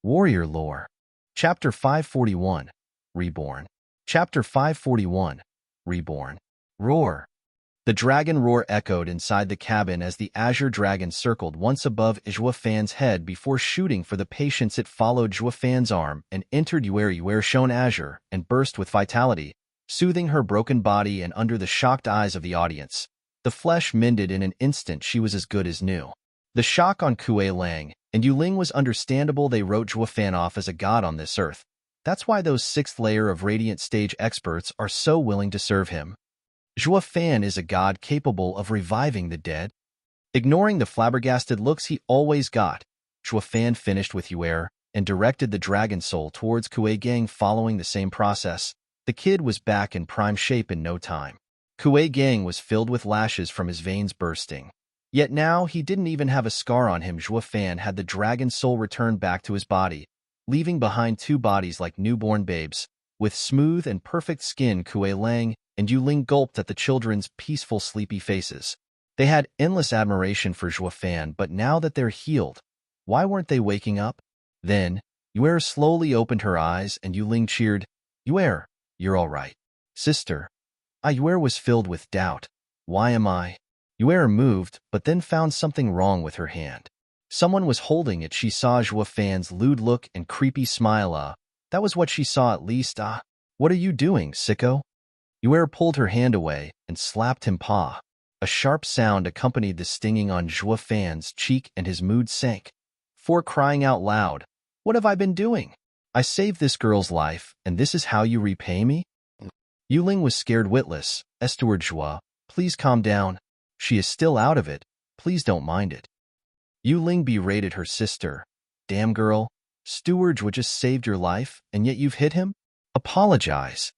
Warrior Lore. Chapter 541. Reborn. Chapter 541. Reborn. Roar. The dragon roar echoed inside the cabin as the azure dragon circled once above Zhuofan's head before shooting for the patience. It followed Zhuofan's arm and entered Yuer shone azure and burst with vitality, soothing her broken body and under the shocked eyes of the audience. The flesh mended in an instant. She was as good as new. The shock on Kuei Lang and Yuling was understandable. They wrote Zhuofan off as a god on this earth. That's why those sixth layer of radiant stage experts are so willing to serve him. Zhuofan is a god capable of reviving the dead. Ignoring the flabbergasted looks he always got, Zhuofan finished with Yuer and directed the dragon soul towards Kuei Gang. Following the same process, the kid was back in prime shape in no time. Kuei Gang was filled with lashes from his veins bursting. Yet now he didn't even have a scar on him. Zhuofan had the dragon soul return back to his body, leaving behind two bodies like newborn babes. With smooth and perfect skin, Kuei Lang and Yuling gulped at the children's peaceful, sleepy faces. They had endless admiration for Zhuofan, but now that they're healed, why weren't they waking up? Then, Yuer slowly opened her eyes and Yuling cheered, "Yuer, you're all right. Sister." Yuer was filled with doubt. "Why am I?" Yuer moved, but then found something wrong with her hand. Someone was holding it. She saw Zhuofan's lewd look and creepy smile. That was what she saw at least. What are you doing, sicko?" Yuer pulled her hand away and slapped him paw. A sharp sound accompanied the stinging on Zhuofan's cheek and his mood sank. For crying out loud, "What have I been doing? I saved this girl's life, and this is how you repay me?" Yuling was scared witless. "Steward Zhuo, please calm down. She is still out of it. Please don't mind it." Yuling berated her sister. "Damn girl, Steward Zhuo just saved your life, and yet you've hit him? Apologize."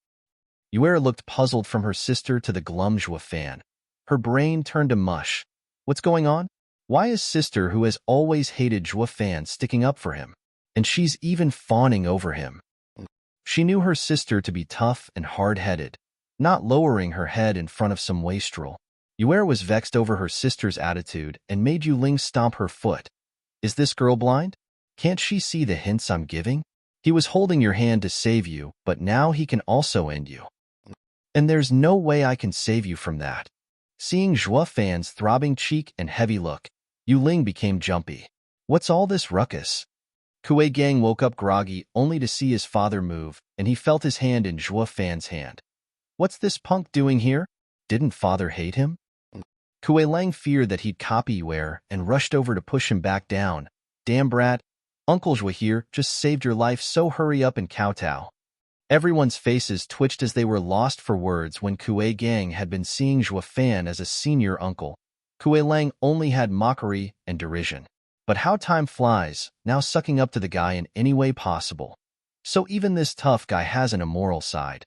Yuer looked puzzled from her sister to the glum Zhuofan. Her brain turned to mush. What's going on? Why is sister, who has always hated Zhuofan, sticking up for him? And she's even fawning over him. She knew her sister to be tough and hard-headed, not lowering her head in front of some wastrel. Yuer was vexed over her sister's attitude and made Yuling stomp her foot. "Is this girl blind? Can't she see the hints I'm giving? He was holding your hand to save you, but now he can also end you. And there's no way I can save you from that." Seeing Zhuofan's throbbing cheek and heavy look, Yuling became jumpy. "What's all this ruckus?" Kuei Gang woke up groggy only to see his father move, and he felt his hand in Zhuofan's hand. "What's this punk doing here? Didn't father hate him?" Kuei Lang feared that he'd copy Yuer and rushed over to push him back down. "Damn brat, Uncle Zhuo here just saved your life, so hurry up and kowtow." Everyone's faces twitched as they were lost for words. When Kuei Gang had been seeing Zhuofan as a senior uncle, Kuei Lang only had mockery and derision. But how time flies, now sucking up to the guy in any way possible. So even this tough guy has an immoral side.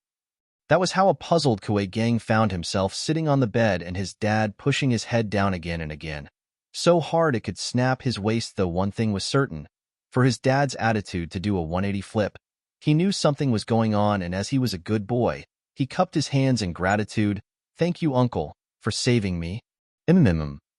That was how a puzzled Kuei Gang found himself sitting on the bed and his dad pushing his head down again and again. So hard it could snap his waist, though one thing was certain. For his dad's attitude to do a 180 flip, he knew something was going on, and as he was a good boy, he cupped his hands in gratitude. "Thank you, uncle, for saving me."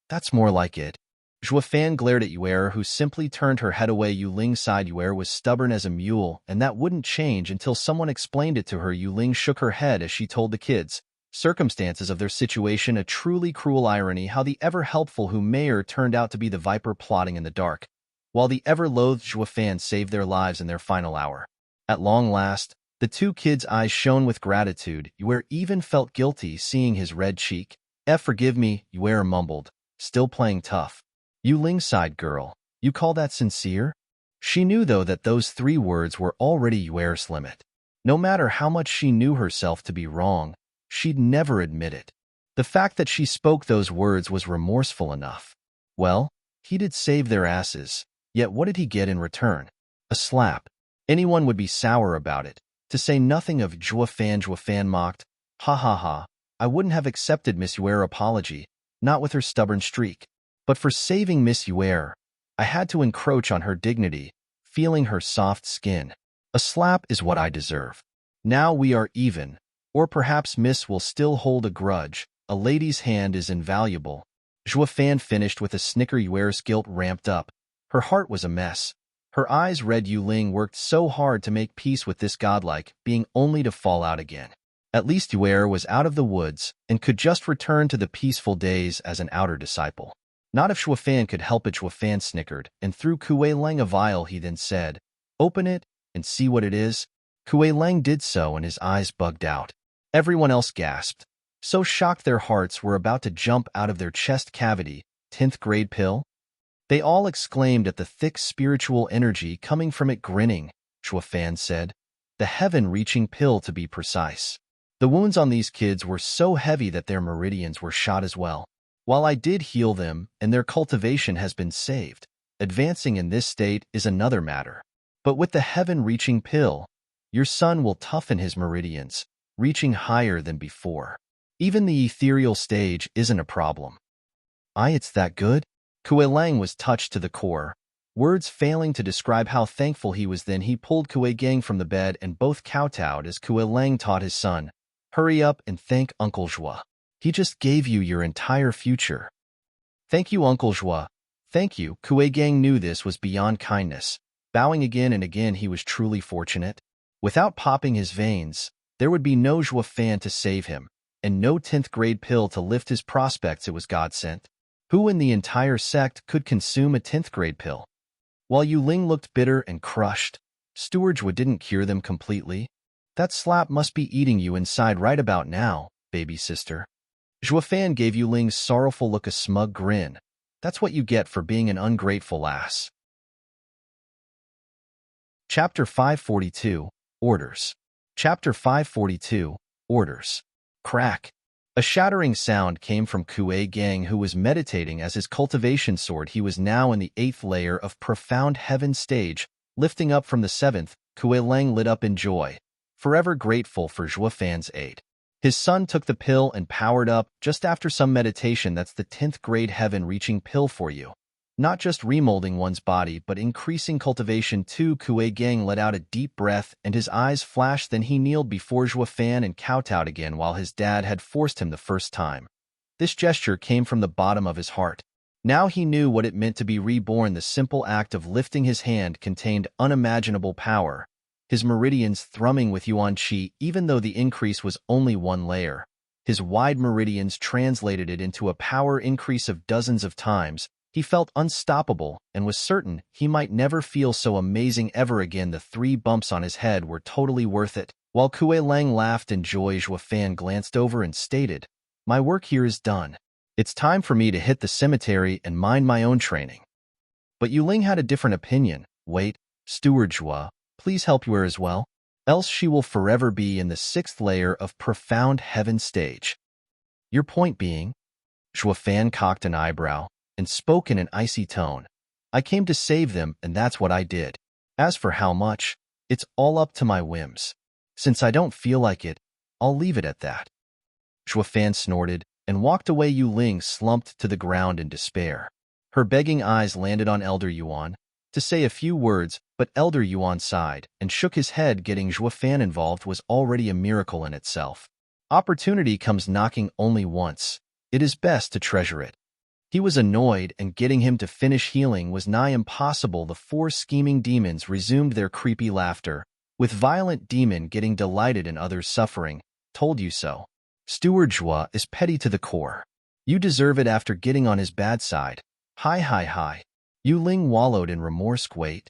That's more like it." Zhuofan glared at Yuer, who simply turned her head away. Yuling sighed. Yuer was stubborn as a mule, and that wouldn't change until someone explained it to her. Yuling shook her head as she told the kids circumstances of their situation. A truly cruel irony how the ever-helpful Hu Mayor turned out to be the viper plotting in the dark, while the ever-loathed Zhuofan saved their lives in their final hour. At long last, the two kids' eyes shone with gratitude. Yuer even felt guilty seeing his red cheek. "Forgive me," Yuer mumbled, still playing tough. Yuling sighed. "Girl, you call that sincere?" She knew, though, that those 3 words were already Yuer's limit. No matter how much she knew herself to be wrong, she'd never admit it. The fact that she spoke those words was remorseful enough. Well, he did save their asses, yet what did he get in return? A slap. Anyone would be sour about it, to say nothing of Zhuofan. Zhuofan mocked, "Ha ha ha, I wouldn't have accepted Miss Yuer's apology, not with her stubborn streak. But for saving Miss Yuer, I had to encroach on her dignity, feeling her soft skin. A slap is what I deserve. Now we are even, or perhaps Miss will still hold a grudge. A lady's hand is invaluable." Zhuofan finished with a snicker. Yuer's guilt ramped up. Her heart was a mess. Her eyes read Yu Ling worked so hard to make peace with this godlike being only to fall out again. At least Yuer was out of the woods and could just return to the peaceful days as an outer disciple. Not if Shuofan could help it. Shuofan snickered and threw Kuei Lang a vial. He then said, "Open it and see what it is." Kuei Lang did so and his eyes bugged out. Everyone else gasped, so shocked their hearts were about to jump out of their chest cavity. 10th grade pill? They all exclaimed at the thick spiritual energy coming from it. Grinning, Shuofan said, "The heaven-reaching pill to be precise." The wounds on these kids were so heavy that their meridians were shot as well. While I did heal them and their cultivation has been saved, advancing in this state is another matter. But with the heaven-reaching pill, your son will toughen his meridians, reaching higher than before. Even the ethereal stage isn't a problem. It's that good? Kuei Lang was touched to the core, words failing to describe how thankful he was. Then he pulled Kuei Gang from the bed and both kowtowed as Kuei Lang taught his son, "Hurry up and thank Uncle Zhua. He just gave you your entire future." "Thank you, Uncle Zhua. Thank you." Kuei Gang knew this was beyond kindness. Bowing again and again, he was truly fortunate. Without popping his veins, there would be no Shuofan to save him, and no 10th grade pill to lift his prospects. It was God sent. Who in the entire sect could consume a 10th grade pill? While Yu Ling looked bitter and crushed, Steward didn't cure them completely. "That slap must be eating you inside right about now, baby sister." Shuofan gave Yu Ling's sorrowful look a smug grin. "That's what you get for being an ungrateful ass." Chapter 542, Orders. Chapter 542, Orders. Crack. A shattering sound came from Kuei Gang, who was meditating as his cultivation soared. He was now in the 8th layer of profound heaven stage, lifting up from the 7th. Kuei Lang lit up in joy, forever grateful for Shuofan's aid. His son took the pill and powered up just after some meditation. That's the 10th grade heaven-reaching pill for you. Not just remolding one's body, but increasing cultivation too. Kuei Gang let out a deep breath and his eyes flashed. Then he kneeled before Shuofan and kowtowed again while his dad had forced him the first time. This gesture came from the bottom of his heart. Now he knew what it meant to be reborn. The simple act of lifting his hand contained unimaginable power, his meridians thrumming with yuan qi. Even though the increase was only 1 layer, his wide meridians translated it into a power increase of dozens of times. He felt unstoppable and was certain he might never feel so amazing ever again. The 3 bumps on his head were totally worth it. While Kuei Lang laughed in joy, Shuofan glanced over and stated, "My work here is done. It's time for me to hit the cemetery and mind my own training." But Yu Ling had a different opinion. "Wait, Steward Zhua, please help Yuer as well. Else she will forever be in the 6th layer of profound heaven stage." "Your point being?" Shuofan cocked an eyebrow and spoke in an icy tone. "I came to save them, and that's what I did. As for how much, it's all up to my whims. Since I don't feel like it, I'll leave it at that." Shuofan snorted and walked away. Yu Ling slumped to the ground in despair. Her begging eyes landed on Elder Yuan to say a few words, but Elder Yuan sighed and shook his head. Getting Shuofan involved was already a miracle in itself. Opportunity comes knocking only once. It is best to treasure it. He was annoyed, and getting him to finish healing was nigh impossible. The 4 scheming demons resumed their creepy laughter, with Violent Demon getting delighted in others' suffering. "Told you so. Steward Zhua is petty to the core. You deserve it after getting on his bad side." Hi. Yu Ling wallowed in remorse. "Wait."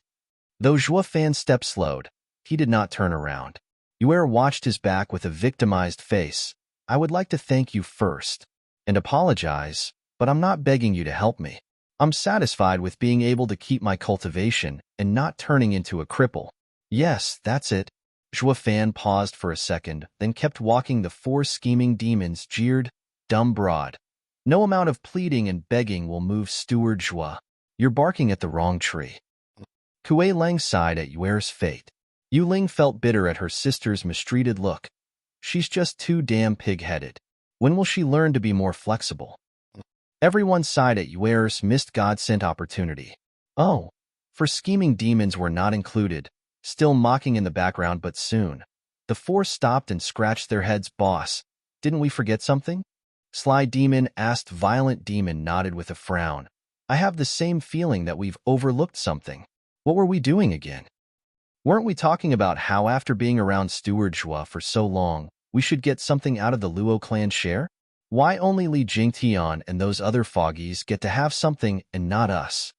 Though Shuofan's step slowed, he did not turn around. Yuer watched his back with a victimized face. "I would like to thank you first and apologize, but I'm not begging you to help me. I'm satisfied with being able to keep my cultivation and not turning into a cripple." "Yes, that's it." Shuofan paused for a second, then kept walking. The 4 scheming demons jeered, "Dumb broad. No amount of pleading and begging will move Steward Zhua. You're barking at the wrong tree." Kuei Lang sighed at Yuer's fate. Yu Ling felt bitter at her sister's mistreated look. She's just too damn pig-headed. When will she learn to be more flexible? Everyone sighed at Yuer's missed God-sent opportunity. Oh, for scheming demons were not included, still mocking in the background. But soon, the 4 stopped and scratched their heads. "Boss, didn't we forget something?" Sly Demon asked. Violent Demon nodded with a frown. "I have the same feeling that we've overlooked something." What were we doing again? Weren't we talking about how after being around Steward Zhua for so long, we should get something out of the Luo clan share? Why only Li Jingtian and those other foggies get to have something and not us?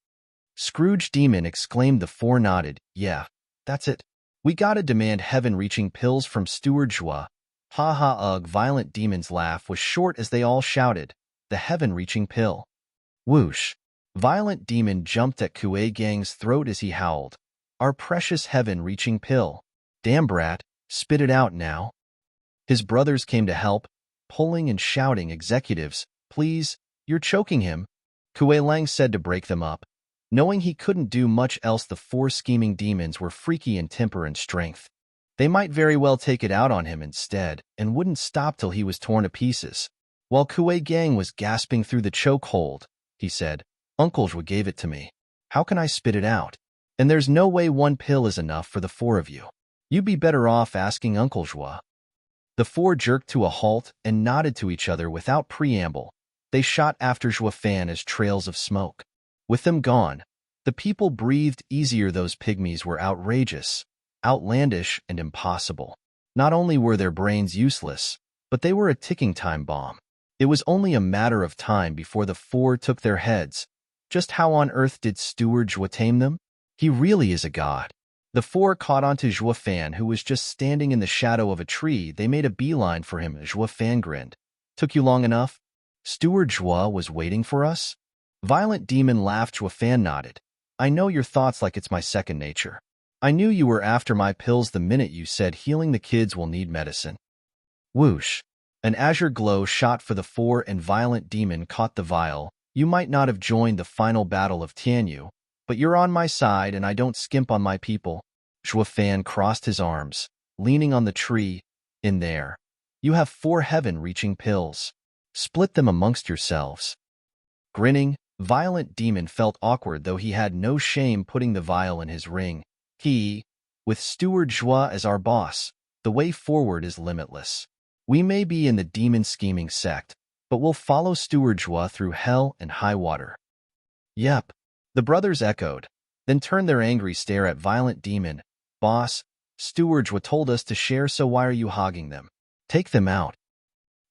Scrooge Demon exclaimed. The four nodded. Yeah, that's it. We gotta demand heaven-reaching pills from Steward Zhua. Ha ha ugh. Violent Demon's laugh was short as they all shouted, the heaven-reaching pill. Whoosh. Violent Demon jumped at Kuei Gang's throat as he howled. Our precious heaven-reaching pill. Damn brat, spit it out now. His brothers came to help, pulling and shouting. Executives, please, you're choking him, Kuei Lang said to break them up. Knowing he couldn't do much else, the four scheming demons were freaky in temper and strength. They might very well take it out on him instead, and wouldn't stop till he was torn to pieces. While Kuei Gang was gasping through the chokehold, he said, Uncle Zhua gave it to me. How can I spit it out? And there's no way one pill is enough for the four of you. You'd be better off asking Uncle Zhua. The four jerked to a halt and nodded to each other without preamble. They shot after Zhua Fan as trails of smoke. With them gone, the people breathed easier. Those pygmies were outrageous, outlandish, and impossible. Not only were their brains useless, but they were a ticking time bomb. It was only a matter of time before the four took their heads. Just how on earth did Steward Zhua tame them? He really is a god. The four caught onto Zhua Fan, who was just standing in the shadow of a tree. They made a beeline for him. Zhua Fan grinned. Took you long enough? Steward Zhua was waiting for us? Violent Demon laughed. Zhua Fan nodded. I know your thoughts like it's my second nature. I knew you were after my pills the minute you said healing the kids will need medicine. Whoosh. An azure glow shot for the four and Violent Demon caught the vial. You might not have joined the final battle of Tianyu, but you're on my side and I don't skimp on my people. Zhua Fan crossed his arms, leaning on the tree. In there, you have 4 heaven-reaching pills. Split them amongst yourselves. Grinning, Violent Demon felt awkward, though he had no shame putting the vial in his ring. With Steward Zhua as our boss, the way forward is limitless. We may be in the demon scheming sect, but we'll follow Steward Zhua through hell and high water. Yep, the brothers echoed, then turned their angry stare at Violent Demon. Boss, Steward Zhua told us to share, so why are you hogging them? Take them out.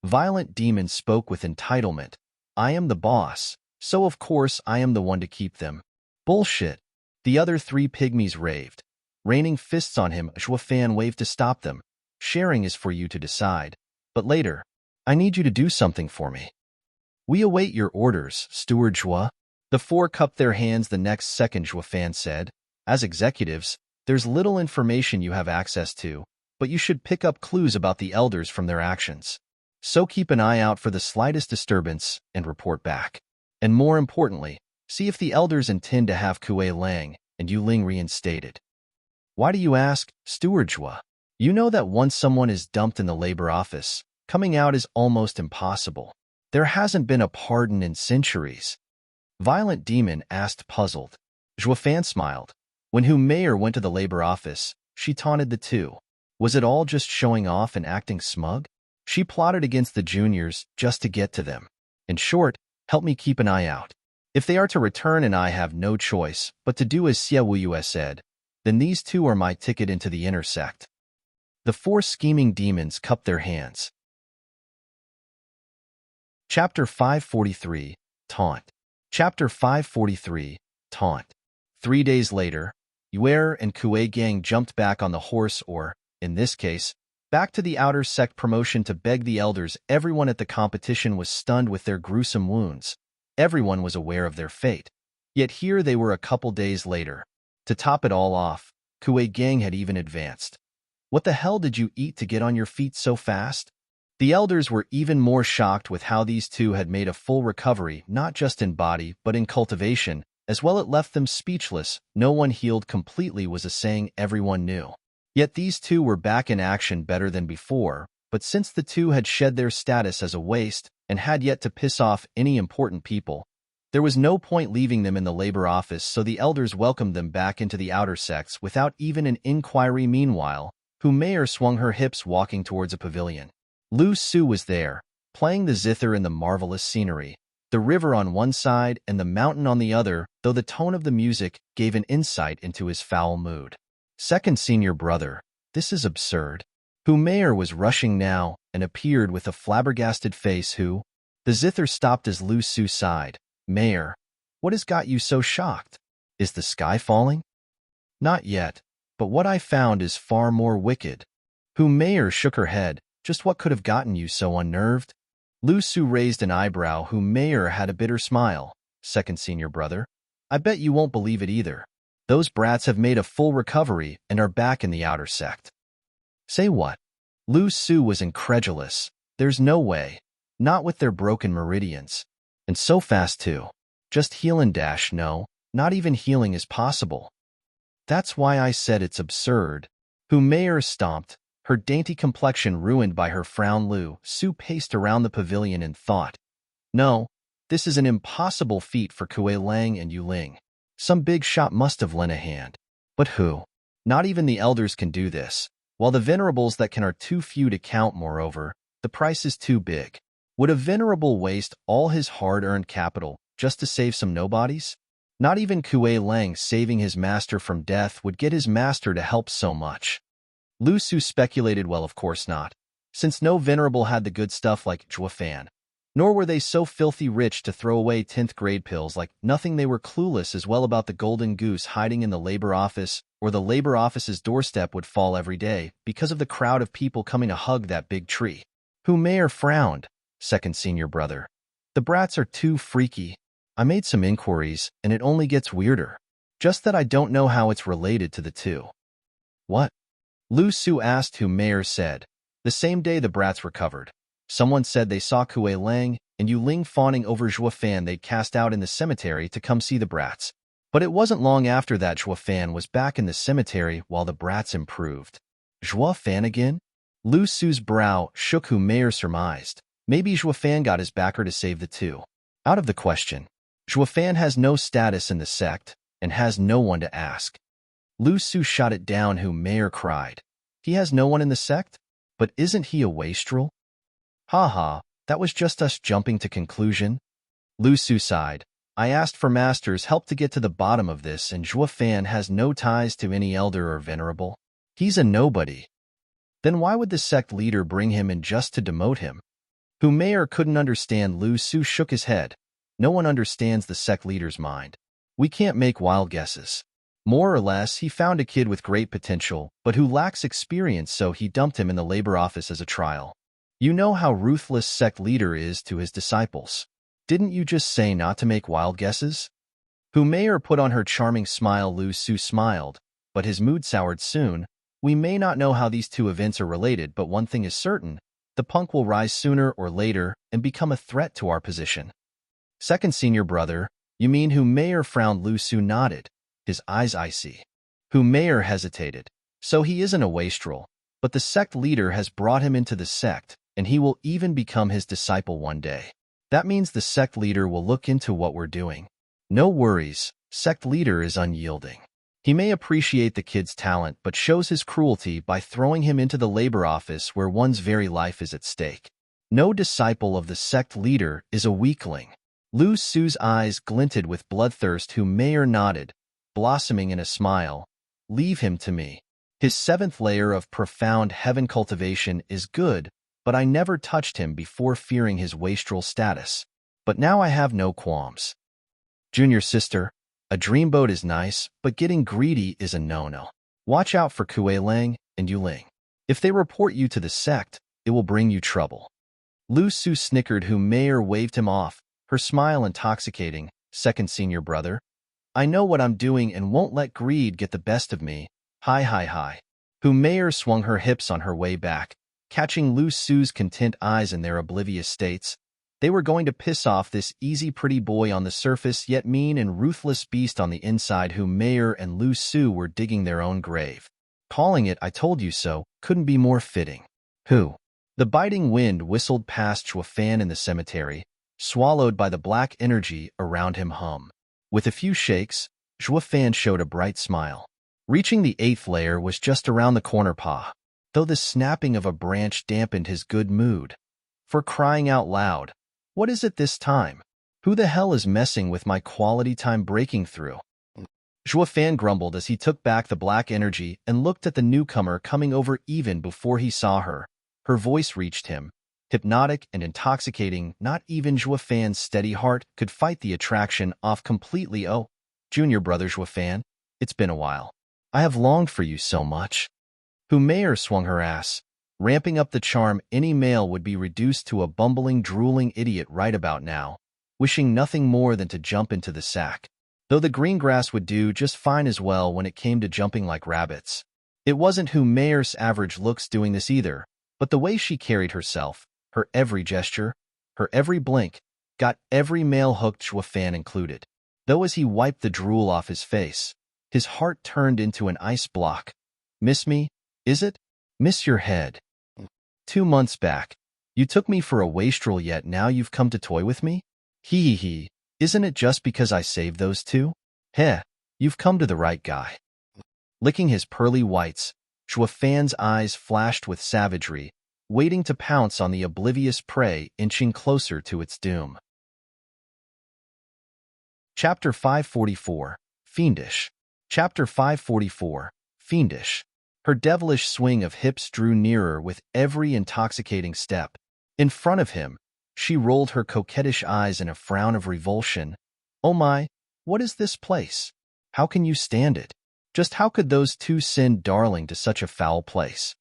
Violent Demon spoke with entitlement. I am the boss, so of course I am the one to keep them. Bullshit. The other 3 pygmies raved. Raining fists on him, Zhua Fan waved to stop them. Sharing is for you to decide. But later, I need you to do something for me. We await your orders, Steward Zhua. The 4 cupped their hands the next second. Zhua Fan said, as executives, there's little information you have access to, but you should pick up clues about the elders from their actions. So keep an eye out for the slightest disturbance and report back. And more importantly, see if the elders intend to have Kuei Lang and Yu Ling reinstated. Why do you ask, Steward Zhua? You know that once someone is dumped in the labor office, coming out is almost impossible. There hasn't been a pardon in centuries. Violent Demon asked, puzzled. Zhua Fan smiled. When Hu Mayer went to the labor office, she taunted the 2. Was it all just showing off and acting smug? She plotted against the juniors just to get to them. In short, help me keep an eye out. If they are to return and I have no choice but to do as Xie Wuyu said, then these 2 are my ticket into the inner sect. The 4 scheming demons cupped their hands. Chapter 543, Taunt. Chapter 543, Taunt. 3 days later, Yuer and Kuei Gang jumped back on the horse, or, in this case, back to the outer sect promotion to beg the elders. Everyone at the competition was stunned with their gruesome wounds. Everyone was aware of their fate. Yet here they were a couple days later. To top it all off, Kuei Gang had even advanced. What the hell did you eat to get on your feet so fast? The elders were even more shocked with how these 2 had made a full recovery, not just in body, but in cultivation, as well. It left them speechless. No one healed completely was a saying everyone knew. Yet these 2 were back in action better than before, but since the 2 had shed their status as a waste and had yet to piss off any important people, there was no point leaving them in the labor office, so the elders welcomed them back into the outer sects without even an inquiry. Meanwhile, Hu Mayer swung her hips walking towards a pavilion. Lu Su was there, playing the zither in the marvelous scenery. the river on one side and the mountain on the other, though the tone of the music gave an insight into his foul mood. Second senior brother, this is absurd. Mayor was rushing now and appeared with a flabbergasted face The zither stopped as Lu Su sighed. Mayor, what has got you so shocked? Is the sky falling? Not yet, but what I found is far more wicked. Mayor shook her head. Just what could have gotten you so unnerved? Lu Su raised an eyebrow. Mayor had a bitter smile. Second senior brother, I bet you won't believe it either. Those brats have made a full recovery and are back in the outer sect. Say what? Lu Su was incredulous. There's no way. Not with their broken meridians. And so fast too. Just heal and dash. No, not even healing is possible. That's why I said it's absurd. Mayor stomped, her dainty complexion ruined by her frown. Lu Su paced around the pavilion in thought. No, this is an impossible feat for Kuei Lang and Yu Ling. Some big shot must have lent a hand. But who? Not even the elders can do this. While the venerables that can are too few to count. Moreover, the price is too big. Would a venerable waste all his hard-earned capital just to save some nobodies? Not even Kuei Lang saving his master from death would get his master to help so much. Lu Su speculated, well, of course not, since no venerable had the good stuff like Zhuofan. Nor were they so filthy rich to throw away 10th grade pills like nothing. They were clueless as well about the golden goose hiding in the labor office, or the labor office's doorstep would fall every day because of the crowd of people coming to hug that big tree. Mayor frowned. Second senior brother, the brats are too freaky. I made some inquiries, and it only gets weirder. Just that I don't know how it's related to the two. What? Lu Su asked. Mayor said. The same day the brats recovered. Someone said they saw Kuei Lang and Yu Ling fawning over Zhuofan they'd cast out in the cemetery to come see the brats. But it wasn't long after that Zhuofan was back in the cemetery while the brats improved. Zhuofan again? Lu Su's brow shook. Mayor surmised. Maybe Zhuofan got his backer to save the two. Out of the question. Zhuofan has no status in the sect and has no one to ask. Lu Su shot it down. Mayor cried. He has no one in the sect? But isn't he a wastrel? Ha ha, that was just us jumping to conclusion. Lu Su sighed. I asked for master's help to get to the bottom of this, and Zhuofan has no ties to any elder or venerable. He's a nobody. Then why would the sect leader bring him in just to demote him? Mayor couldn't understand. Lu Su shook his head. No one understands the sect leader's mind. We can't make wild guesses. More or less, he found a kid with great potential, but who lacks experience, so he dumped him in the labor office as a trial. You know how ruthless sect leader is to his disciples. Didn't you just say not to make wild guesses? Mayor put on her charming smile. Lu Su smiled, but his mood soured soon. We may not know how these two events are related, but one thing is certain. The punk will rise sooner or later and become a threat to our position. Second senior brother, you mean? Mayor frowned. Lu Su nodded, his eyes icy. Mayor hesitated. So he isn't a wastrel, but the sect leader has brought him into the sect, and he will even become his disciple one day. That means the sect leader will look into what we're doing. No worries, sect leader is unyielding. He may appreciate the kid's talent, but shows his cruelty by throwing him into the labor office where one's very life is at stake. No disciple of the sect leader is a weakling. Lu Su's eyes glinted with bloodthirst. Mayor nodded, blossoming in a smile. Leave him to me. His 7th layer of profound heaven cultivation is good, but I never touched him before fearing his wastrel status. But now I have no qualms. Junior sister, a dreamboat is nice, but getting greedy is a no-no. Watch out for Kuei Lang and Yu Ling. If they report you to the sect, it will bring you trouble. Lu Su snickered. Mayor waved him off, her smile intoxicating. Second senior brother, I know what I'm doing and won't let greed get the best of me. Hi hi hi. Mayor swung her hips on her way back, catching Lu Su's content eyes in their oblivious states. They were going to piss off this easy pretty boy on the surface, yet mean and ruthless beast on the inside. Mayor and Lu Su were digging their own grave. Calling it I told you so couldn't be more fitting. The biting wind whistled past Zhuofan in the cemetery, swallowed by the black energy around him. With a few shakes, Zhuofan showed a bright smile. Reaching the 8th layer was just around the corner. Though the snapping of a branch dampened his good mood. For crying out loud, what is it this time? Who the hell is messing with my quality time breaking through? Zhuo Fan grumbled as he took back the black energy and looked at the newcomer coming over even before he saw her. Her voice reached him, hypnotic and intoxicating. Not even Zhuo Fan's steady heart could fight the attraction off completely. Oh, junior brother Zhuo Fan, it's been a while. I have longed for you so much. Hu Meier swung her ass, ramping up the charm. Any male would be reduced to a bumbling, drooling idiot right about now, wishing nothing more than to jump into the sack. Though the green grass would do just fine as well when it came to jumping like rabbits. It wasn't Hu Meier's average looks doing this either, but the way she carried herself, her every gesture, her every blink, got every male hooked, Zhuo Fan included. Though as he wiped the drool off his face, his heart turned into an ice block. Miss me, is it? Miss your head. 2 months back, you took me for a wastrel, yet now you've come to toy with me? Hee hee hee. Isn't it just because I saved those two? Heh, you've come to the right guy. Licking his pearly whites, Zhuo Fan's eyes flashed with savagery, waiting to pounce on the oblivious prey inching closer to its doom. Chapter 544, Fiendish. Chapter 544, Fiendish. Her devilish swing of hips drew nearer with every intoxicating step. In front of him, she rolled her coquettish eyes in a frown of revulsion. Oh my, what is this place? How can you stand it? Just how could those two send darling to such a foul place?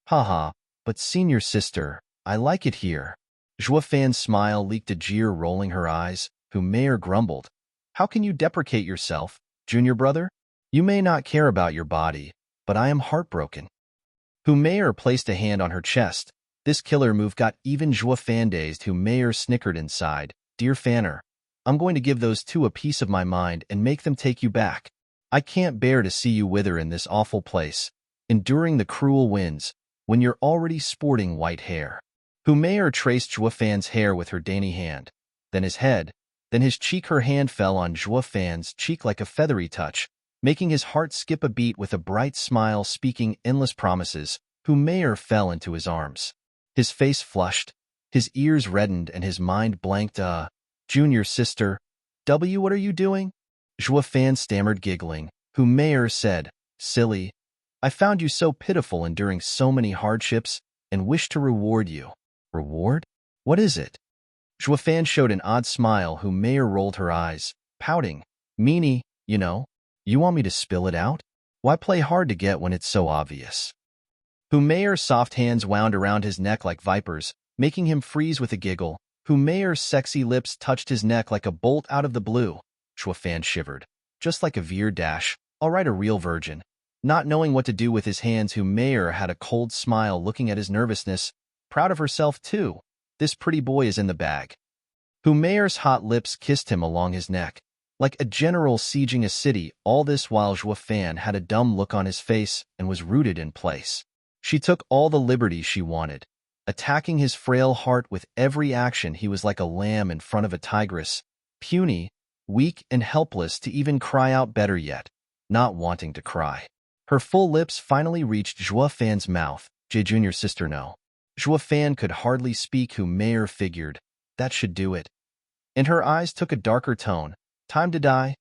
Haha, but senior sister, I like it here. Zhuo Fan's smile leaked a jeer, rolling her eyes. Hu Meier grumbled. How can you deprecate yourself, junior brother? You may not care about your body, but I am heartbroken. Hu Meier placed a hand on her chest. This killer move got even Zhuo Fan dazed. Hu Meier snickered inside. Dear Fanner, I'm going to give those two a piece of my mind and make them take you back. I can't bear to see you wither in this awful place, enduring the cruel winds, when you're already sporting white hair. Hu Meier traced Zhuo Fan's hair with her dainty hand, then his head, then his cheek. Her hand fell on Zhuo Fan's cheek like a feathery touch, making his heart skip a beat. With a bright smile speaking endless promises, Hu Meier fell into his arms. His face flushed, his ears reddened, and his mind blanked. Junior sister, what are you doing? Zhuo Fan stammered, giggling. Hu Meier said, silly, I found you so pitiful enduring so many hardships and wish to reward you. Reward? What is it? Zhuo Fan showed an odd smile. Hu Meier rolled her eyes, pouting. Meanie, you know. You want me to spill it out? Why play hard to get when it's so obvious? Hu Meier's soft hands wound around his neck like vipers, making him freeze with a giggle. Hu Meier's sexy lips touched his neck like a bolt out of the blue. Zhuo Fan shivered. Just like a veer dash, all right, a real virgin. Not knowing what to do with his hands, Hu Meier had a cold smile looking at his nervousness. Proud of herself, too. This pretty boy is in the bag. Hu Meier's hot lips kissed him along his neck, like a general sieging a city. All this while Zhuo Fan had a dumb look on his face and was rooted in place. She took all the liberties she wanted, attacking his frail heart with every action. He was like a lamb in front of a tigress, puny, weak, and helpless to even cry out. Better yet, not wanting to cry. Her full lips finally reached Zhuo Fan's mouth. Junior sister, no. Zhuo Fan could hardly speak. Hu Meier figured, that should do it. And her eyes took a darker tone. Time to die?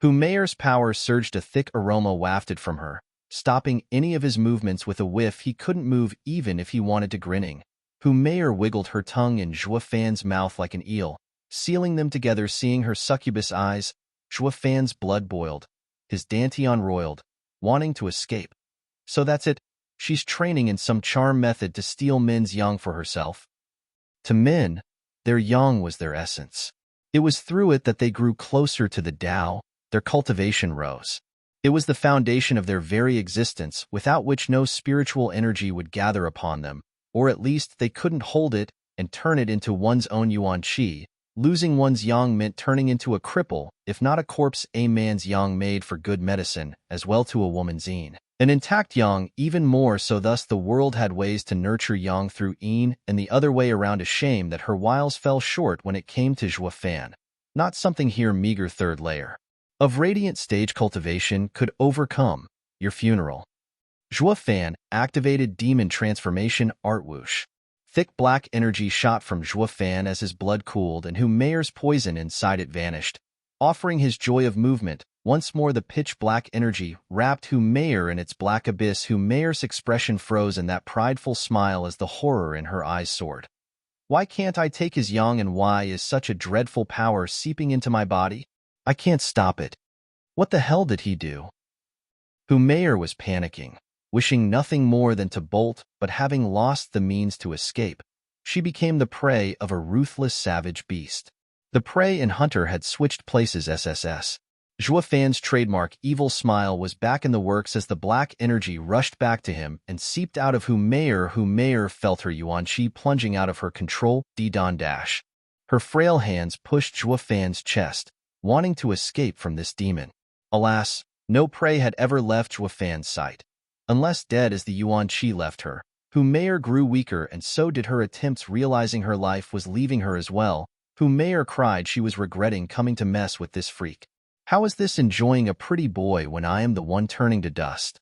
Hu Meier's power surged. A thick aroma wafted from her, stopping any of his movements with a whiff. He couldn't move even if he wanted to. Grinning, Hu Meier wiggled her tongue in Zhuo Fan's mouth like an eel, sealing them together. Seeing her succubus eyes, Zhuo Fan's blood boiled, his dantian roiled, wanting to escape. So that's it. She's training in some charm method to steal men's yang for herself. To men, their yang was their essence. It was through it that they grew closer to the Tao, their cultivation rose. It was the foundation of their very existence, without which no spiritual energy would gather upon them, or at least they couldn't hold it and turn it into one's own yuan qi. Losing one's yang meant turning into a cripple, if not a corpse. A man's yang made for good medicine, as well to a woman's yin. An intact yang even more so. Thus the world had ways to nurture yang through yin, and the other way around. A shame that her wiles fell short when it came to Zhuo Fan. Not something here meager third layer of radiant stage cultivation could overcome. Your funeral. Zhuo Fan activated demon transformation art whoosh. Thick black energy shot from Zhuo Fan as his blood cooled and Hu Meier's poison inside it vanished, offering his joy of movement. Once more the pitch-black energy wrapped Hu Meier in its black abyss. Hu Meier's expression froze in that prideful smile as the horror in her eyes soared. Why can't I take his yang, and why is such a dreadful power seeping into my body? I can't stop it. What the hell did he do? Hu Meier was panicking, wishing nothing more than to bolt, but having lost the means to escape, she became the prey of a ruthless savage beast. The prey and hunter had switched places. SSS. Zhuo Fan's trademark evil smile was back in the works as the black energy rushed back to him and seeped out of Hu Meier. Hu Meier felt her yuan qi plunging out of her control. D-dash. Her frail hands pushed Zhuo Fan's chest, wanting to escape from this demon. Alas, no prey had ever left Zhuo Fan's sight. Unless dead as the yuan qi left her, Hu Meier grew weaker, and so did her attempts. Realizing her life was leaving her as well, Hu Meier cried she was regretting coming to mess with this freak. How is this enjoying a pretty boy when I am the one turning to dust?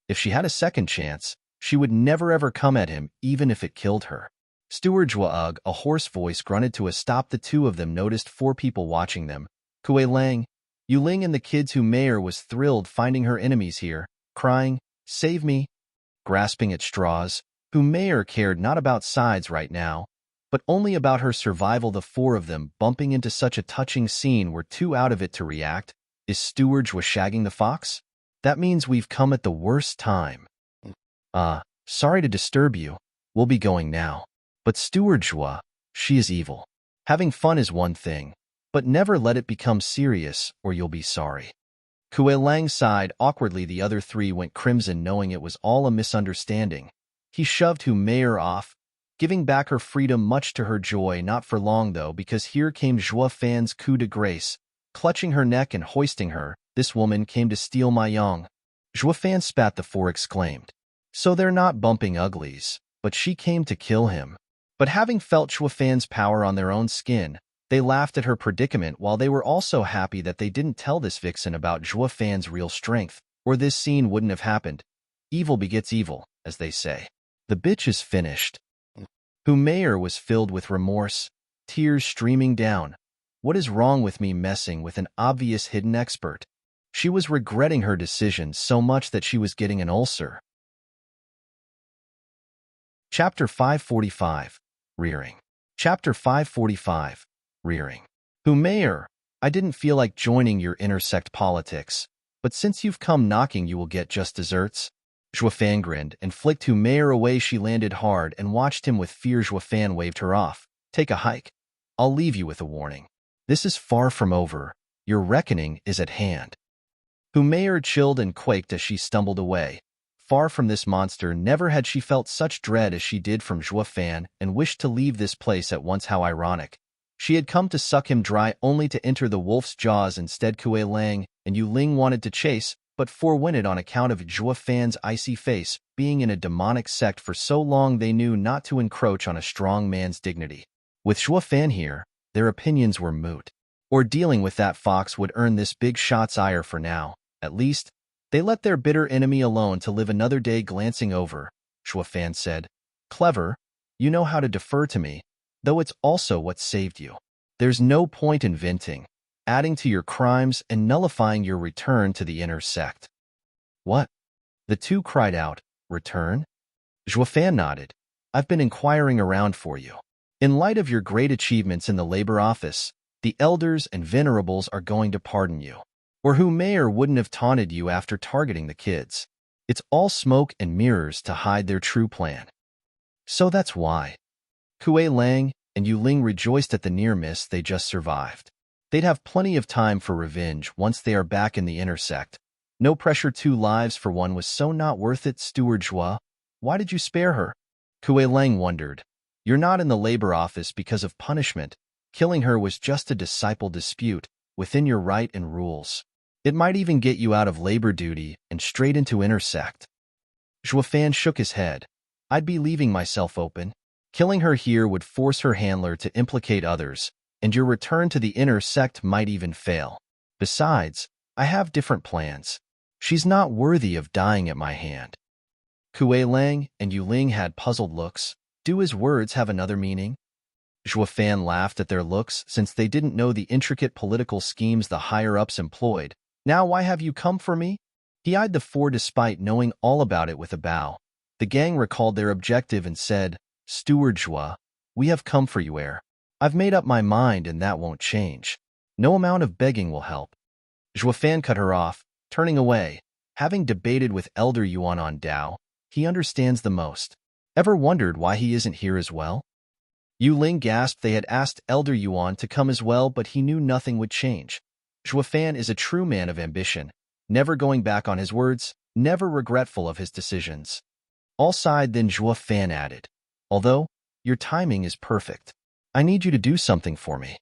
If she had a second chance, she would never ever come at him, even if it killed her. Steward Zhuo, a hoarse voice grunted to a stop. The two of them noticed 4 people watching them. Kuei Lang, Yu Ling and the kids. Hu Meier was thrilled finding her enemies here, crying, "Save me!" Grasping at straws, Hu Meier cared not about sides right now, but only about her survival. The 4 of them bumping into such a touching scene were too out of it to react. Is Steward Zhuo shagging the fox? That means we've come at the worst time. Sorry to disturb you. We'll be going now. But Steward Zhuo, she is evil. Having fun is one thing, but never let it become serious or you'll be sorry. Kuei Lang sighed awkwardly. The other 3 went crimson, knowing it was all a misunderstanding. He shoved Hu Meier off, giving back her freedom, much to her joy. Not for long, though, because here came Zhuo Fan's coup de grace, clutching her neck and hoisting her. This woman came to steal my yang. Zhuo Fan spat. The 4 exclaimed. So they're not bumping uglies, but she came to kill him. But having felt Zhuo Fan's power on their own skin, they laughed at her predicament, while they were also happy that they didn't tell this vixen about Zhuo Fan's real strength, or this scene wouldn't have happened. Evil begets evil, as they say. The bitch is finished. Hu Meier was filled with remorse, tears streaming down. What is wrong with me messing with an obvious hidden expert? She was regretting her decision so much that she was getting an ulcer. Chapter 545. Rearing. Chapter 545. Rearing. Hu Meier, I didn't feel like joining your intersect politics, but since you've come knocking you will get just desserts. Zhuo Fan grinned and flicked Hu Meier away. She landed hard and watched him with fear. Zhuo Fan waved her off. Take a hike. I'll leave you with a warning. This is far from over. Your reckoning is at hand. Hu Meier chilled and quaked as she stumbled away. Far from this monster, never had she felt such dread as she did from Zhuo Fan, and wished to leave this place at once. How ironic. She had come to suck him dry only to enter the wolf's jaws instead. Kuei Lang and Yu Ling wanted to chase, but forewent on account of Zhuo Fan's icy face. Being in a demonic sect for so long, they knew not to encroach on a strong man's dignity. With Zhuo Fan here, their opinions were moot. Or dealing with that fox would earn this big shot's ire for now. At least, they let their bitter enemy alone to live another day. Glancing over, Zhuo Fan said, "Clever, you know how to defer to me, though it's also what saved you. There's no point in venting, adding to your crimes and nullifying your return to the inner sect." What? The 2 cried out. Return? Zhuo Fan nodded. I've been inquiring around for you. In light of your great achievements in the labor office, the elders and venerables are going to pardon you. Or Hu Meier wouldn't have taunted you after targeting the kids. It's all smoke and mirrors to hide their true plan. So that's why. Kuei Lang and Yu Ling rejoiced at the near miss they just survived. They'd have plenty of time for revenge once they are back in the inner sect. No pressure. 2 lives for one was so not worth it. Steward Zhuo, why did you spare her? Kuei Lang wondered. You're not in the labor office because of punishment. Killing her was just a disciple dispute, within your right and rules. It might even get you out of labor duty and straight into inner sect. Zhuo Fan shook his head. I'd be leaving myself open. Killing her here would force her handler to implicate others, and your return to the inner sect might even fail. Besides, I have different plans. She's not worthy of dying at my hand. Kuei Lang and Yu Ling had puzzled looks. Do his words have another meaning? Zhua Fan laughed at their looks, since they didn't know the intricate political schemes the higher-ups employed. Now why have you come for me? He eyed the four despite knowing all about it with a bow. The gang recalled their objective and said, Steward Zhua, we have come for you, heir. I've made up my mind and that won't change. No amount of begging will help. Zhua Fan cut her off, turning away. Having debated with Elder Yuan on Dao, he understands the most. Ever wondered why he isn't here as well? Yu Ling gasped. They had asked Elder Yuan to come as well, but he knew nothing would change. Zhua Fan is a true man of ambition, never going back on his words, never regretful of his decisions. All sighed, then Zhua Fan added, although, your timing is perfect. I need you to do something for me.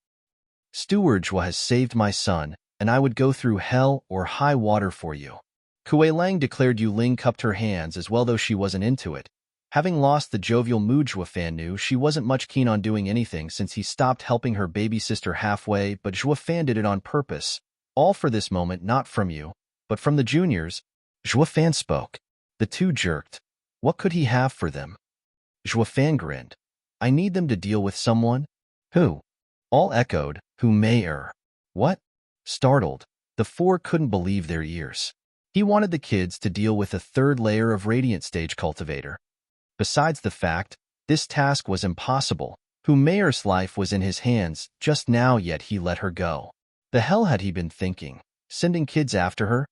Steward Zhua has saved my son, and I would go through hell or high water for you. Kuei Lang declared. Yu Ling cupped her hands as well, though she wasn't into it. Having lost the jovial mood, Zhua Fan knew she wasn't much keen on doing anything since he stopped helping her baby sister halfway, but Zhua Fan did it on purpose. All for this moment, not from you, but from the juniors. Zhua Fan spoke. The two jerked. What could he have for them? Zhua Fan grinned. I need them to deal with someone. Who? All echoed, who may. What? Startled, the four couldn't believe their ears. He wanted the kids to deal with a third layer of Radiant Stage Cultivator. Besides the fact, this task was impossible. Who Mayor's life was in his hands just now, yet he let her go. The hell had he been thinking? Sending kids after her?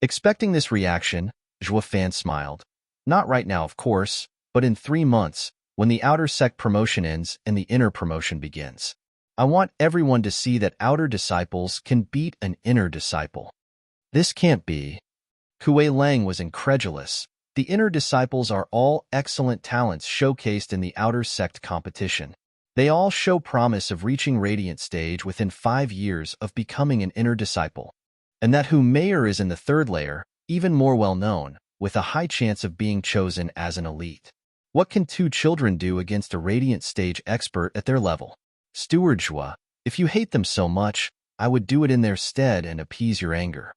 Expecting this reaction, Zhua Fan smiled. Not right now, of course, but in 3 months, when the outer sect promotion ends and the inner promotion begins. I want everyone to see that outer disciples can beat an inner disciple. This can't be. Kuei Lang was incredulous. The inner disciples are all excellent talents showcased in the outer sect competition. They all show promise of reaching Radiant Stage within 5 years of becoming an inner disciple. And that who Mayor is in the third layer, even more well-known, with a high chance of being chosen as an elite. What can 2 children do against a Radiant Stage expert at their level? Steward Zhua, if you hate them so much, I would do it in their stead and appease your anger.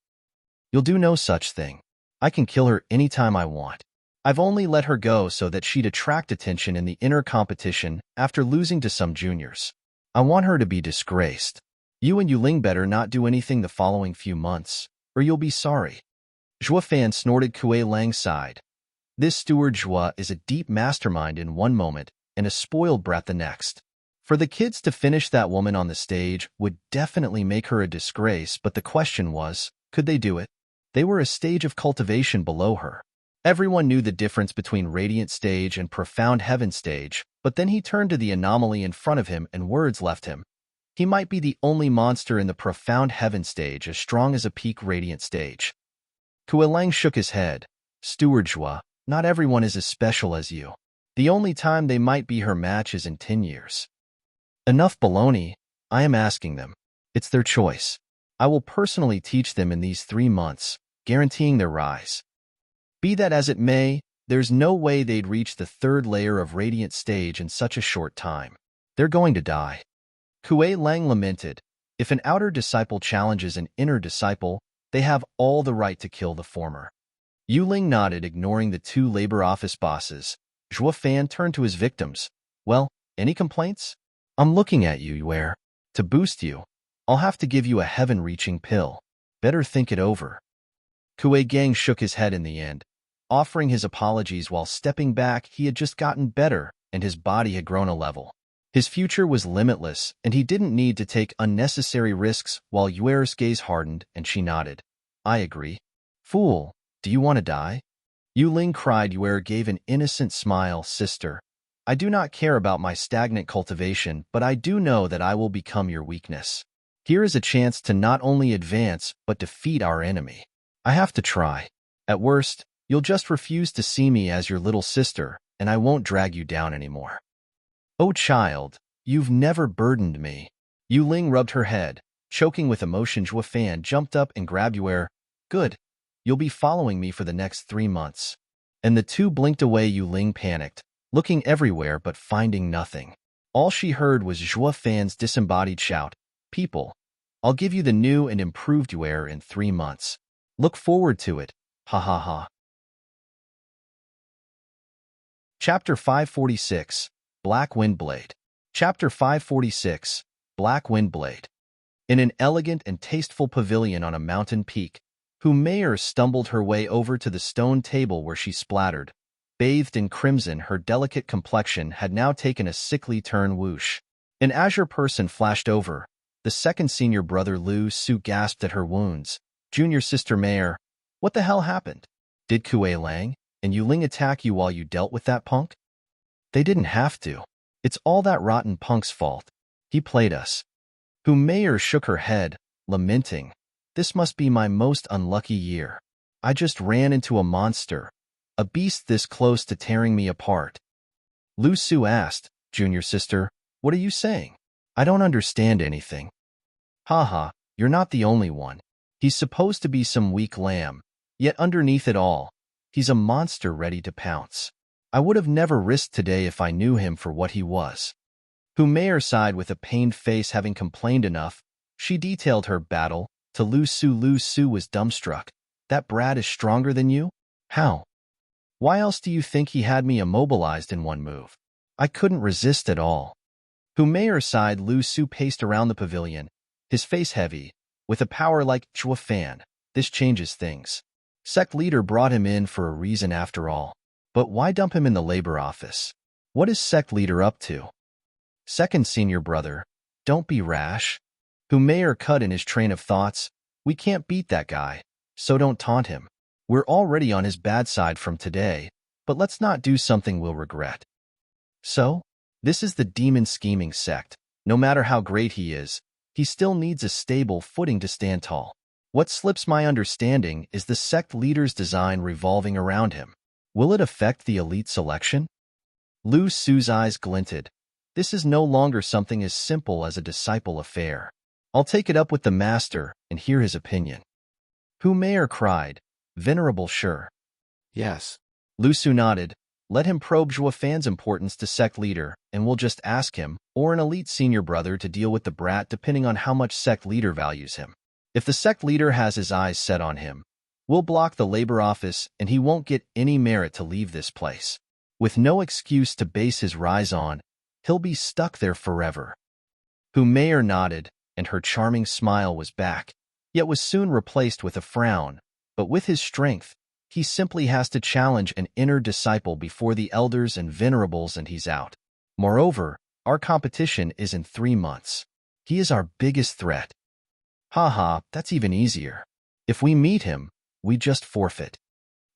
You'll do no such thing. I can kill her anytime I want. I've only let her go so that she'd attract attention in the inner competition after losing to some juniors. I want her to be disgraced. You and Yu Ling better not do anything the following few months, or you'll be sorry. Zhua Fan snorted. Kuei Lang sighed. This Steward Zhua is a deep mastermind in one moment and a spoiled brat the next. For the kids to finish that woman on the stage would definitely make her a disgrace, but the question was, could they do it? They were a stage of cultivation below her. Everyone knew the difference between Radiant Stage and Profound Heaven Stage, but then he turned to the anomaly in front of him and words left him. He might be the only monster in the Profound Heaven Stage as strong as a peak Radiant Stage. Kuei Lang shook his head. Steward Zhua, not everyone is as special as you. The only time they might be her match is in 10 years. Enough baloney. I am asking them. It's their choice. I will personally teach them in these 3 months, guaranteeing their rise. Be that as it may, there's no way they'd reach the third layer of Radiant Stage in such a short time. They're going to die. Kuei Lang lamented. If an outer disciple challenges an inner disciple, they have all the right to kill the former. Yu Ling nodded, ignoring the 2 labor office bosses. Zhua Fan turned to his victims. Well, any complaints? I'm looking at you, Yuer. To boost you, I'll have to give you a heaven-reaching pill. Better think it over. Kuei Gang shook his head in the end, offering his apologies while stepping back. He had just gotten better, and his body had grown a level. His future was limitless, and he didn't need to take unnecessary risks. While Yuer's gaze hardened, and she nodded. I agree. Fool, do you want to die? Yu Ling cried. Yuer gave an innocent smile. Sister, I do not care about my stagnant cultivation, but I do know that I will become your weakness. Here is a chance to not only advance, but defeat our enemy. I have to try. At worst, you'll just refuse to see me as your little sister, and I won't drag you down anymore. Oh child, you've never burdened me. Yu Ling rubbed her head, choking with emotion. Zhua Fan jumped up and grabbed Yuer. Good. You'll be following me for the next 3 months. And the 2 blinked away. Yu Ling panicked, looking everywhere but finding nothing. All she heard was Zhua Fan's disembodied shout. People, I'll give you the new and improved Yuer in 3 months. Look forward to it. Ha ha ha. Chapter 546, Black Windblade. Chapter 546, Black Windblade. In an elegant and tasteful pavilion on a mountain peak, Humayr stumbled her way over to the stone table where she splattered. Bathed in crimson, her delicate complexion had now taken a sickly turn. Whoosh. An azure person flashed over. The second senior brother Lu Su gasped at her wounds. Junior sister Mayor, what the hell happened? Did Kuei Lang and Yu Ling attack you while you dealt with that punk? They didn't have to. It's all that rotten punk's fault. He played us. Humayr shook her head, lamenting. This must be my most unlucky year. I just ran into a monster, a beast this close to tearing me apart. Lu Su asked, Junior sister, what are you saying? I don't understand anything. Haha, you're not the only one. He's supposed to be some weak lamb, yet underneath it all, he's a monster ready to pounce. I would have never risked today if I knew him for what he was. Humayr sighed with a pained face. Having complained enough, she detailed her battle to Lu Su. Lu Su was dumbstruck. That brat is stronger than you? How? Why else do you think he had me immobilized in one move? I couldn't resist at all. Humayr sighed. Lu Su paced around the pavilion, his face heavy. With a power like Chua Fan, this changes things. Sect leader brought him in for a reason after all. But why dump him in the labor office? What is Sect leader up to? Second senior brother, don't be rash. Humayr cut in his train of thoughts. We can't beat that guy, so don't taunt him. We're already on his bad side from today, but let's not do something we'll regret. So, this is the demon scheming Sect. No matter how great he is, he still needs a stable footing to stand tall. What slips my understanding is the Sect leader's design revolving around him. Will it affect the elite selection? Lu Su's eyes glinted. This is no longer something as simple as a disciple affair. I'll take it up with the master and hear his opinion. Humayr cried, Venerable sure. Yes. Lu Su nodded. Let him probe Zhua Fan's importance to Sect leader, and we'll just ask him, or an elite senior brother, to deal with the brat depending on how much Sect leader values him. If the Sect leader has his eyes set on him, we'll block the labor office and he won't get any merit to leave this place. With no excuse to base his rise on, he'll be stuck there forever. Humayr nodded, and her charming smile was back, yet was soon replaced with a frown. But with his strength, he simply has to challenge an inner disciple before the elders and venerables and he's out. Moreover, our competition is in 3 months. He is our biggest threat. Haha, that's even easier. If we meet him, we just forfeit.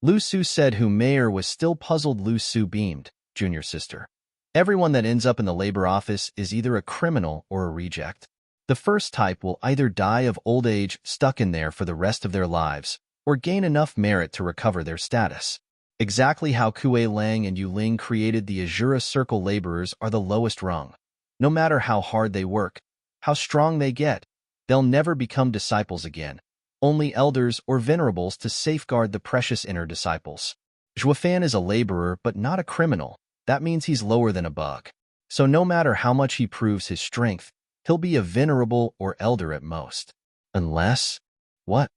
Lu Su said. Humayr was still puzzled. Lu Su beamed, Junior sister. Everyone that ends up in the labor office is either a criminal or a reject. The first type will either die of old age stuck in there for the rest of their lives, or gain enough merit to recover their status. Exactly how Kuei Lang and Yu Ling created the Azura Circle laborers are the lowest rung. No matter how hard they work, how strong they get, they'll never become disciples again. Only elders or venerables to safeguard the precious inner disciples. Zhua Fan is a laborer but not a criminal. That means he's lower than a bug. So no matter how much he proves his strength, he'll be a venerable or elder at most. Unless... What?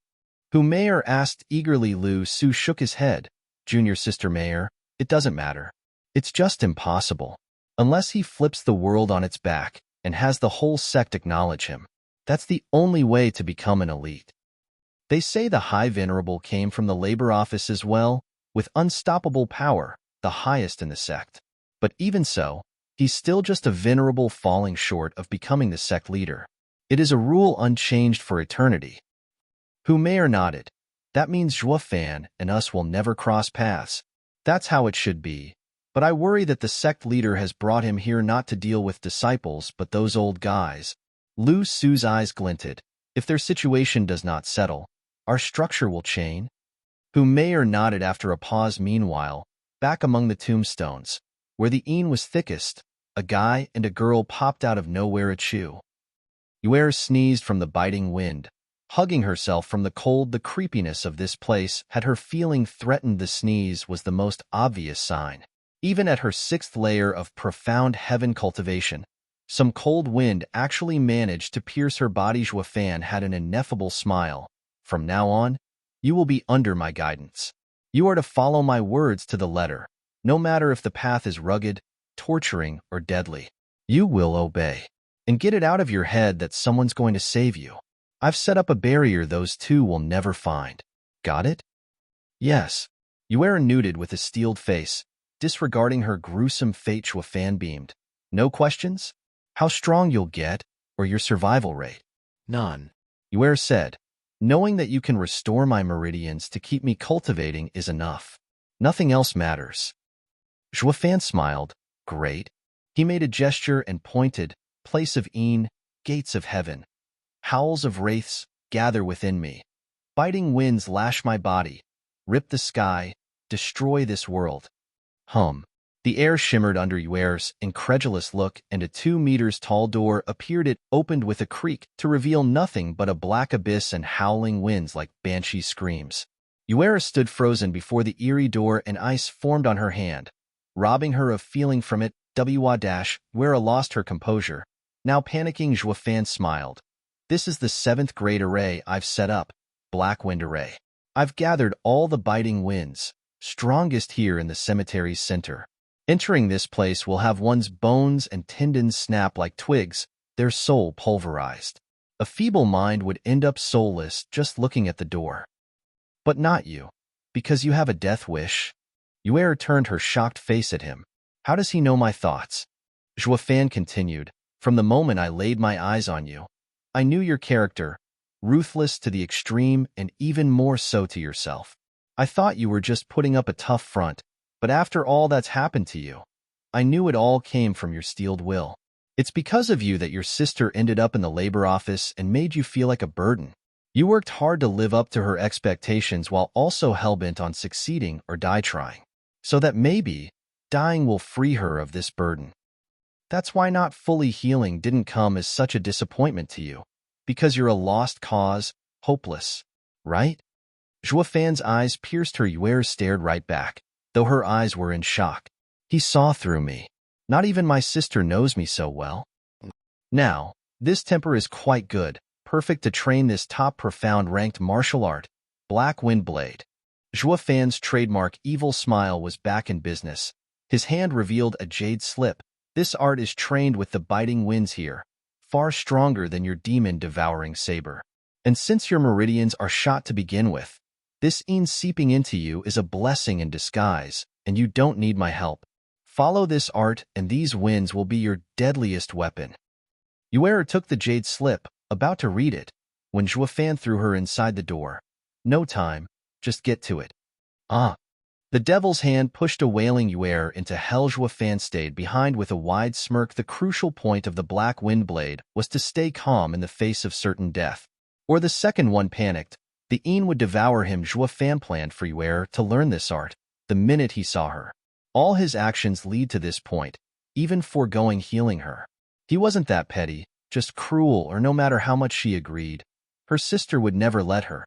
Humayr asked eagerly. Lu Su shook his head. Junior sister Mayor, it doesn't matter. It's just impossible. Unless he flips the world on its back and has the whole sect acknowledge him. That's the only way to become an elite. They say the High Venerable came from the labor office as well, with unstoppable power, the highest in the sect. But even so, he's still just a venerable falling short of becoming the sect leader. It is a rule unchanged for eternity. Humayr nodded. That means Zhua Fan and us will never cross paths. That's how it should be. But I worry that the sect leader has brought him here not to deal with disciples but those old guys. Lu Su's eyes glinted. If their situation does not settle, our structure will chain. Humayr nodded after a pause. Meanwhile, back among the tombstones, where the een was thickest, a guy and a girl popped out of nowhere. Achoo. Yuer sneezed from the biting wind. Hugging herself from the cold, the creepiness of this place had her feeling threatened. The sneeze was the most obvious sign. Even at her 6th layer of profound heaven cultivation, some cold wind actually managed to pierce her body. Zhua Fan had an ineffable smile. From now on, you will be under my guidance. You are to follow my words to the letter. no matter if the path is rugged, torturing, or deadly. You will obey. And get it out of your head that someone's going to save you. I've set up a barrier those two will never find. Got it? Yes. Yuera nuded with a steeled face, disregarding her gruesome fate. Shuafan beamed. No questions? How strong you'll get, or your survival rate? None. Yuera said. Knowing that you can restore my meridians to keep me cultivating is enough. Nothing else matters. Shuafan smiled. Great. He made a gesture and pointed. Place of Een, gates of heaven. Howls of wraiths gather within me. Biting winds lash my body. Rip the sky. Destroy this world. Hum. The air shimmered under Yuera's incredulous look, and a 2 meters tall door appeared. It opened with a creak to reveal nothing but a black abyss and howling winds like banshee screams. Yuera stood frozen before the eerie door, and ice formed on her hand, robbing her of feeling from it. Yuera lost her composure. Now panicking, Shuafan smiled. This is the 7th grade array I've set up, Black Wind Array. I've gathered all the biting winds, strongest here in the cemetery's center. Entering this place will have one's bones and tendons snap like twigs, their soul pulverized. A feeble mind would end up soulless just looking at the door. But not you, because you have a death wish. Yuera turned her shocked face at him. How does he know my thoughts? Shuafan continued. From the moment I laid my eyes on you, I knew your character, ruthless to the extreme and even more so to yourself. I thought you were just putting up a tough front, but after all that's happened to you, I knew it all came from your steeled will. It's because of you that your sister ended up in the labor office and made you feel like a burden. You worked hard to live up to her expectations while also hellbent on succeeding or die trying, so that maybe dying will free her of this burden. That's why not fully healing didn't come as such a disappointment to you, because you're a lost cause, hopeless, right? Shuafan's eyes pierced her. Yuera stared right back, though her eyes were in shock. He saw through me. Not even my sister knows me so well. Now, this temper is quite good, perfect to train this top profound ranked martial art, Black Wind Blade. Shuafan's trademark evil smile was back in business. His hand revealed a jade slip. This art is trained with the biting winds here, far stronger than your demon-devouring saber. And since your meridians are shot to begin with, this Een seeping into you is a blessing in disguise, and you don't need my help. Follow this art, and these winds will be your deadliest weapon. Yuera took the jade slip, about to read it, when Shuafan threw her inside the door. No time, just get to it. Ah. The devil's hand pushed a wailing Yuera into hell. Shuafan stayed behind with a wide smirk. The crucial point of the Black Wind Blade was to stay calm in the face of certain death. Or the second one panicked, the Een would devour him. Shuafan planned for Yuera to learn this art the minute he saw her. All his actions lead to this point, even foregoing healing her. He wasn't that petty, just cruel, or no matter how much she agreed, her sister would never let her.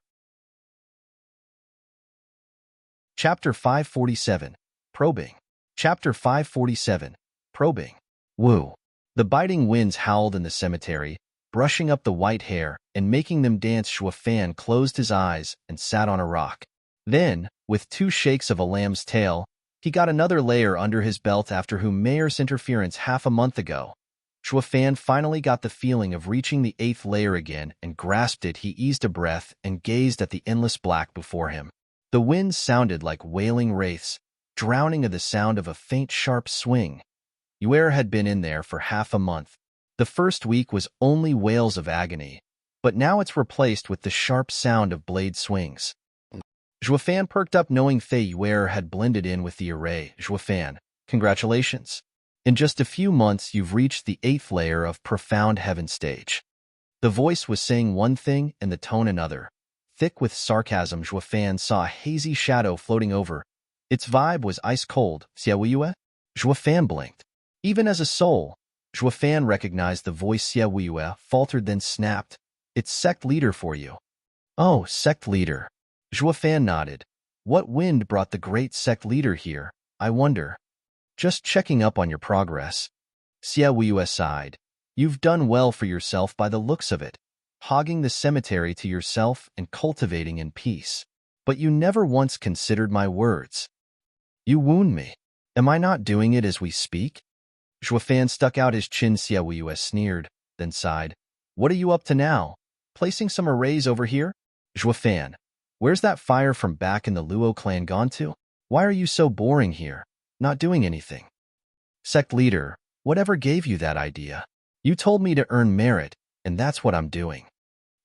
Chapter 547, Probing. Chapter 547, Probing. Woo. The biting winds howled in the cemetery, brushing up the white hair and making them dance. Shuafan closed his eyes and sat on a rock. Then, with 2 shakes of a lamb's tail, he got another layer under his belt. After Mayor's interference half a month ago, Shuafan finally got the feeling of reaching the 8th layer again and grasped it. He eased a breath and gazed at the endless black before him. The winds sounded like wailing wraiths, drowning of the sound of a faint sharp swing. Yuera had been in there for half a month. The first week was only wails of agony, but now it's replaced with the sharp sound of blade swings. Shuafan perked up knowing Yuera had blended in with the array. Shuafan, congratulations. In just a few months you've reached the 8th layer of Profound Heaven stage. The voice was saying one thing and the tone another. Thick with sarcasm, Shuafan saw a hazy shadow floating over. Its vibe was ice-cold. Siawiyue? Shuafan blinked. Even as a soul, Shuafan recognized the voice. Siawiyue faltered, then snapped. It's Sect leader for you. Oh, Sect leader. Shuafan nodded. What wind brought the great Sect leader here, I wonder? Just checking up on your progress. Siawiyue sighed. You've done well for yourself by the looks of it, hogging the cemetery to yourself and cultivating in peace. But you never once considered my words. You wound me. Am I not doing it as we speak? Zhuofan stuck out his chin. Xiaoyu sneered, then sighed. What are you up to now? Placing some arrays over here? Zhuofan, where's that fire from back in the Luo clan gone to? Why are you so boring here, not doing anything? Sect leader, whatever gave you that idea? You told me to earn merit, and that's what I'm doing.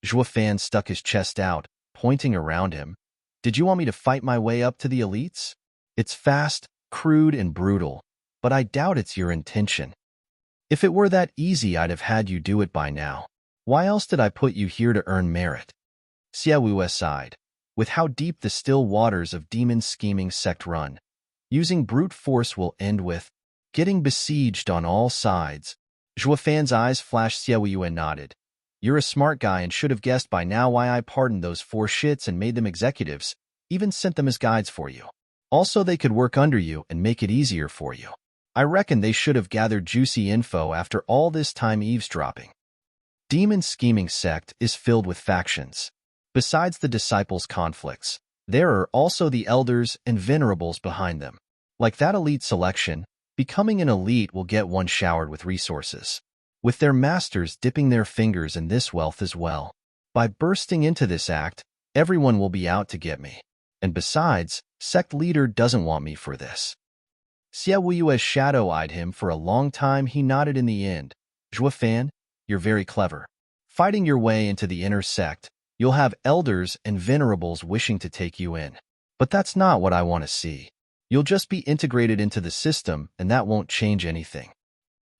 Zhuofan stuck his chest out, pointing around him. Did you want me to fight my way up to the elites? It's fast, crude, and brutal, but I doubt it's your intention. If it were that easy, I'd have had you do it by now. Why else did I put you here to earn merit? Xiaowu sighed. With how deep the still waters of demon scheming sect run, using brute force will end with getting besieged on all sides. Zhuofan's eyes flashed. Xiaoyu nodded. You're a smart guy and should have guessed by now why I pardoned those four shits and made them executives, even sent them as guides for you. Also, they could work under you and make it easier for you. I reckon they should have gathered juicy info after all this time eavesdropping. Demon scheming sect is filled with factions. Besides the disciples' conflicts, there are also the elders and venerables behind them. Like that elite selection, becoming an elite will get one showered with resources, with their masters dipping their fingers in this wealth as well. By bursting into this act, everyone will be out to get me. And besides, sect leader doesn't want me for this. Xiaoyu shadow-eyed him for a long time. He nodded in the end. Zhuofan, you're very clever. Fighting your way into the inner sect, you'll have elders and venerables wishing to take you in. But that's not what I want to see. You'll just be integrated into the system, and that won't change anything.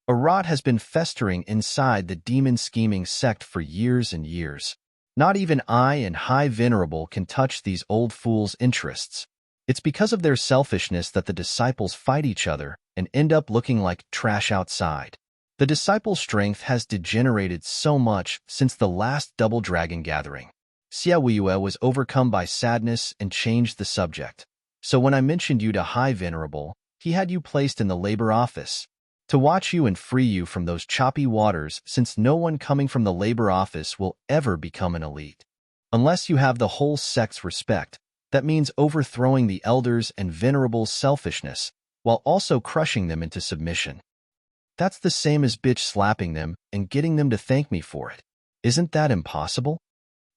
A rot has been festering inside the demon scheming sect for years and years. Not even I and High Venerable can touch these old fools' interests. It's because of their selfishness that the disciples fight each other and end up looking like trash outside. The disciples' strength has degenerated so much since the last Double Dragon gathering. Xiaoyu was overcome by sadness and changed the subject. So when I mentioned you to High Venerable, he had you placed in the labor office to watch you and free you from those choppy waters, since no one coming from the labor office will ever become an elite. Unless you have the whole sect's respect, that means overthrowing the elders and venerables' selfishness, while also crushing them into submission. That's the same as bitch slapping them and getting them to thank me for it. Isn't that impossible?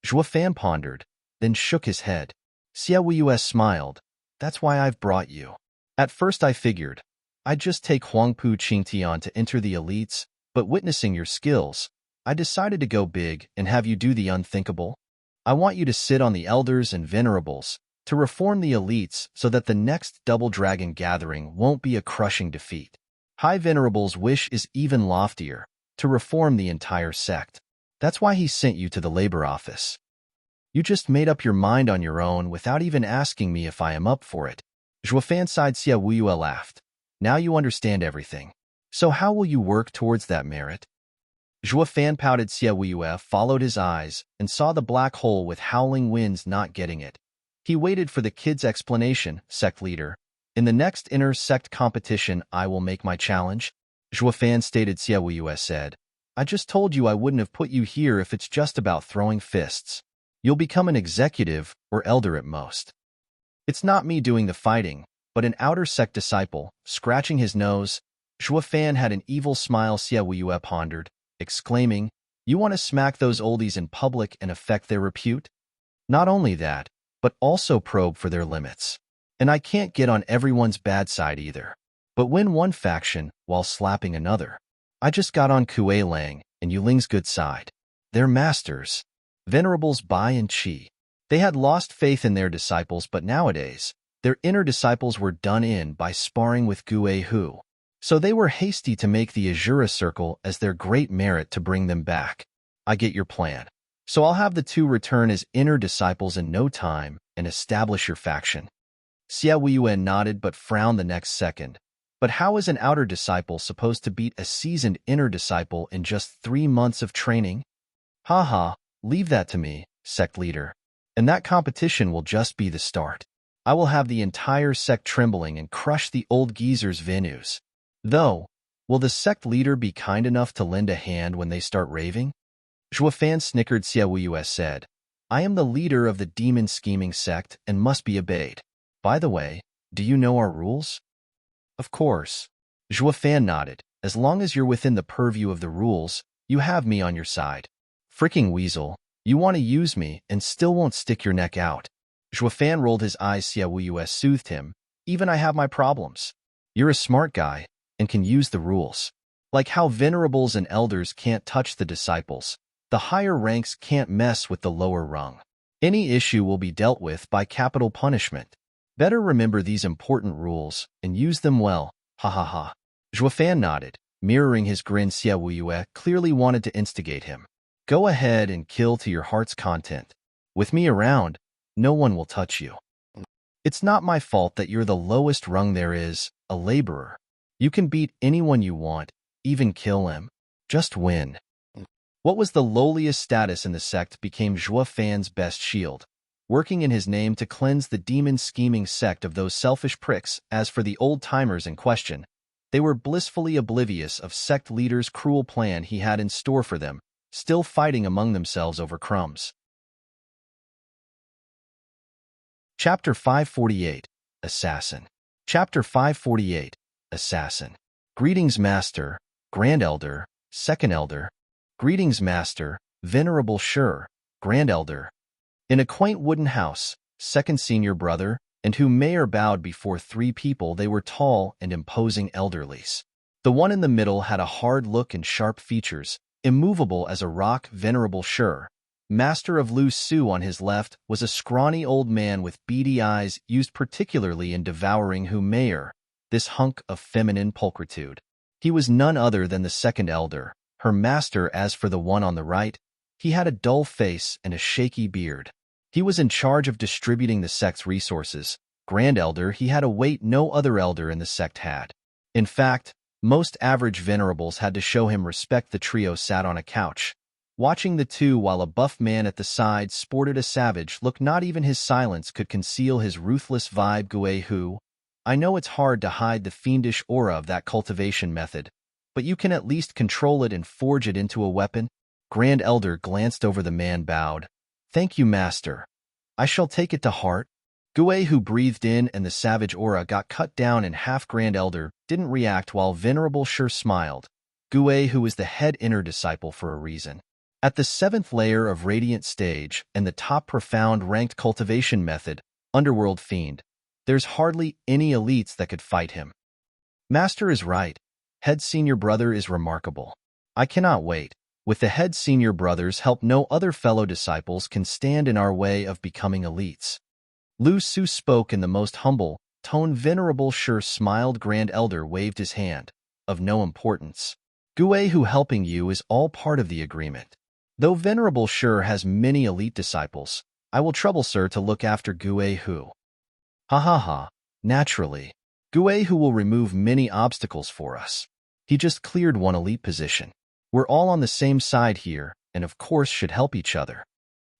Zhuofan pondered, then shook his head. Xiaoyu smiled. That's why I've brought you. At first I figured I'd just take Huangpu Qingtian to enter the elites, but witnessing your skills, I decided to go big and have you do the unthinkable. I want you to sit on the elders and venerables, to reform the elites so that the next Double Dragon gathering won't be a crushing defeat. High Venerable's wish is even loftier, to reform the entire sect. That's why he sent you to the labor office. You just made up your mind on your own without even asking me if I am up for it. Zhuofan sighed. Xiaoyu laughed. Now you understand everything. So how will you work towards that merit? Zhuofan pouted. Xiaoyu followed his eyes and saw the black hole with howling winds not getting it. He waited for the kid's explanation. Sect leader, in the next inner sect competition I will make my challenge. Zhuofan stated. Xiaoyu said, I just told you I wouldn't have put you here if it's just about throwing fists. You'll become an executive or elder at most. It's not me doing the fighting, but an outer sect disciple. Scratching his nose, Zhuofan had an evil smile. Xiaoyu pondered, exclaiming, You want to smack those oldies in public and affect their repute? Not only that, but also probe for their limits. And I can't get on everyone's bad side either, but win one faction while slapping another. I just got on Kuei Lang and Yuling's good side. They're masters. Venerables Bai and Qi. They had lost faith in their disciples, but nowadays, their inner disciples were done in by sparring with Guei Hu. So they were hasty to make the Azura Circle as their great merit to bring them back. I get your plan. So I'll have the two return as inner disciples in no time and establish your faction. Xiaoyu nodded but frowned the next second. But how is an outer disciple supposed to beat a seasoned inner disciple in just 3 months of training? Haha, leave that to me, sect leader. And that competition will just be the start. I will have the entire sect trembling and crush the old geezer's venues. Though, will the sect leader be kind enough to lend a hand when they start raving? Zhuofan snickered. Xiaoyu said, I am the leader of the demon scheming sect and must be obeyed. By the way, do you know our rules? Of course. Zhuo Fan nodded. As long as you're within the purview of the rules, you have me on your side. Fricking weasel, you want to use me and still won't stick your neck out. Zhuo Fan rolled his eyes. Xiaoyu soothed him. Even I have my problems. You're a smart guy and can use the rules. Like how venerables and elders can't touch the disciples, the higher ranks can't mess with the lower rung. Any issue will be dealt with by capital punishment. Better remember these important rules and use them well. Ha ha ha. Zhuo Fan nodded, mirroring his grin. Xiaoyu clearly wanted to instigate him. Go ahead and kill to your heart's content. With me around, no one will touch you. It's not my fault that you're the lowest rung there is, a laborer. You can beat anyone you want, even kill him. Just win. What was the lowliest status in the sect became Zhuo Fan's best shield, working in his name to cleanse the demon-scheming sect of those selfish pricks. As for the old-timers in question, they were blissfully oblivious of sect leader's cruel plan he had in store for them, still fighting among themselves over crumbs. Chapter 548, Assassin. Chapter 548, Assassin. Greetings, Master, Grand Elder, Second Elder. Greetings, Master, Venerable Sure, Grand Elder. In a quaint wooden house, Second Senior Brother and who Mayor bowed before three people. They were tall and imposing elderlies. The one in the middle had a hard look and sharp features, immovable as a rock. Venerable Sure, Master of Lu Su on his left, was a scrawny old man with beady eyes used particularly in devouring Hu Mayor, this hunk of feminine pulchritude. He was none other than the second elder, her master. As for the one on the right, he had a dull face and a shaky beard. He was in charge of distributing the sect's resources. Grand Elder, he had a weight no other elder in the sect had. In fact, most average venerables had to show him respect. The trio sat on a couch, watching the two while a buff man at the side sported a savage look. Not even his silence could conceal his ruthless vibe. Gui Hu, I know it's hard to hide the fiendish aura of that cultivation method, but you can at least control it and forge it into a weapon. Grand Elder glanced over the man, bowed. Thank you, Master. I shall take it to heart. Gui Hu breathed in and the savage aura got cut down in half. Grand Elder didn't react while Venerable Sure smiled. Gui Hu is the head inner disciple for a reason. At the 7th layer of Radiant Stage and the top profound ranked cultivation method, Underworld Fiend, there's hardly any elites that could fight him. Master is right. Head Senior Brother is remarkable. I cannot wait. With the head senior brother's help, no other fellow disciples can stand in our way of becoming elites. Lu Su spoke in the most humble tone. Venerable Sure smiled. Grand Elder waved his hand. Of no importance. Gui Hu helping you is all part of the agreement. Though Venerable Sure has many elite disciples, I will trouble Sir to look after Gui Hu. Ha ha ha, naturally. Gui Hu will remove many obstacles for us. He just cleared one elite position. We're all on the same side here, and of course should help each other.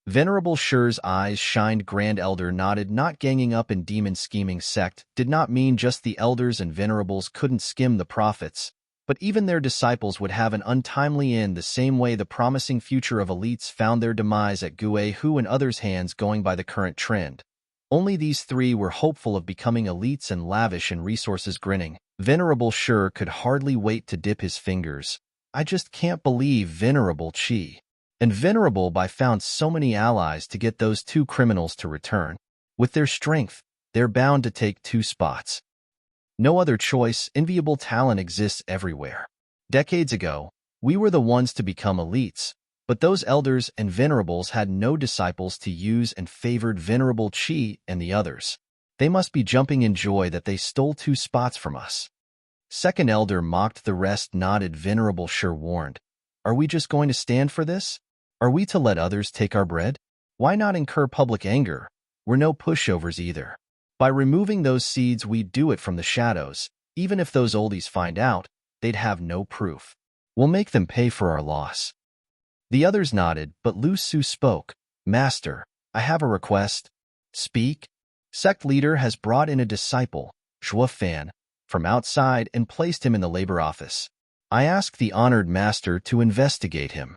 Venerable Sure's eyes shined. Grand Elder nodded. Not ganging up in demon-scheming sect did not mean just the elders and venerables couldn't skim the profits, but even their disciples would have an untimely end, the same way the promising future of elites found their demise at Gui Hu and others' hands. Going by the current trend, only these three were hopeful of becoming elites and lavish in resources. Grinning, Venerable Sure could hardly wait to dip his fingers. I just can't believe Venerable Chi and Venerable Bai found so many allies to get those two criminals to return. With their strength, they're bound to take two spots. No other choice. Enviable talent exists everywhere. Decades ago, we were the ones to become elites, but those elders and venerables had no disciples to use and favored Venerable Chi and the others. They must be jumping in joy that they stole two spots from us. Second Elder mocked. The rest nodded. Venerable Sure warned. Are we just going to stand for this? Are we to let others take our bread? Why not incur public anger? We're no pushovers either. By removing those seeds, we do it from the shadows. Even if those oldies find out, they'd have no proof. We'll make them pay for our loss. The others nodded, but Lu Su spoke. Master, I have a request. Speak. Sect leader has brought in a disciple, Zhuo Fan, from outside and placed him in the labor office. I ask the honored master to investigate him.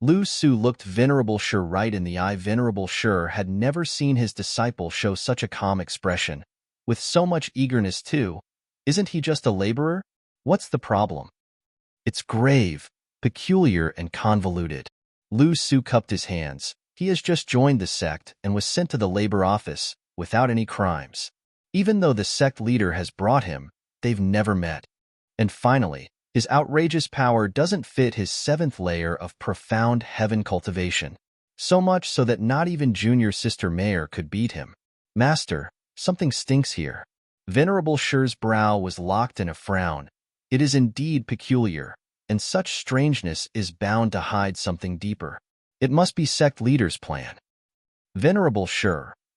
Lu Su looked Venerable Sure right in the eye. Venerable Sure had never seen his disciple show such a calm expression, with so much eagerness too. Isn't he just a laborer? What's the problem? It's grave, peculiar, and convoluted. Lu Su cupped his hands. He has just joined the sect and was sent to the labor office without any crimes. Even though the sect leader has brought him, they've never met. And finally, his outrageous power doesn't fit his 7th layer of profound heaven cultivation. So much so that not even junior Sister Mayor could beat him. Master, something stinks here. Venerable Shi's brow was locked in a frown. It is indeed peculiar, and such strangeness is bound to hide something deeper. It must be sect leader's plan. Venerable Shi,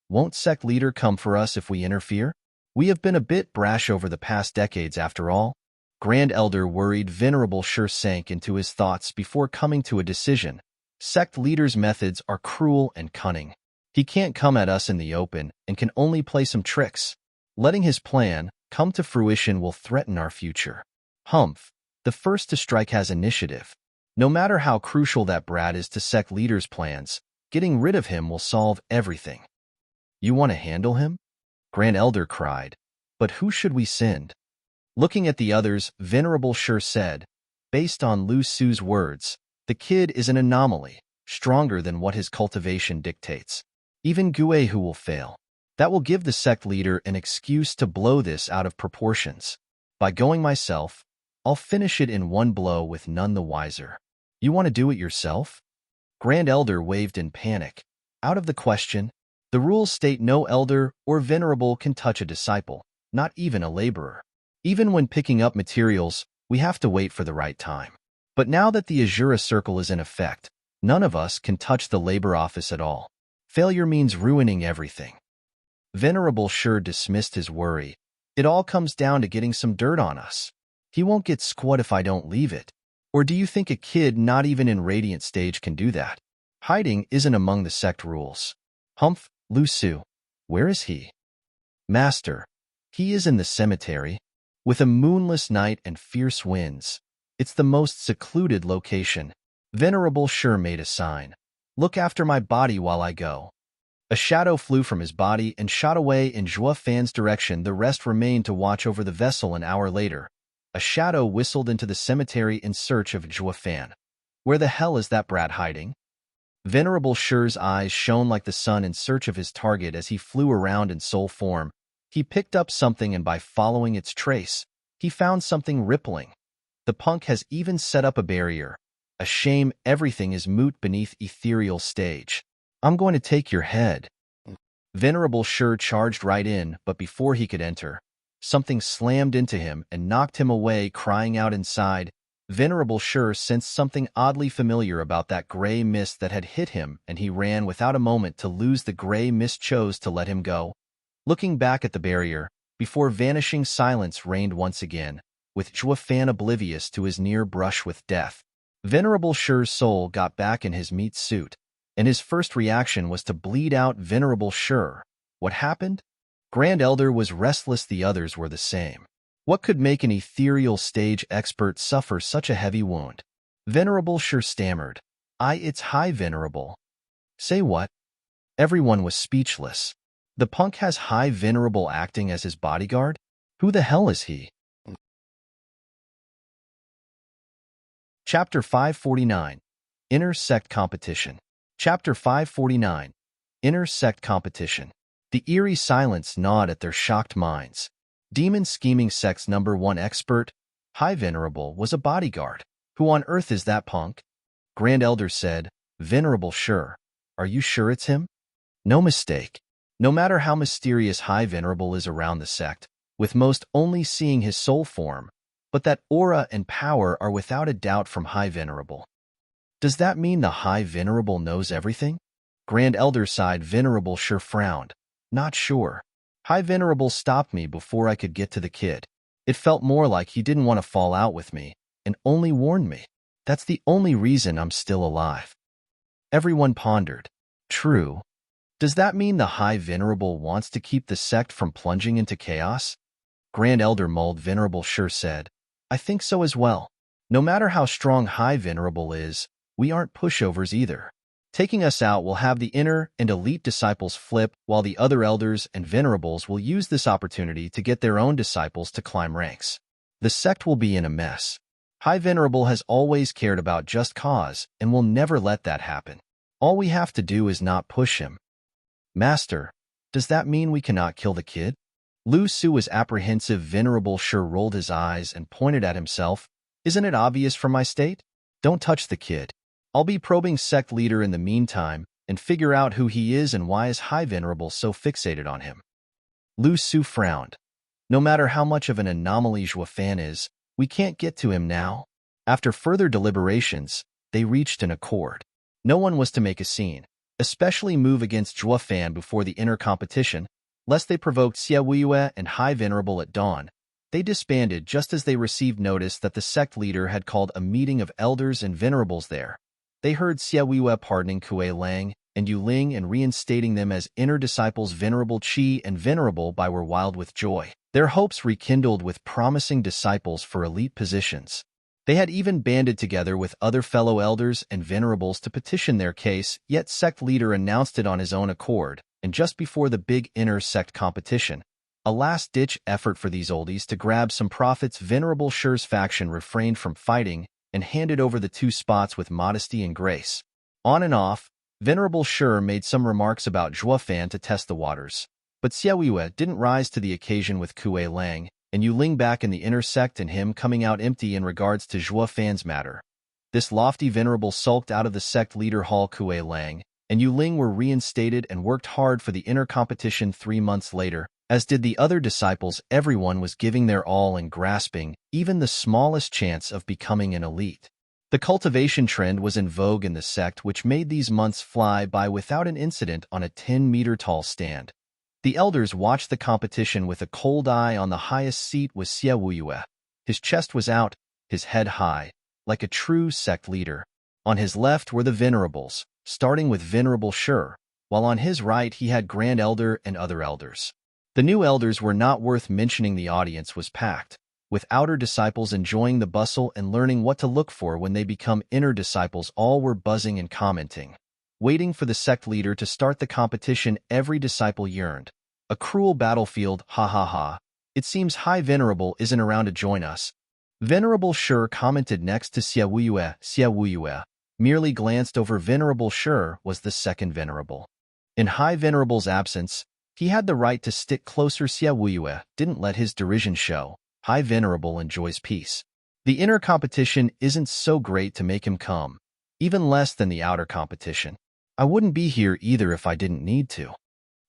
won't sect leader come for us if we interfere? We have been a bit brash over the past decades after all. Grand Elder worried. Venerable Shi sank into his thoughts before coming to a decision. Sect leader's methods are cruel and cunning. He can't come at us in the open and can only play some tricks. Letting his plan come to fruition will threaten our future. Humph, the first to strike has initiative. No matter how crucial that brat is to sect leader's plans, getting rid of him will solve everything. You want to handle him? Grand Elder cried. But who should we send? Looking at the others, Venerable Shi said, based on Lu Su's words, the kid is an anomaly, stronger than what his cultivation dictates. Even Gue Hu will fail. That will give the sect leader an excuse to blow this out of proportions. By going myself, I'll finish it in one blow with none the wiser. You want to do it yourself? Grand Elder waved in panic. Out of the question. The rules state no elder or venerable can touch a disciple, not even a laborer. Even when picking up materials, we have to wait for the right time. But now that the Azura Circle is in effect, none of us can touch the labor office at all. Failure means ruining everything. Venerable Shi dismissed his worry. It all comes down to getting some dirt on us. He won't get squat if I don't leave it. Or do you think a kid not even in Radiant Stage can do that? Hiding isn't among the sect rules. Humph, Lu Su, where is he? Master, he is in the cemetery. With a moonless night and fierce winds. It's the most secluded location. Venerable Shi made a sign. Look after my body while I go. A shadow flew from his body and shot away in Zhua Fan's direction. The rest remained to watch over the vessel. An hour later, a shadow whistled into the cemetery in search of Zhua Fan. Where the hell is that brat hiding? Venerable Shi's eyes shone like the sun in search of his target as he flew around in soul form. He picked up something and by following its trace, he found something rippling. The punk has even set up a barrier. A shame everything is moot beneath ethereal stage. I'm going to take your head. Venerable Shi charged right in, but before he could enter, something slammed into him and knocked him away, crying out inside. Venerable Shi sensed something oddly familiar about that gray mist that had hit him, and he ran without a moment to lose. The gray mist chose to let him go. Looking back at the barrier, before vanishing, silence reigned once again, with Zhua Fan oblivious to his near brush with death. Venerable Shi's soul got back in his meat suit, and his first reaction was to bleed out. Venerable Shi, what happened? Grand Elder was restless. The others were the same. What could make an ethereal stage expert suffer such a heavy wound? Venerable Shi stammered. It's high venerable. Say what? Everyone was speechless. The punk has high venerable acting as his bodyguard? Who the hell is he? Chapter 549. Inner Sect Competition. Chapter 549. Inner Sect Competition. The eerie silence gnawed at their shocked minds. Demon Scheming Sect's #1 expert, High Venerable, was a bodyguard. Who on earth is that punk? Grand Elder said, Venerable Shi, are you sure it's him? No mistake. No matter how mysterious High Venerable is around the sect, with most only seeing his soul form, but that aura and power are without a doubt from High Venerable. Does that mean the High Venerable knows everything? Grand Elder sighed. Venerable Shi frowned. Not sure. High Venerable stopped me before I could get to the kid. It felt more like he didn't want to fall out with me, and only warned me. That's the only reason I'm still alive. Everyone pondered. True. Does that mean the High Venerable wants to keep the sect from plunging into chaos? Grand Elder mulled. Venerable Shi said, I think so as well. No matter how strong High Venerable is, we aren't pushovers either. Taking us out will have the inner and elite disciples flip, while the other elders and venerables will use this opportunity to get their own disciples to climb ranks. The sect will be in a mess. High Venerable has always cared about just cause and will never let that happen. All we have to do is not push him. Master, does that mean we cannot kill the kid? Lu Su was apprehensive. Venerable sure rolled his eyes and pointed at himself. Isn't it obvious from my state? Don't touch the kid. I'll be probing sect leader in the meantime and figure out who he is and why is High Venerable so fixated on him. Lu Su frowned. No matter how much of an anomaly Zhuo Fan is, we can't get to him now. After further deliberations, they reached an accord. No one was to make a scene, especially move against Zhuo Fan before the inner competition, lest they provoked Xie Wuyue and High Venerable at dawn. They disbanded just as they received notice that the sect leader had called a meeting of elders and venerables there. They heard Xie Wuyue pardoning Kuei Lang and Yu Ling and reinstating them as inner disciples. Venerable Qi and Venerable Bai were wild with joy. Their hopes rekindled with promising disciples for elite positions. They had even banded together with other fellow elders and venerables to petition their case, yet sect leader announced it on his own accord, and just before the big inner sect competition. A last-ditch effort for these oldies to grab some profits. Venerable Shi's faction refrained from fighting and handed over the 2 spots with modesty and grace. On and off, Venerable Shi made some remarks about Zhuo Fan to test the waters. But Xie Wuyue didn't rise to the occasion with Kuei Lang, and Yu Ling back in the inner sect and him coming out empty in regards to Zhuo Fan's matter. This lofty venerable sulked out of the sect leader hall. Kuei Lang and Yu Ling were reinstated and worked hard for the inner competition 3 months later, as did the other disciples. Everyone was giving their all and grasping even the smallest chance of becoming an elite. The cultivation trend was in vogue in the sect, which made these months fly by without an incident on a 10-meter-tall stand. The elders watched the competition with a cold eye. On the highest seat was Xie Wuyue. His chest was out, his head high, like a true sect leader. On his left were the venerables, starting with Venerable Shi, while on his right he had Grand Elder and other elders. The new elders were not worth mentioning. The audience was packed, with outer disciples enjoying the bustle and learning what to look for when they become inner disciples. All were buzzing and commenting, waiting for the sect leader to start the competition. Every disciple yearned. A cruel battlefield, ha ha ha. It seems High Venerable isn't around to join us. Venerable Shi commented next to Xie Wuyue. Xie Wuyue merely glanced over. Venerable Shi was the second venerable. In High Venerable's absence, he had the right to stick closer. Xie Wuyue didn't let his derision show. High Venerable enjoys peace. The inner competition isn't so great to make him come, even less than the outer competition. I wouldn't be here either if I didn't need to.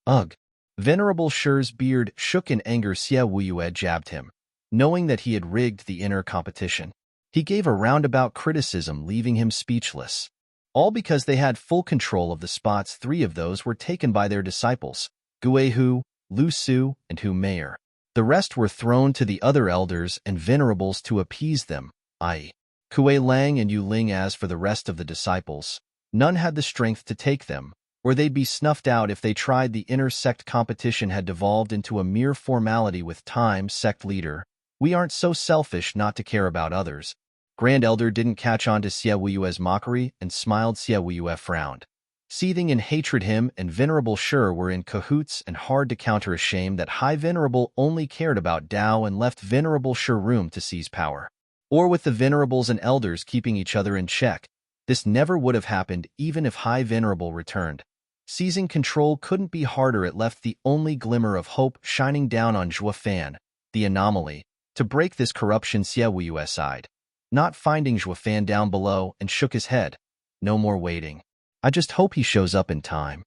Ugh. Venerable Shi's beard shook in anger. Xie Wuyue jabbed him, knowing that he had rigged the inner competition. He gave a roundabout criticism, leaving him speechless. All because they had full control of the spots. 3 of those were taken by their disciples, Gue Hu, Lu Su, and Hu Meier. The rest were thrown to the other elders and venerables to appease them, i.e., Kuei Lang and Yu Ling. As for the rest of the disciples, none had the strength to take them, or they'd be snuffed out if they tried. The inner sect competition had devolved into a mere formality with time. Sect leader, we aren't so selfish not to care about others. Grand Elder didn't catch on to Xie Wuyue's mockery and smiled. Xie Wuyue frowned, seething in hatred. Him and Venerable Shi were in cahoots and hard to counter. A shame that High Venerable only cared about Dao and left Venerable Shi room to seize power. Or with the venerables and elders keeping each other in check, this never would have happened even if High Venerable returned. Seizing control couldn't be harder. It left the only glimmer of hope shining down on Zhuo Fan, the anomaly, to break this corruption. Xie Wuyue sighed, not finding Zhuo Fan down below, and shook his head. No more waiting. I just hope he shows up in time.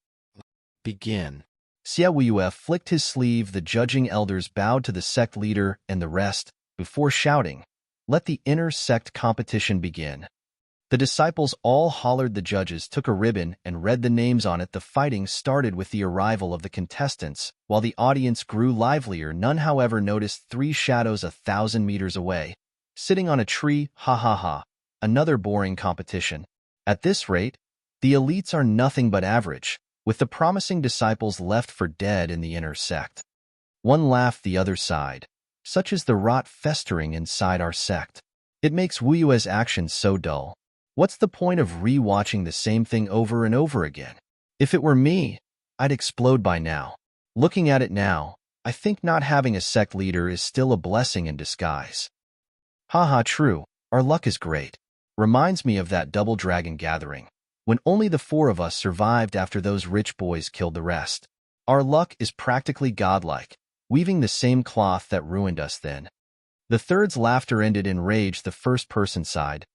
Begin. Xie Wuyue flicked his sleeve. The judging elders bowed to the sect leader and the rest, before shouting, "Let the inner sect competition begin." The disciples all hollered. The judges took a ribbon and read the names on it. The fighting started with the arrival of the contestants. While the audience grew livelier, none however noticed 3 shadows 1,000 meters away, sitting on a tree. Ha ha ha. Another boring competition. At this rate, the elites are nothing but average, with the promising disciples left for dead in the inner sect. One laughed. The other sighed. Such is the rot festering inside our sect. It makes Wuyue's actions so dull. What's the point of re-watching the same thing over and over again? If it were me, I'd explode by now. Looking at it now, I think not having a sect leader is still a blessing in disguise. Haha, true, our luck is great. Reminds me of that double dragon gathering, when only the 4 of us survived after those rich boys killed the rest. Our luck is practically godlike, weaving the same cloth that ruined us then. The third's laughter ended in rage. The first-person side.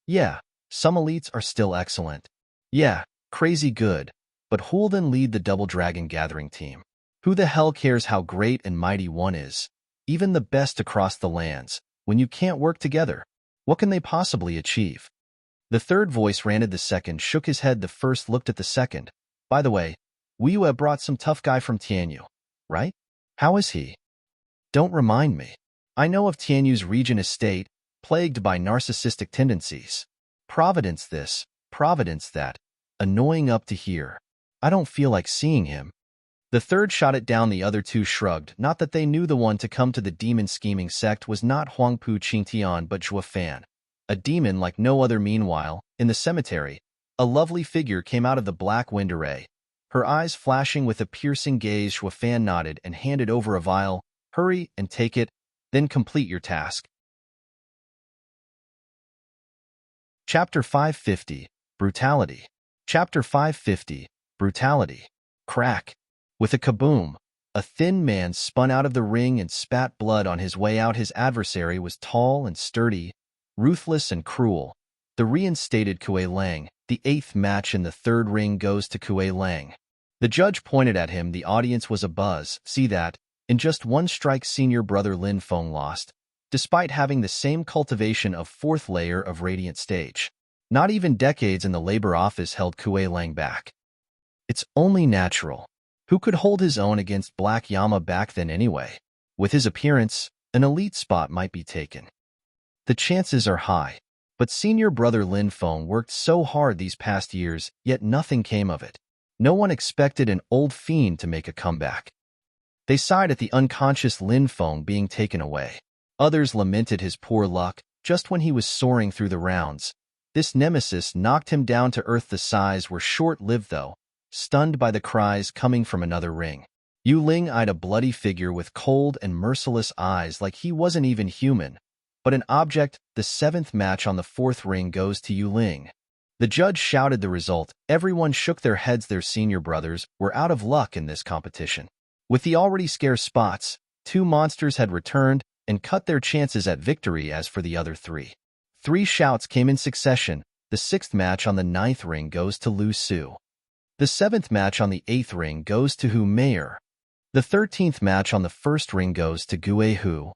Yeah, some elites are still excellent. Yeah, crazy good. But who'll then lead the double dragon gathering team? Who the hell cares how great and mighty one is? Even the best across the lands, when you can't work together, what can they possibly achieve? The third voice ranted. The second shook his head. The first looked at the second. By the way, you have brought some tough guy from Tianyu, right? How is he? Don't remind me. I know of Tianyu's region estate, plagued by narcissistic tendencies. Providence this, Providence that. Annoying up to here. I don't feel like seeing him. The third shot it down. The other 2 shrugged, not that they knew the one to come to the demon-scheming sect was not Huangpu Qingtian but Zhua Fan, a demon like no other. Meanwhile, in the cemetery, a lovely figure came out of the black wind array, her eyes flashing with a piercing gaze. Zhua Fan nodded and handed over a vial. Hurry and take it, then complete your task. Chapter 550, Brutality. Chapter 550, Brutality. Crack. With a kaboom, a thin man spun out of the ring and spat blood on his way out. His adversary was tall and sturdy, ruthless and cruel. The reinstated Kuei Lang. The 8th match in the 3rd ring goes to Kuei Lang. The judge pointed at him. The audience was abuzz. See that? In just 1 strike, senior brother Lin Feng lost, despite having the same cultivation of 4th layer of radiant stage. Not even decades in the labor office held Kuei Lang back. It's only natural. Who could hold his own against Black Yama back then anyway? With his appearance, an elite spot might be taken. The chances are high, but senior brother Lin Feng worked so hard these past years, yet nothing came of it. No one expected an old fiend to make a comeback. They sighed at the unconscious Lin Feng being taken away. Others lamented his poor luck. Just when he was soaring through the rounds, this nemesis knocked him down to earth. The sighs were short-lived though, stunned by the cries coming from another ring. Yu Ling eyed a bloody figure with cold and merciless eyes like he wasn't even human, but an object. The 7th match on the 4th ring goes to Yu Ling. The judge shouted the result. Everyone shook their heads. Their senior brothers were out of luck in this competition. With the already scarce spots, 2 monsters had returned and cut their chances at victory. As for the other 3, 3 shouts came in succession. The 6th match on the 9th ring goes to Lu Su. The 7th match on the 8th ring goes to Hu Meier. The 13th match on the 1st ring goes to Gue Hu.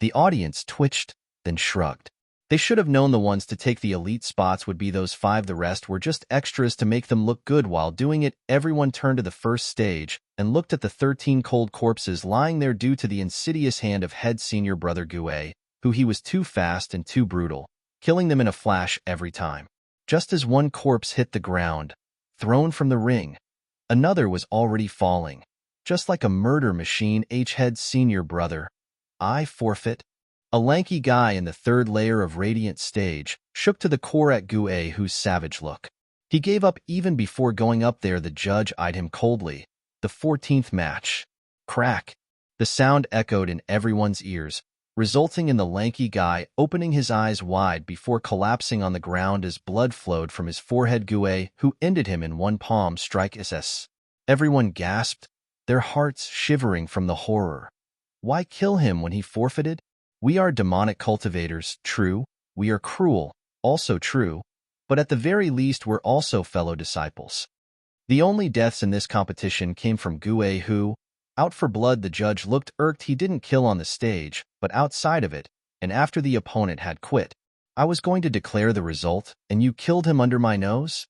The audience twitched, then shrugged. They should have known the ones to take the elite spots would be those 5. The rest were just extras to make them look good while doing it. Everyone turned to the first stage and looked at the 13 cold corpses lying there due to the insidious hand of head senior brother Gue, who he was too fast and too brutal, killing them in a flash every time. Just as one corpse hit the ground, thrown from the ring, another was already falling, just like a murder machine. H-head senior brother. I forfeit. A lanky guy in the 3rd layer of radiant stage shook to the core at Gue Hu's savage look. He gave up even before going up there. The judge eyed him coldly. The 14th match. Crack. The sound echoed in everyone's ears, resulting in the lanky guy opening his eyes wide before collapsing on the ground as blood flowed from his forehead. Gue Hu ended him in 1 palm strike. SS. Everyone gasped, their hearts shivering from the horror. Why kill him when he forfeited? We are demonic cultivators, true. We are cruel, also true. But at the very least we're also fellow disciples. The only deaths in this competition came from Gue Hu. Out for blood. The judge looked irked. He didn't kill on the stage, but outside of it, and after the opponent had quit. I was going to declare the result, and you killed him under my nose?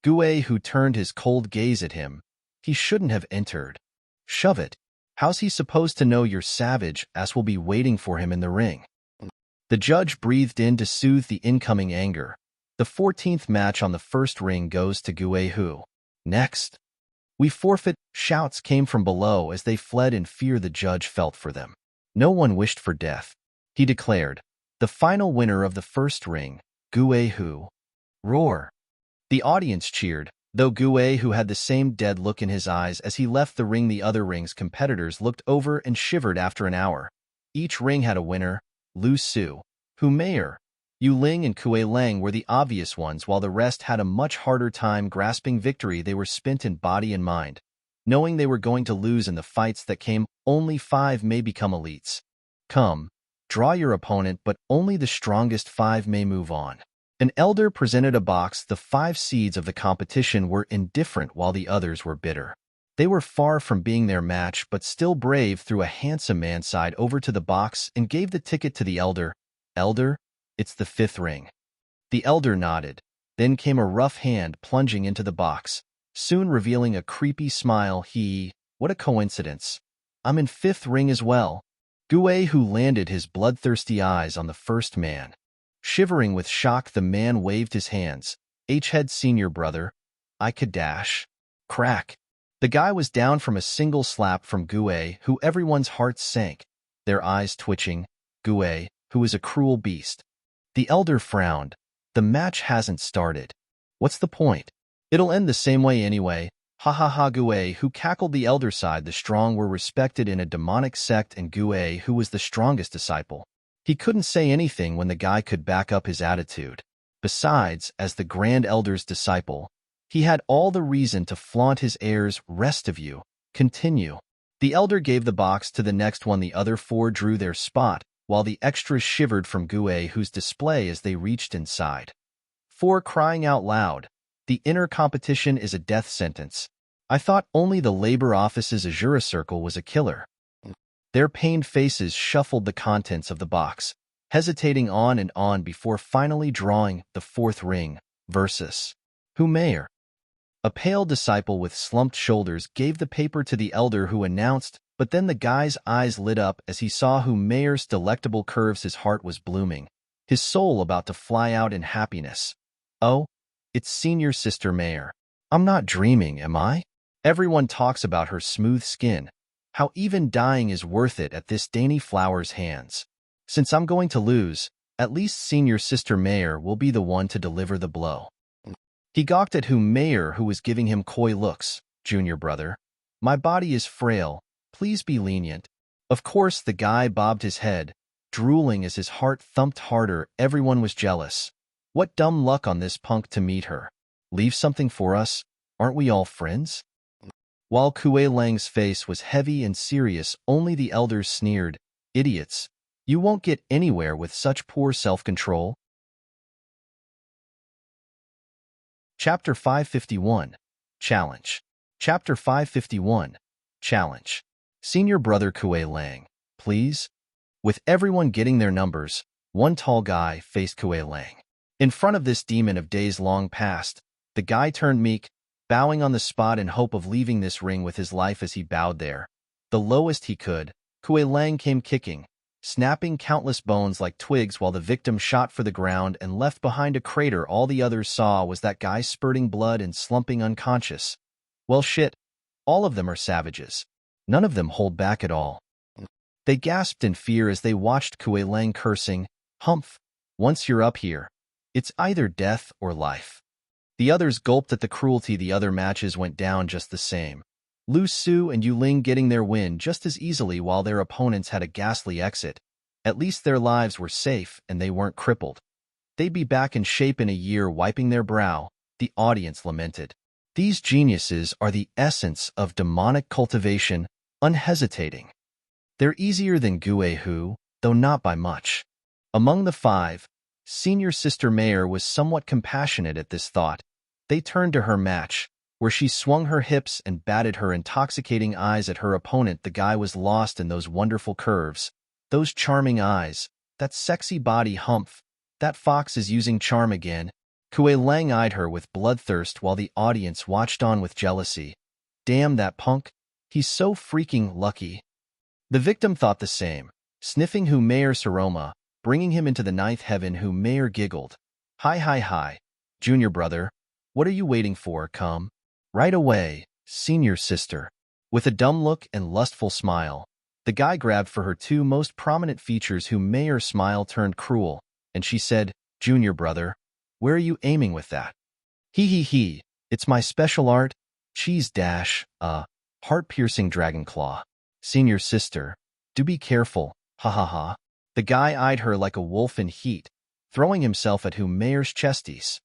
Gue Hu turned his cold gaze at him. He shouldn't have entered. Shove it. How's he supposed to know your savage ass will be waiting for him in the ring? The judge breathed in to soothe the incoming anger. The 14th match on the 1st ring goes to Gue Hu. Next. We forfeit. Shouts came from below as they fled in fear. The judge felt for them. No one wished for death. He declared, the final winner of the 1st ring, Gue Hu. Roar. The audience cheered, though Gue, who had the same dead look in his eyes as he left the ring, the other ring's competitors looked over and shivered after an hour. Each ring had a winner. Lu Su, Hu Meier, Yu Ling and Kue Lang were the obvious ones, while the rest had a much harder time grasping victory. They were spent in body and mind. Knowing they were going to lose in the fights that came, only 5 may become elites. Come, draw your opponent, but only the strongest 5 may move on. An elder presented a box. The 5 seeds of the competition were indifferent while the others were bitter. They were far from being their match, but still brave. Threw a handsome man side over to the box and gave the ticket to the elder. Elder, it's the 5th ring. The elder nodded. Then came a rough hand plunging into the box, soon revealing a creepy smile. What a coincidence. I'm in 5th ring as well. Gue, who landed his bloodthirsty eyes on the first man. Shivering with shock, the man waved his hands. H-head senior brother. I could dash. Crack. The guy was down from a single slap from Gue, who everyone's hearts sank, their eyes twitching. Gue, who is a cruel beast. The elder frowned. The match hasn't started. What's the point? It'll end the same way anyway. Ha ha ha. Gue, who cackled. The elder side, the strong were respected in a demonic sect, and Gue, who was the strongest disciple. He couldn't say anything when the guy could back up his attitude. Besides, as the Grand Elder's disciple, he had all the reason to flaunt his airs. Rest of you, continue. The elder gave the box to the next one. The other 4 drew their spot, while the extras shivered from Gue, whose display as they reached inside. 4 crying out loud. The inner competition is a death sentence. I thought only the labor office's Azura circle was a killer. Their pained faces shuffled the contents of the box, hesitating on and on before finally drawing the 4th ring versus Hu Meier. A pale disciple with slumped shoulders gave the paper to the elder, who announced, but then the guy's eyes lit up as he saw Hu Meier's delectable curves. His heart was blooming, his soul about to fly out in happiness. Oh, it's senior sister Meier. I'm not dreaming, am I? Everyone talks about her smooth skin, how even dying is worth it at this dainty flower's hands. Since I'm going to lose, at least senior sister Meier will be the one to deliver the blow. He gawked at Hu Meier, who was giving him coy looks. Junior brother, my body is frail. Please be lenient. Of course, the guy bobbed his head, drooling as his heart thumped harder. Everyone was jealous. What dumb luck on this punk to meet her. Leave something for us? Aren't we all friends? While Kue Lang's face was heavy and serious, only the elders sneered. Idiots. You won't get anywhere with such poor self-control. Chapter 551. Challenge. Chapter 551. Challenge. Senior brother Kue Lang, please? With everyone getting their numbers, one tall guy faced Kue Lang. In front of this demon of days long past, the guy turned meek, bowing on the spot in hope of leaving this ring with his life. As he bowed there, the lowest he could, Kue Lang came kicking, snapping countless bones like twigs while the victim shot for the ground and left behind a crater. All the others saw was that guy spurting blood and slumping unconscious. Well shit, all of them are savages. None of them hold back at all. They gasped in fear as they watched Kue Lang cursing, Humph, once you're up here, it's either death or life. The others gulped at the cruelty. The other matches went down just the same. Lu Su and Yu Ling getting their win just as easily while their opponents had a ghastly exit. At least their lives were safe and they weren't crippled. They'd be back in shape in a year. Wiping their brow, the audience lamented. These geniuses are the essence of demonic cultivation, unhesitating. They're easier than Gue Hu, though not by much. Among the 5, senior sister Meier was somewhat compassionate at this thought. They turned to her match, where she swung her hips and batted her intoxicating eyes at her opponent. The guy was lost in those wonderful curves, those charming eyes, that sexy body. Humph, that fox is using charm again. Kue Lang eyed her with bloodthirst while the audience watched on with jealousy. Damn that punk, he's so freaking lucky. The victim thought the same, sniffing Hu Meier's aroma, bringing him into the 9th heaven. Hu Meier giggled. Hi, junior brother, what are you waiting for? Come. Right away, senior sister. With a dumb look and lustful smile, the guy grabbed for her 2 most prominent features. Hu Meier's smile turned cruel, and she said, Junior brother, Where are you aiming with that? He, it's my special art. Cheese dash, heart-piercing dragon claw. Senior sister, do be careful, ha ha ha. The guy eyed her like a wolf in heat, throwing himself at Mayor's chesties.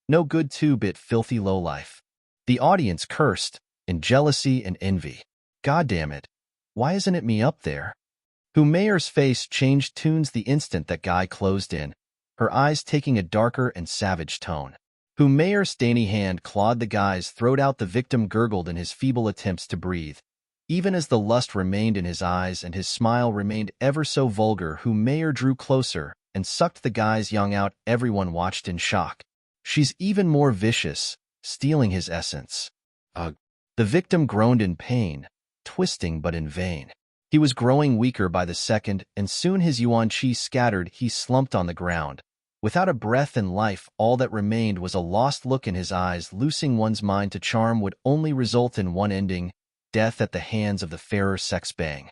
No good two-bit filthy lowlife. The audience cursed, in jealousy and envy. God damn it, why isn't it me up there? Mayor's face changed tunes the instant that guy closed in, her eyes taking a darker and savage tone. Mayor's stany hand clawed the guy's throat out. The victim gurgled in his feeble attempts to breathe. Even as the lust remained in his eyes and his smile remained ever so vulgar, Mayor drew closer and sucked the guy's young out. Everyone watched in shock. She's even more vicious, stealing his essence. Ugh. The victim groaned in pain, twisting but in vain. He was growing weaker by the second, and soon his yuan qi scattered. He slumped on the ground. Without a breath and life, all that remained was a lost look in his eyes. Loosing one's mind to charm would only result in one ending, death at the hands of the fairer sex. Bang.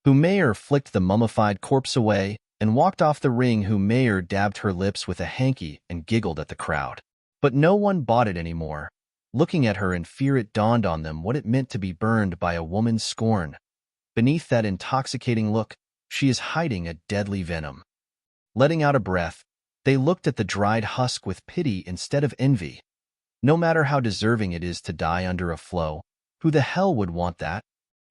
Mayor flicked the mummified corpse away and walked off the ring. Mayor dabbed her lips with a hanky and giggled at the crowd. But no one bought it anymore. Looking at her in fear, it dawned on them what it meant to be burned by a woman's scorn. Beneath that intoxicating look, she is hiding a deadly venom. Letting out a breath, they looked at the dried husk with pity instead of envy. No matter how deserving it is to die under a flow, who the hell would want that?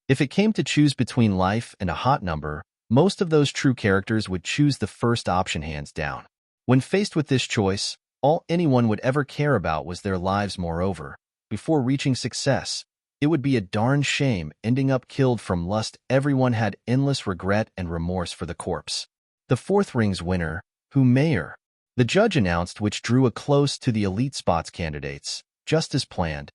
If it came to choose between life and a hot number, most of those true characters would choose the first option hands down. When faced with this choice, all anyone would ever care about was their lives. Moreover, before reaching success, it would be a darn shame ending up killed from lust. Everyone had endless regret and remorse for the corpse. The fourth ring's winner, Mayor, the judge announced, which drew a close to the elite spots candidates, just as planned,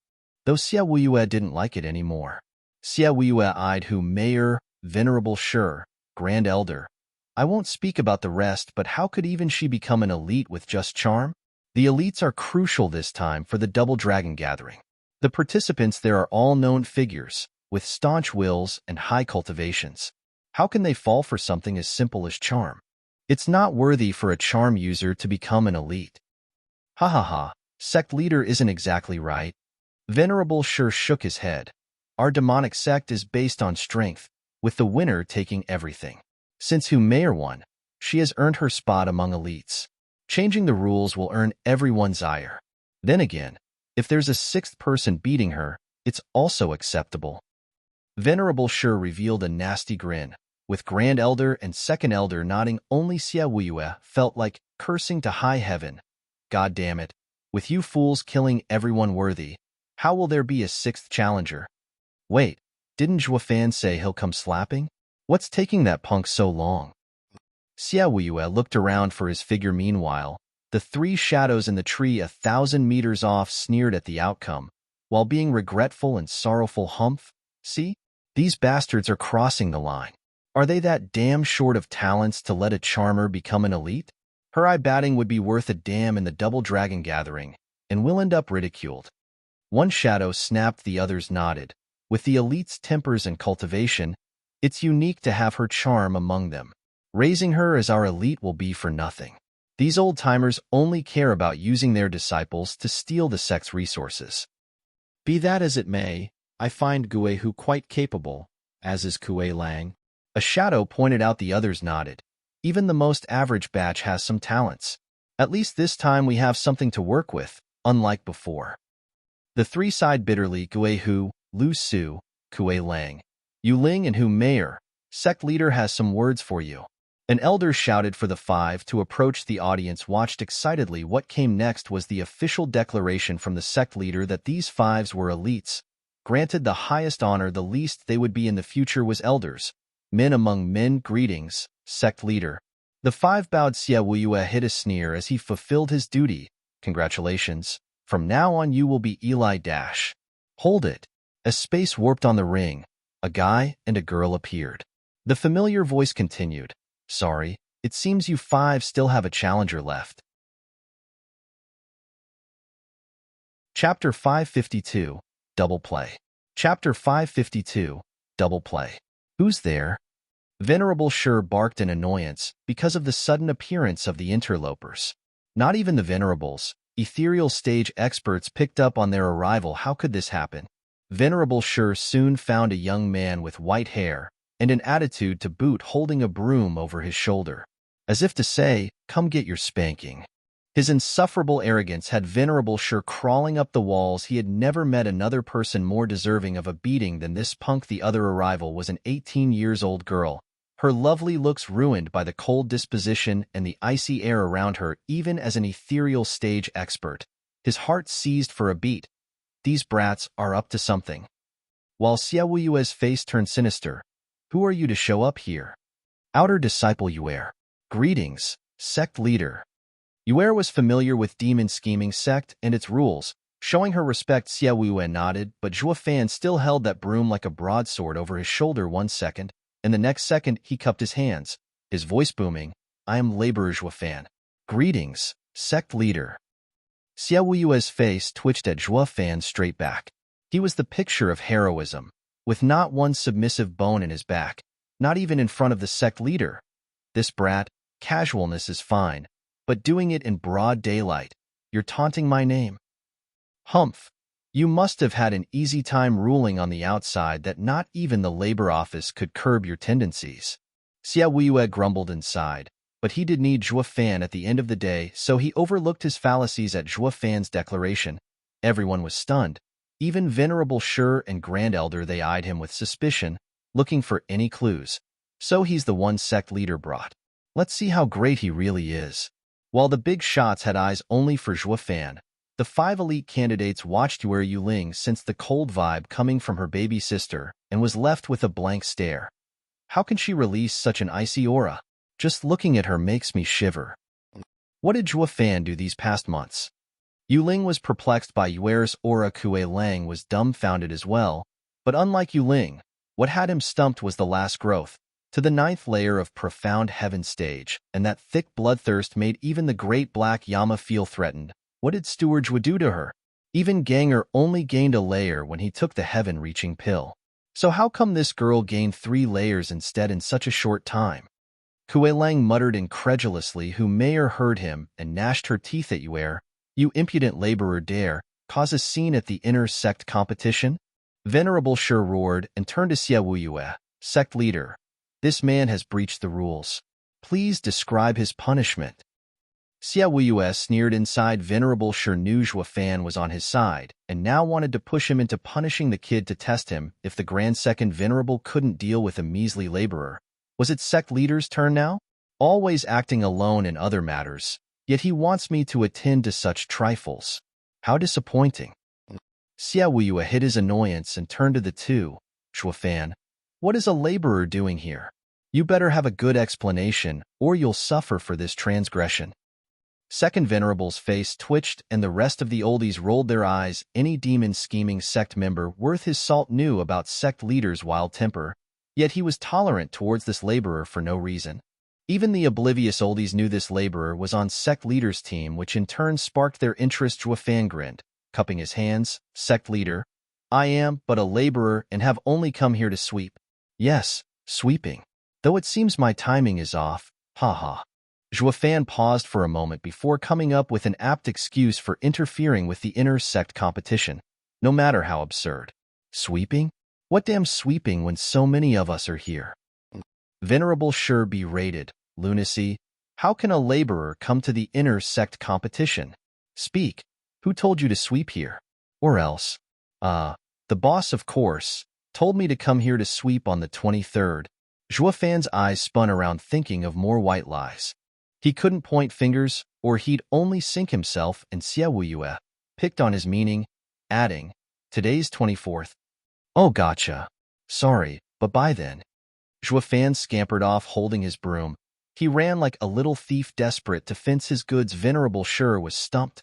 though Xia Wuyue didn't like it anymore. Xia Wuyue eyed Mayor, Venerable Sure, Grand Elder. I won't speak about the rest, but how could even she become an elite with just charm? The elites are crucial this time for the Double Dragon Gathering. The participants there are all known figures, with staunch wills and high cultivations. How can they fall for something as simple as charm? It's not worthy for a charm user to become an elite. Ha ha ha, sect leader isn't exactly right. Venerable Sure shook his head. Our demonic sect is based on strength, with the winner taking everything. Since Mayor won, she has earned her spot among elites. Changing the rules will earn everyone's ire. Then again, if there's a sixth person beating her, it's also acceptable. Venerable Sure revealed a nasty grin, with Grand Elder and Second Elder nodding. Only Xia Wuyue felt like cursing to high heaven. God damn it, with you fools killing everyone worthy, how will there be a sixth challenger? Wait, didn't Zhuofan say he'll come slapping? What's taking that punk so long? Xia Wuyue looked around for his figure. Meanwhile, the three shadows in the tree 1,000 meters off sneered at the outcome, while being regretful and sorrowful. Humph, see? These bastards are crossing the line. Are they that damn short of talents to let a charmer become an elite? Her eye batting would be worth a damn in the Double Dragon Gathering, and will end up ridiculed. One shadow snapped, the others nodded. With the elite's tempers and cultivation, it's unique to have her charm among them. Raising her as our elite will be for nothing. These old-timers only care about using their disciples to steal the sect's resources. Be that as it may, I find Guihu quite capable, as is Kuei Lang. A shadow pointed out, the others nodded. Even the most average batch has some talents. At least this time we have something to work with, unlike before. The three sighed bitterly. Guihu, Lu Su, Kuei Lang, Yu Ling, and Mayor, sect leader has some words for you. An elder shouted for the five to approach. The audience watched excitedly. What came next was the official declaration from the sect leader that these fives were elites. Granted the highest honor, the least they would be in the future was elders. Men among men. Greetings, sect leader. The five bowed. Xia Wuyue hid a sneer as he fulfilled his duty. Congratulations. From now on you will be Eli Dash. Hold it. As space warped on the ring, a guy and a girl appeared. The familiar voice continued. Sorry, it seems you five still have a challenger left. Chapter 552, Double Play. Chapter 552, Double Play. Who's there? Venerable Sure barked in annoyance because of the sudden appearance of the interlopers. Not even the Venerables, Ethereal stage experts picked up on their arrival. How could this happen? Venerable Shur soon found a young man with white hair and an attitude to boot, holding a broom over his shoulder, as if to say, "Come get your spanking." His insufferable arrogance had Venerable Shur crawling up the walls. He had never met another person more deserving of a beating than this punk. The other arrival was an 18-years-old girl, her lovely looks ruined by the cold disposition and the icy air around her. Even as an ethereal stage expert, his heart seized for a beat. These brats are up to something. While Xiaoyue's face turned sinister, "Who are you to show up here?" "Outer disciple Yue." "Greetings, Sect leader." Yue was familiar with demon scheming Sect and its rules. Showing her respect, Xiaoyue nodded, but Zhuo Fan still held that broom like a broadsword over his shoulder. 1 second, and the next second he cupped his hands, his voice booming, "I am Laborer Zhuo Fan." "Greetings, Sect leader." Xiaoyue's face twitched at Zhuo Fan's straight back. He was the picture of heroism, with not one submissive bone in his back, not even in front of the Sect leader. This brat, casualness is fine, but doing it in broad daylight, "You're taunting my name." "Humph. You must have had an easy time ruling on the outside that not even the labor office could curb your tendencies." Xiaoyue grumbled inside, but he did need Zhuo Fan at the end of the day, so he overlooked his fallacies at Zhuo Fan's declaration. Everyone was stunned. Even Venerable Shur and Grand Elder, they eyed him with suspicion, looking for any clues. So he's the one Sect leader brought. Let's see how great he really is. While the big shots had eyes only for Zhuo Fan, the 5 elite candidates watched Yue Yuling sense the cold vibe coming from her baby sister and was left with a blank stare. How can she release such an icy aura? Just looking at her makes me shiver. What did Zhuo Fan do these past months? Yuling was perplexed by Yue's aura. Kue Lang was dumbfounded as well, but unlike Yuling, what had him stumped was the last growth to the 9th layer of profound heaven stage, and that thick bloodthirst made even the great black Yama feel threatened. What did Steward do to her? Even Ganger only gained a layer when he took the heaven-reaching pill. So how come this girl gained 3 layers instead in such a short time? Kue Lang muttered incredulously. Hu Mayer heard him and gnashed her teeth at Yue. "You impudent laborer, dare cause a scene at the inner Sect competition?" Venerable Shur roared and turned to Xiaoyue, "Sect leader, this man has breached the rules. Please describe his punishment." Xiaoyue sneered inside. Venerable Shur knew Zhuo Fan was on his side, and now wanted to push him into punishing the kid to test him. If the Grand Second Venerable couldn't deal with a measly laborer, was it Sect leader's turn now? Always acting alone in other matters, yet he wants me to attend to such trifles. How disappointing. Xiaoyue hid his annoyance and turned to the two. "Zhuo Fan, what is a laborer doing here? You better have a good explanation, or you'll suffer for this transgression." Second Venerable's face twitched, and the rest of the oldies rolled their eyes. Any demon-scheming Sect member worth his salt knew about Sect leader's wild temper, yet he was tolerant towards this laborer for no reason. Even the oblivious oldies knew this laborer was on Sect leader's team, which in turn sparked their interest. Zhuo Fan grinned, cupping his hands. "Sect leader, I am but a laborer and have only come here to sweep." "Yes, sweeping. Though it seems my timing is off, haha." Zhuo Fan paused for a moment before coming up with an apt excuse for interfering with the inner Sect competition, no matter how absurd. "Sweeping? What damn sweeping when so many of us are here?" Venerable Shur berated, "Lunacy. How can a laborer come to the inner Sect competition? Speak. Who told you to sweep here? Or else, the boss, of course, told me to come here to sweep on the 23rd. Zhuo Fan's eyes spun around, thinking of more white lies. He couldn't point fingers, or he'd only sink himself, and Xiaoyue picked on his meaning, adding, "Today's 24th. Oh, gotcha. Sorry, but by then." Zhuo Fan scampered off holding his broom. He ran like a little thief desperate to fence his goods. Venerable Shur was stumped.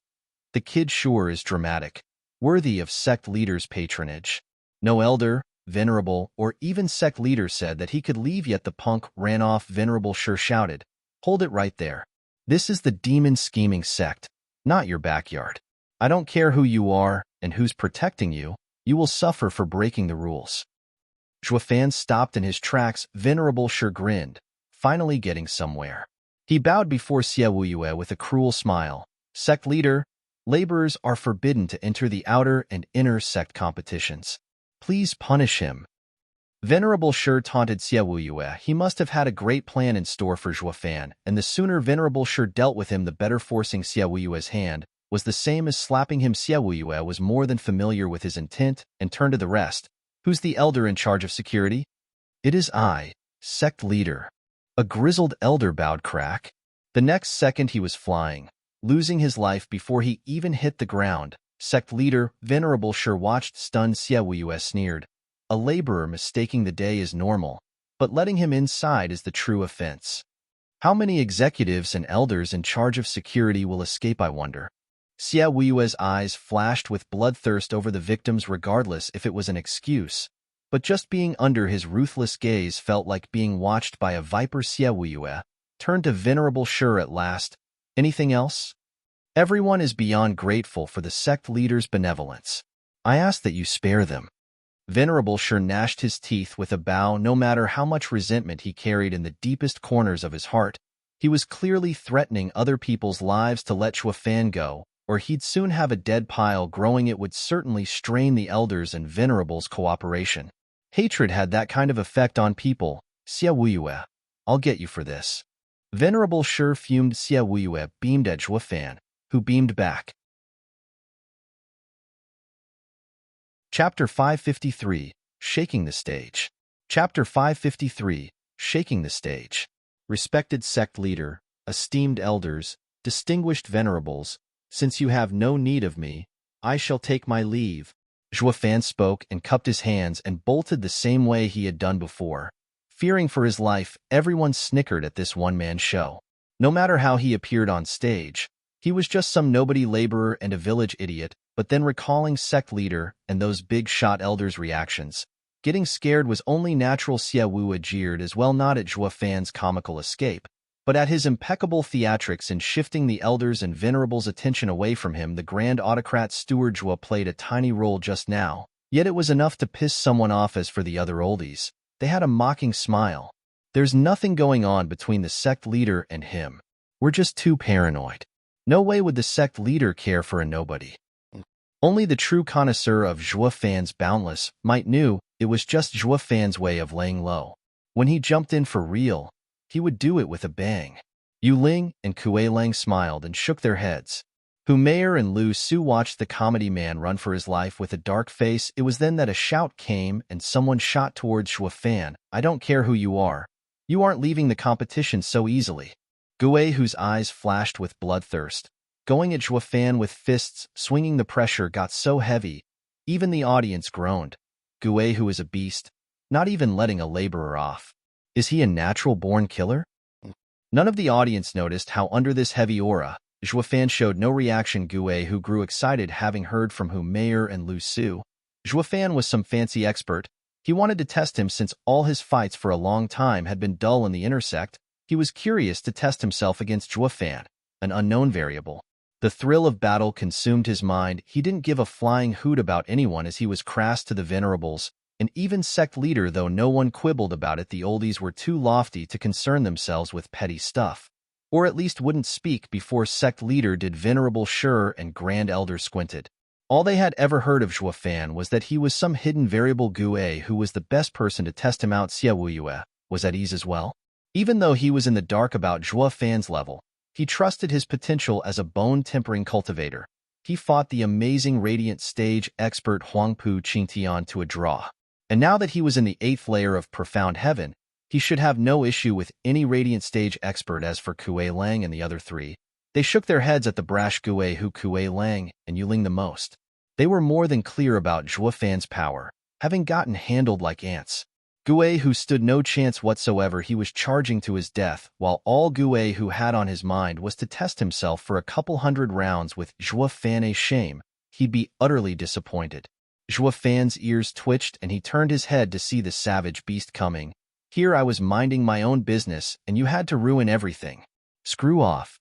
The kid sure is dramatic, worthy of Sect leader's patronage. No elder, venerable, or even Sect leader said that he could leave, yet the punk ran off. Venerable Shur shouted, "Hold it right there. This is the demon-scheming Sect, not your backyard. I don't care who you are and who's protecting you, you will suffer for breaking the rules." Zhuo Fan stopped in his tracks. Venerable Shur grinned, finally getting somewhere. He bowed before Xiaoyue with a cruel smile. "Sect leader, Laborers are forbidden to enter the outer and inner sect competitions. Please punish him. Venerable Shi taunted Xie Wuyue. He must have had a great plan in store for Zhuofan, and the sooner Venerable Shi dealt with him, the better. Forcing Xie Wuyue's hand was the same as slapping him. Xie Wuyue was more than familiar with his intent and turned to the rest. Who's the elder in charge of security? It is I, sect leader. A grizzled elder bowed. Crack. The next second he was flying, losing his life before he even hit the ground. Sect leader Venerable Shi watched stunned. Xie Wuyue sneered. A laborer mistaking the day is normal, but letting him inside is the true offense. How many executives and elders in charge of security will escape, I wonder? Xie Wuyue's eyes flashed with bloodthirst over the victims, regardless if it was an excuse. But just being under his ruthless gaze felt like being watched by a viper. Xie Wuyue turned to Venerable Shi at last. Anything else? Everyone is beyond grateful for the sect leader's benevolence. I ask that you spare them. Venerable Shi gnashed his teeth with a bow. No matter how much resentment he carried in the deepest corners of his heart, he was clearly threatening other people's lives. To let Zhuofan go, or he'd soon have a dead pile growing. It would certainly strain the elders and venerables' cooperation. Hatred had that kind of effect on people. Xie Wuyue, I'll get you for this. Venerable Shi fumed. Xie Wuyue beamed at Zhuofan, who beamed back. Chapter 553, Shaking the Stage. Chapter 553, Shaking the Stage. Respected sect leader, esteemed elders, distinguished venerables, since you have no need of me, I shall take my leave. Zhuofan spoke and cupped his hands and bolted the same way he had done before. Fearing for his life, everyone snickered at this one-man show. No matter how he appeared on stage, he was just some nobody laborer and a village idiot. But then recalling sect leader and those big-shot elders' reactions, getting scared was only natural. Xie Wuyue jeered as well, not at Zhuofan's comical escape, but at his impeccable theatrics in shifting the elders' and venerables' attention away from him. The grand autocrat Steward Zhuo played a tiny role just now, yet it was enough to piss someone off. As for the other oldies, they had a mocking smile. There's nothing going on between the sect leader and him. We're just too paranoid. No way would the sect leader care for a nobody. Only the true connoisseur of Zhuofan's boundless might knew it was just Zhuofan's way of laying low. When he jumped in for real, he would do it with a bang. Yu Ling and Kuei Lang smiled and shook their heads. Hu Meier and Lu Su watched the comedy man run for his life with a dark face. It was then that a shout came and someone shot towards Zhuofan. I don't care who you aren't leaving the competition so easily. Kuei, whose eyes flashed with bloodthirst, going at Zhuofan with fists, swinging. The pressure got so heavy, even the audience groaned. Kuei, who is a beast, not even letting a laborer off. Is he a natural-born killer? None of the audience noticed how under this heavy aura, Zhuofan showed no reaction. Kuei, who grew excited having heard from Hu Meier and Lu Su, Zhuofan was some fancy expert. He wanted to test him since all his fights for a long time had been dull in the intersect. He was curious to test himself against Zhuofan, an unknown variable. The thrill of battle consumed his mind. He didn't give a flying hoot about anyone as he was crass to the venerables, and even sect leader, though no one quibbled about it. The oldies were too lofty to concern themselves with petty stuff, or at least wouldn't speak before sect leader did. Venerable Shi and Grand Elder squinted. All they had ever heard of Zhuofan was that he was some hidden variable. Kuei, who was the best person to test him out. Xie Wuyue was at ease as well. Even though he was in the dark about Zhuofan's level, he trusted his potential as a bone-tempering cultivator. He fought the amazing radiant stage expert Huangpu Qingtian to a draw. And now that he was in the 8th layer of profound heaven, he should have no issue with any radiant stage expert. As for Kuei Lang and the other three, they shook their heads at the brash Kuei, who Kuei Lang and Yu Ling the most. They were more than clear about Zhuofan's power, having gotten handled like ants. Kuei, who stood no chance whatsoever, he was charging to his death, while all Kuei who had on his mind was to test himself for a couple hundred rounds with Zhuofan. A shame, he'd be utterly disappointed. Zhuofan's ears twitched and he turned his head to see the savage beast coming. Here I was minding my own business and you had to ruin everything. Screw off.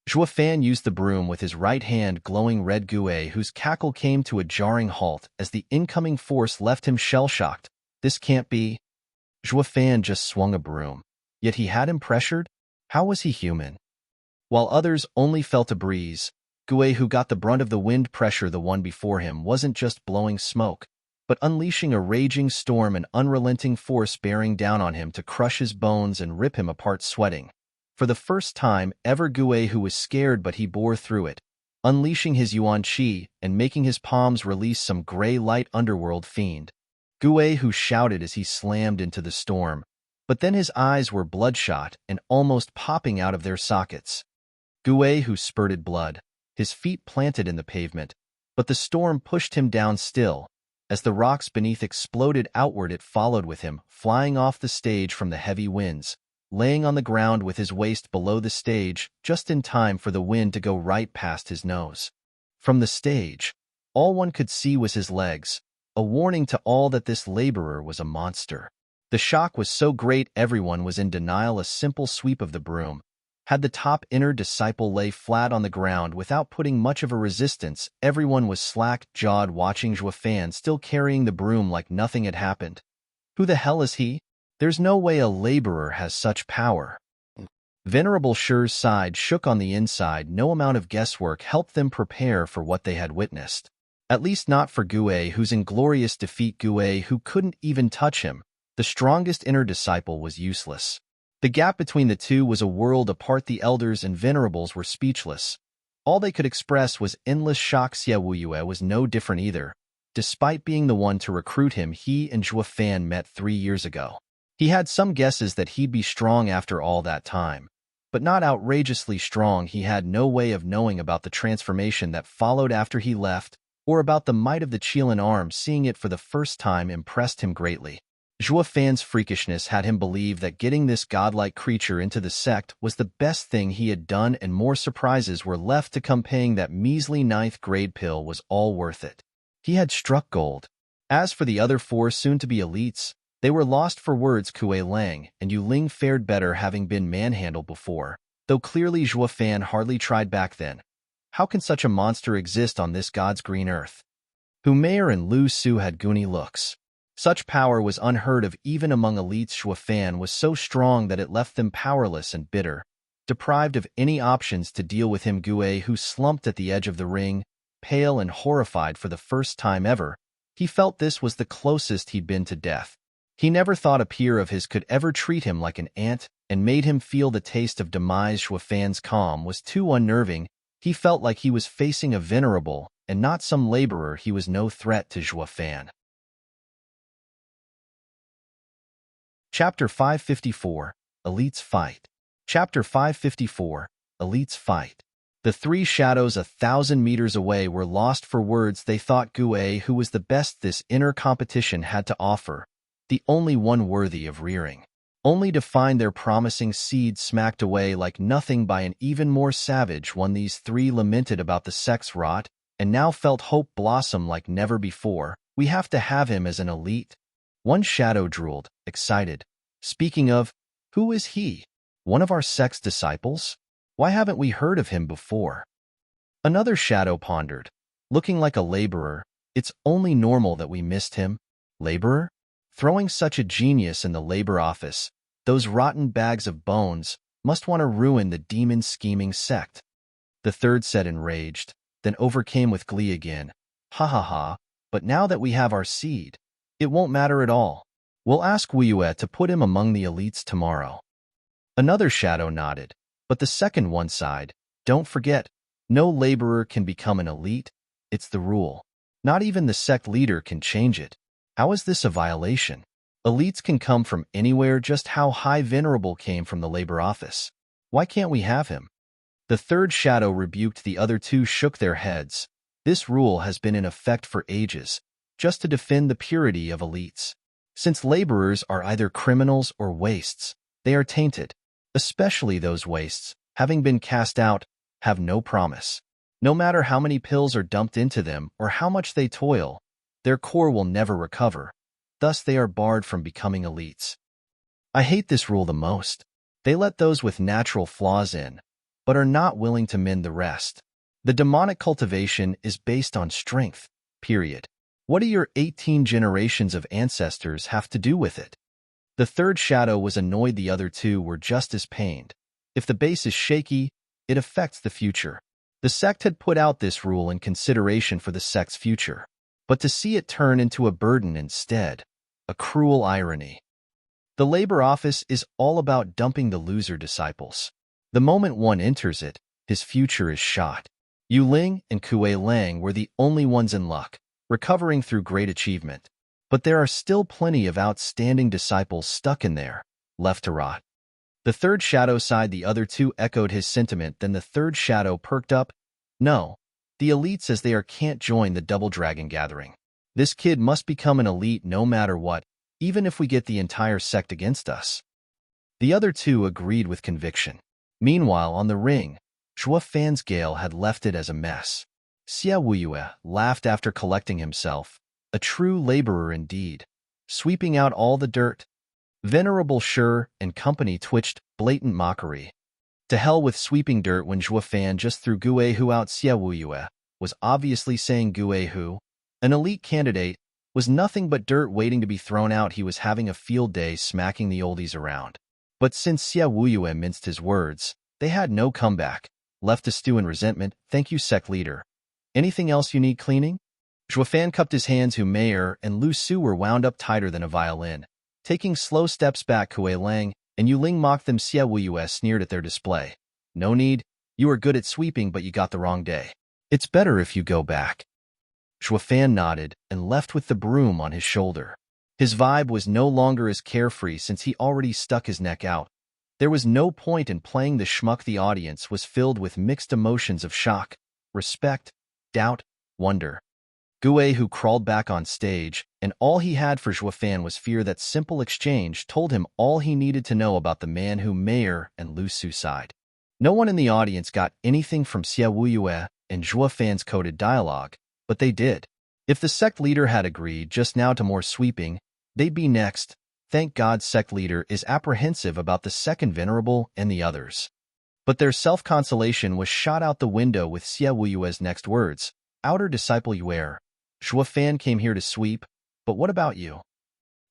Zhuofan used the broom with his right hand, glowing red. Kuei, whose cackle came to a jarring halt as the incoming force left him shell-shocked. This can't be. Zhuofan just swung a broom. Yet he had him pressured? How was he human? While others only felt a breeze, Gue, who got the brunt of the wind pressure, the one before him, wasn't just blowing smoke, but unleashing a raging storm and unrelenting force bearing down on him to crush his bones and rip him apart sweating. For the first time ever, Gue, who was scared but he bore through it, unleashing his yuan qi and making his palms release some gray light underworld fiend. Gue, who shouted as he slammed into the storm, but then his eyes were bloodshot and almost popping out of their sockets. Gue, who spurted blood, his feet planted in the pavement, but the storm pushed him down still. As the rocks beneath exploded outward, it followed with him, flying off the stage from the heavy winds, laying on the ground with his waist below the stage, just in time for the wind to go right past his nose. From the stage, all one could see was his legs, a warning to all that this laborer was a monster. The shock was so great everyone was in denial. A simple sweep of the broom had the top inner disciple lay flat on the ground without putting much of a resistance. Everyone was slack-jawed, watching Juefan still carrying the broom like nothing had happened. Who the hell is he? There's no way a laborer has such power. Venerable Shi's side shook on the inside. No amount of guesswork helped them prepare for what they had witnessed. At least not for Gue, whose inglorious defeat. Gue, who couldn't even touch him, the strongest inner disciple, was useless. The gap between the two was a world apart. The elders and venerables were speechless. All they could express was endless shock. Xie Wuyue was no different either. Despite being the one to recruit him, he and Juefan met 3 years ago. He had some guesses that he'd be strong after all that time, but not outrageously strong. He had no way of knowing about the transformation that followed after he left, or about the might of the Qilin arm. Seeing it for the first time impressed him greatly. Juefan's freakishness had him believe that getting this godlike creature into the sect was the best thing he had done, and more surprises were left to come. Paying that measly 9th grade pill was all worth it. He had struck gold. As for the other 4 soon-to-be elites, they were lost for words. Kue Lang and Yu Ling fared better, having been manhandled before, though clearly Juefan hardly tried back then. How can such a monster exist on this God's green earth? Hu Meier and Lu Su had goony looks. Such power was unheard of even among elites. Juefan was so strong that it left them powerless and bitter, deprived of any options to deal with him. Gue, who slumped at the edge of the ring, pale and horrified for the first time ever, he felt this was the closest he'd been to death. He never thought a peer of his could ever treat him like an ant and made him feel the taste of demise. Juefan's calm was too unnerving. He felt like he was facing a venerable and not some laborer. He was no threat to Juefan. Chapter 554, Elites Fight. Chapter 554, Elites Fight. The 3 shadows 1,000 meters away were lost for words. They thought Gue, who was the best this inner competition had to offer, the only one worthy of rearing, only to find their promising seed smacked away like nothing by an even more savage one. These 3 lamented about the sect's rot, and now felt hope blossom like never before. We have to have him as an elite. One shadow drooled, excited. Speaking of, who is he? One of our sect's disciples? Why haven't we heard of him before? Another shadow pondered, looking like a laborer. It's only normal that we missed him. Laborer? Throwing such a genius in the labor office, those rotten bags of bones must want to ruin the demon-scheming sect. The third said, enraged, then overcame with glee again. Ha ha ha, but now that we have our seed, it won't matter at all. We'll ask Wuyue to put him among the elites tomorrow. Another shadow nodded, but the second one sighed. Don't forget, no laborer can become an elite. It's the rule. Not even the sect leader can change it. How is this a violation? Elites can come from anywhere, just how High Venerable came from the labor office. Why can't we have him? The third shadow rebuked. The other 2 shook their heads. This rule has been in effect for ages, just to defend the purity of elites. Since laborers are either criminals or wastes, they are tainted. Especially those wastes, having been cast out, have no promise. No matter how many pills are dumped into them or how much they toil, their core will never recover. Thus they are barred from becoming elites. I hate this rule the most. They let those with natural flaws in, but are not willing to mend the rest. The demonic cultivation is based on strength, period. What do your 18 generations of ancestors have to do with it? The third shadow was annoyed. The other 2 were just as pained. If the base is shaky, it affects the future. The sect had put out this rule in consideration for the sect's future, but to see it turn into a burden instead, a cruel irony. The labor office is all about dumping the loser disciples. The moment one enters it, his future is shot. Yu Ling and Kuei Lang were the only ones in luck, recovering through great achievement. But there are still plenty of outstanding disciples stuck in there, left to rot. The third shadow sighed. The other two echoed his sentiment. Then the third shadow perked up. No, the elites as they are can't join the Double Dragon gathering. This kid must become an elite no matter what, even if we get the entire sect against us. The other two agreed with conviction. Meanwhile, on the ring, Zhuo Fan's Gale had left it as a mess. Xia Wuyue laughed after collecting himself. A true laborer indeed, sweeping out all the dirt. Venerable Shi and company twitched, blatant mockery. To hell with sweeping dirt when Zhuo Fan just threw Guihu out. Xia Wuyue was obviously saying Guihu, an elite candidate, was nothing but dirt waiting to be thrown out. He was having a field day smacking the oldies around. But since Xia Wuyue minced his words, they had no comeback, left to stew in resentment. Thank you, sect leader. Anything else you need cleaning? Zhuo Fan cupped his hands. Hu Meier and Lu Su were wound up tighter than a violin. Taking slow steps back, Kuei Lang and Yu Ling mocked them. Xia Wuyue sneered at their display. No need. You are good at sweeping, but you got the wrong day. It's better if you go back. Zhuo Fan nodded and left with the broom on his shoulder. His vibe was no longer as carefree since he already stuck his neck out. There was no point in playing the schmuck. The audience was filled with mixed emotions of shock, respect, doubt, wonder. Guihu crawled back on stage, and all he had for Zhuo Fan was fear. That simple exchange told him all he needed to know about the man who Meier and Lu Su sighed. No one in the audience got anything from Xia Wuyue and Zhuo Fan's coded dialogue, but they did. If the sect leader had agreed just now to more sweeping, they'd be next. Thank God sect leader is apprehensive about the second venerable and the others. But their self-consolation was shot out the window with Xia Wuyue's next words. Outer disciple Yuer. Zhuo Fan came here to sweep, but what about you?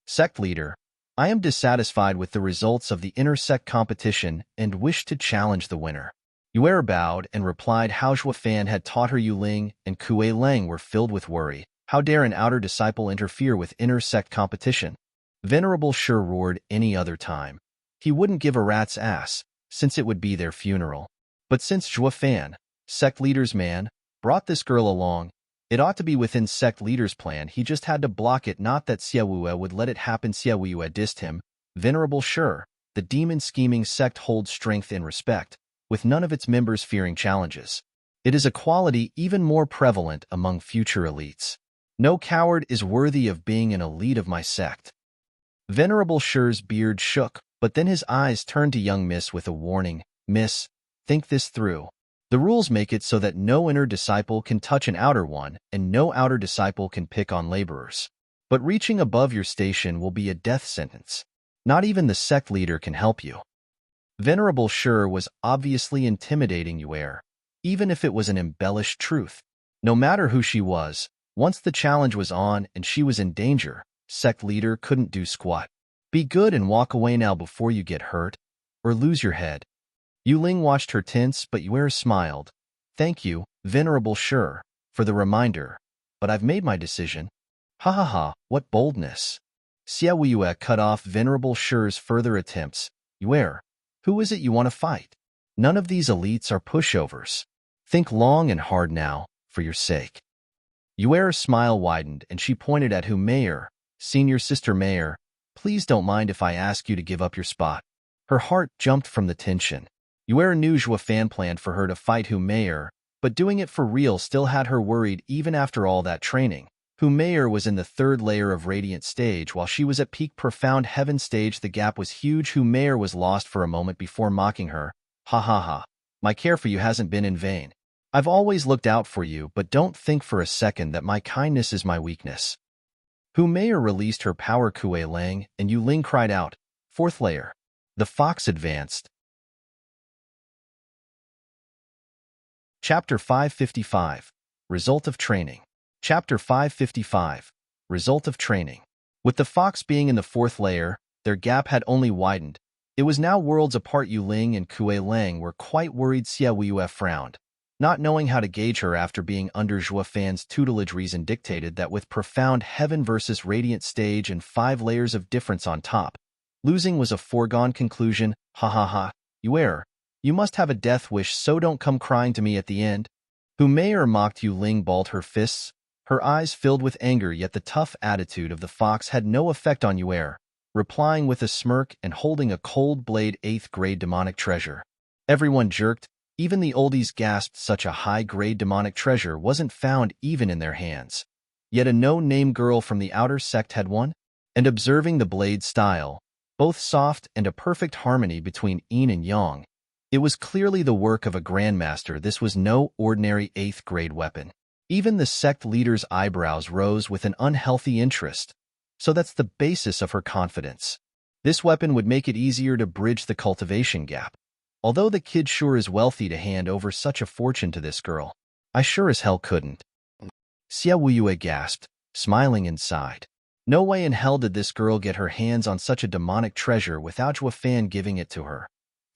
Sect leader, I am dissatisfied with the results of the inter-sect competition and wish to challenge the winner. Yuer bowed and replied how Zhuo Fan had taught her. Yu Ling and Kuei Lang were filled with worry. How dare an outer disciple interfere with inter-sect competition? Venerable Shi roared. Any other time, he wouldn't give a rat's ass, since it would be their funeral. But since Zhuo Fan, sect leader's man, brought this girl along, it ought to be within sect leader's plan. He just had to block it. Not that Xia Wuyue would let it happen. Xia Wuyue dissed him. Venerable Shi, the demon-scheming sect holds strength and respect, with none of its members fearing challenges. It is a quality even more prevalent among future elites. No coward is worthy of being an elite of my sect. Venerable Shi's beard shook, but then his eyes turned to young Miss with a warning. Miss, think this through. The rules make it so that no inner disciple can touch an outer one, and no outer disciple can pick on laborers. But reaching above your station will be a death sentence. Not even the sect leader can help you. Venerable Shi was obviously intimidating Yuer, even if it was an embellished truth. No matter who she was, once the challenge was on and she was in danger, sect leader couldn't do squat. Be good and walk away now before you get hurt, or lose your head. Yu Ling watched her tense, but Yuer smiled. Thank you, Venerable Shi, for the reminder, but I've made my decision. Ha ha ha, what boldness. Xia Wuyue cut off Venerable Shi's further attempts. Yuer, who is it you want to fight? None of these elites are pushovers. Think long and hard now, for your sake. Yuer's smile widened and she pointed at Hu Meier. Senior Sister Meier, please don't mind if I ask you to give up your spot. Her heart jumped from the tension. Yuer knew Zhuo Fan planned for her to fight Hu Meier, but doing it for real still had her worried even after all that training. Hu Meier was in the third layer of Radiant stage while she was at peak Profound Heaven stage. The gap was huge. Hu Meier was lost for a moment before mocking her. Ha ha ha. My care for you hasn't been in vain. I've always looked out for you, but don't think for a second that my kindness is my weakness. Hu Meier released her power. Kuei Lang and Yu Ling cried out. Fourth layer. The fox advanced. Chapter 555. Result of Training. Chapter 555. Result of Training. With the fox being in the fourth layer, their gap had only widened. It was now worlds apart. Yu Ling and Kuei Lang were quite worried. Xia Wuyue frowned. Not knowing how to gauge her after being under Zhua Fan's tutelage, reason dictated that with profound heaven versus radiant stage and 5 layers of difference on top, losing was a foregone conclusion. Ha ha ha, you must have a death wish, so don't come crying to me at the end. Hu Meier mocked. Yu Ling balled her fists, her eyes filled with anger, yet the tough attitude of the fox had no effect on Yuer, replying with a smirk and holding a cold blade 8th grade demonic treasure. Everyone jerked, even the oldies gasped. Such a high-grade demonic treasure wasn't found even in their hands. Yet a no-name girl from the outer sect had one? And observing the blade style, both soft and a perfect harmony between yin and yang, it was clearly the work of a grandmaster. This was no ordinary 8th grade weapon. Even the sect leader's eyebrows rose with an unhealthy interest. So that's the basis of her confidence. This weapon would make it easier to bridge the cultivation gap. Although the kid sure is wealthy to hand over such a fortune to this girl, I sure as hell couldn't. Xia Wuyue gasped, smiling inside. No way in hell did this girl get her hands on such a demonic treasure without Zhua Fan giving it to her.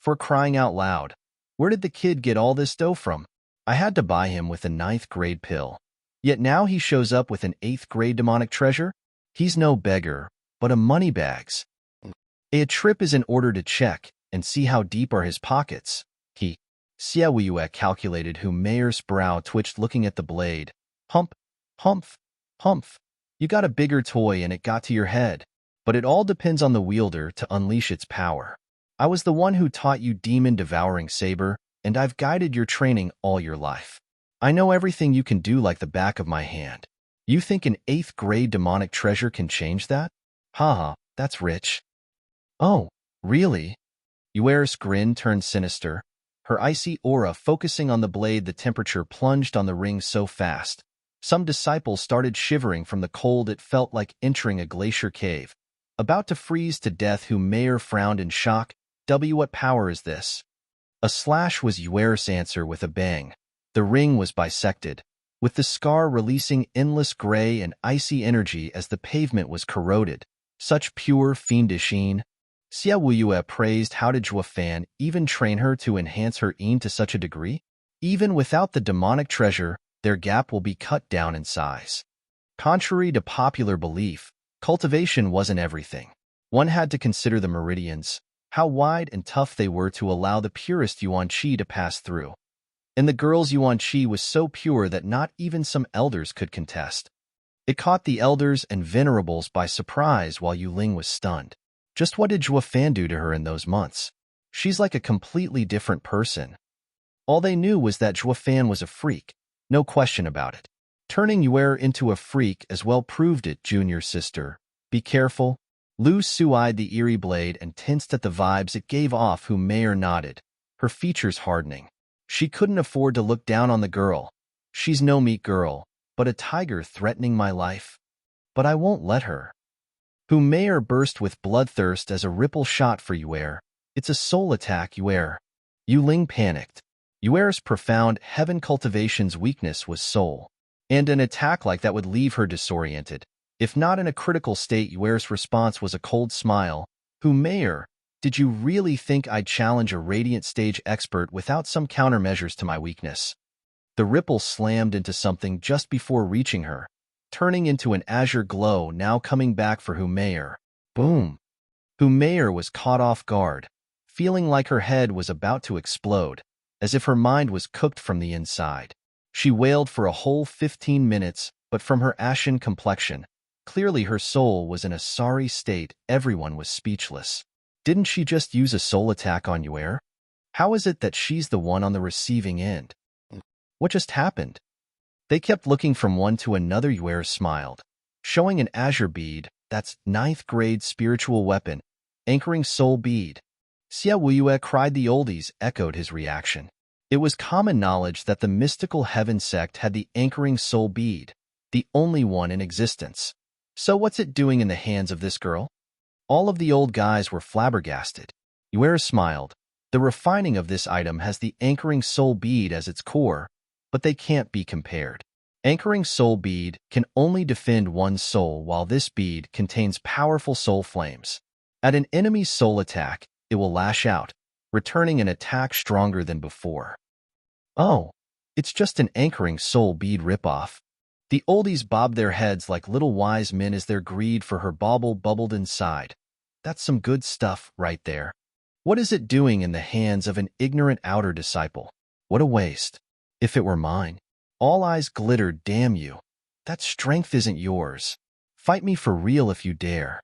For crying out loud, where did the kid get all this dough from? I had to buy him with a 9th grade pill. Yet now he shows up with an 8th grade demonic treasure? He's no beggar, but a moneybags. A trip is in order to check and see how deep are his pockets. Xia Wuyue calculated. Hu Meier's brow twitched looking at the blade. Humph. You got a bigger toy and it got to your head. But it all depends on the wielder to unleash its power. I was the one who taught you demon-devouring saber, and I've guided your training all your life. I know everything you can do like the back of my hand. You think an 8th grade demonic treasure can change that? Haha, that's rich. Oh, really? Yuer's grin turned sinister, her icy aura focusing on the blade. The temperature plunged on the ring so fast. Some disciples started shivering from the cold. It felt like entering a glacier cave. About to freeze to death, Hu Meier frowned in shock. What power is this? A slash was Yuer's answer with a bang. The ring was bisected, with the scar releasing endless gray and icy energy as the pavement was corroded. Such pure fiendish yin. Xia Wuyue praised. How did Zhua Fan even train her to enhance her yin to such a degree? Even without the demonic treasure, their gap will be cut down in size. Contrary to popular belief, cultivation wasn't everything. One had to consider the meridians, how wide and tough they were to allow the purest yuan qi to pass through. And the girl's yuan qi was so pure that not even some elders could contest. It caught the elders and venerables by surprise while Yu Ling was stunned. Just what did Zhua Fan do to her in those months? She's like a completely different person. All they knew was that Zhua Fan was a freak, no question about it. Turning Yuer into a freak as well proved it. Junior sister, be careful. Lu Su eyed the eerie blade and tensed at the vibes it gave off. Hu Meier nodded, her features hardening. She couldn't afford to look down on the girl. She's no meek girl, but a tiger threatening my life. But I won't let her. Hu Meier burst with bloodthirst as a ripple shot for Yuer. It's a soul attack, Yuer. Yu Ling panicked. Yuer's profound heaven cultivation's weakness was soul, and an attack like that would leave her disoriented. If not in a critical state, Yuer's response was a cold smile. Hu Meier, did you really think I'd challenge a radiant stage expert without some countermeasures to my weakness? The ripple slammed into something just before reaching her, turning into an azure glow, now coming back for Hu Meier. Boom! Hu Meier was caught off guard, feeling like her head was about to explode, as if her mind was cooked from the inside. She wailed for a whole 15 minutes, but from her ashen complexion, clearly her soul was in a sorry state. Everyone was speechless. Didn't she just use a soul attack on Yuer? How is it that she's the one on the receiving end? What just happened? They kept looking from one to another. Yuer smiled, showing an azure bead. That's 9th grade spiritual weapon, anchoring soul bead. Xia Wuyue cried. The oldies echoed his reaction. It was common knowledge that the mystical heaven sect had the anchoring soul bead, the only one in existence. So what's it doing in the hands of this girl? All of the old guys were flabbergasted. Yuer smiled. The refining of this item has the anchoring soul bead as its core, but they can't be compared. Anchoring soul bead can only defend one's soul, while this bead contains powerful soul flames. At an enemy's soul attack, it will lash out, returning an attack stronger than before. Oh, It's just an anchoring soul bead ripoff. The oldies bobbed their heads like little wise men as their greed for her bauble bubbled inside. That's some good stuff right there. What is it doing in the hands of an ignorant outer disciple? What a waste. If it were mine. All eyes glittered, damn you. That strength isn't yours. Fight me for real if you dare.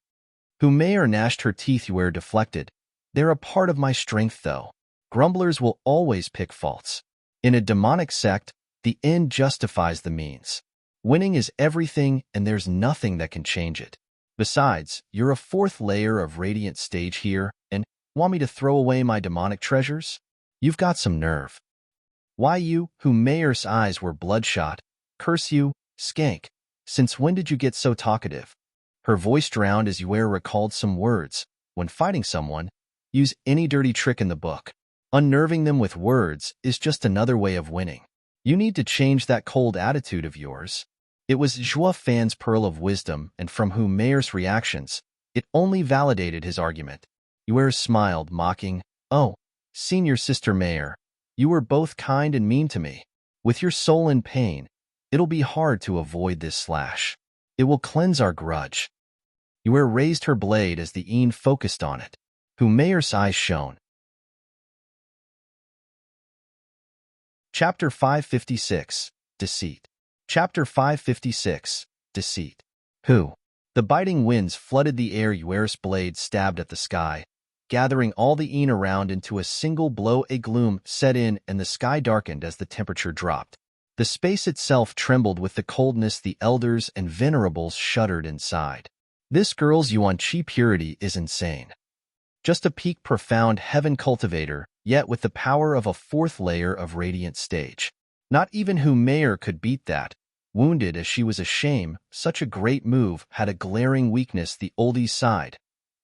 Humayr gnashed her teeth. Yuer deflected. They're a part of my strength, though. Grumblers will always pick faults. In a demonic sect, the end justifies the means. Winning is everything, and there's nothing that can change it. Besides, you're a fourth layer of radiant stage here, and want me to throw away my demonic treasures? You've got some nerve. Why you, Humayr's eyes were bloodshot. Curse you, skank. Since when did you get so talkative? Her voice drowned as Yuer recalled some words. When fighting someone, use any dirty trick in the book. Unnerving them with words is just another way of winning. You need to change that cold attitude of yours. It was Zhua Fan's pearl of wisdom, and from Humayr's reactions, it only validated his argument. Yuer smiled, mocking, "Oh, senior sister Mayor, you were both kind and mean to me. With your soul in pain, it'll be hard to avoid this slash. It will cleanse our grudge." Yuer raised her blade as the Een focused on it. Humayr's eyes shone. Chapter 556, Deceit. Chapter 556, Deceit. Who? The biting winds flooded the air. Yuer's blade stabbed at the sky, gathering all the Een around into a single blow. A gloom set in and the sky darkened as the temperature dropped. The space itself trembled with the coldness. The elders and venerables shuddered inside. This girl's Yuan-Chi purity is insane. Just a peak profound heaven cultivator, yet with the power of a fourth layer of radiant stage. Not even Humayr could beat that. Wounded as she was ashamed, such a great move had a glaring weakness. The oldie's side.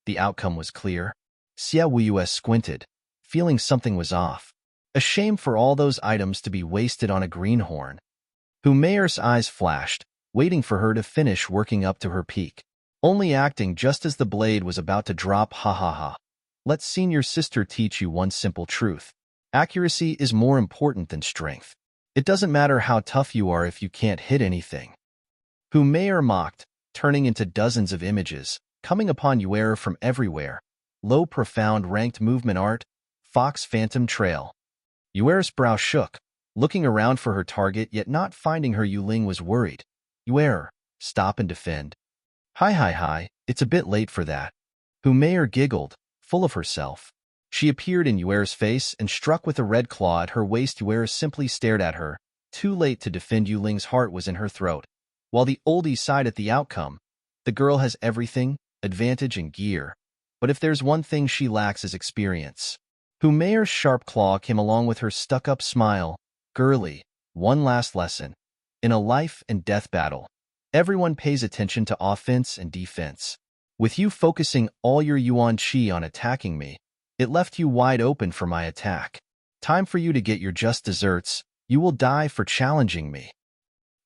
The outcome was clear. Xia Wuyue squinted, feeling something was off. A shame for all those items to be wasted on a greenhorn. Humayr's eyes flashed, waiting for her to finish working up to her peak. Only acting just as the blade was about to drop. Ha ha ha. Let senior sister teach you one simple truth. Accuracy is more important than strength. It doesn't matter how tough you are if you can't hit anything. Humayr mocked, turning into dozens of images, coming upon Yuer from everywhere. Low profound ranked movement art, Fox Phantom Trail. Yuer's brow shook, looking around for her target yet not finding her. Yuling was worried. Yuer, stop and defend. Hi, it's a bit late for that. Humayr giggled, full of herself. She appeared in Yuer's face and struck with a red claw at her waist. Yuer simply stared at her. Too late to defend. Yuling's heart was in her throat. While the oldie sighed at the outcome, the girl has everything, advantage and gear. But if there's one thing she lacks is experience. Humayr's sharp claw came along with her stuck-up smile. Girlie, one last lesson. In a life and death battle, everyone pays attention to offense and defense. With you focusing all your Yuan-Chi on attacking me, it left you wide open for my attack. Time for you to get your just desserts. You will die for challenging me.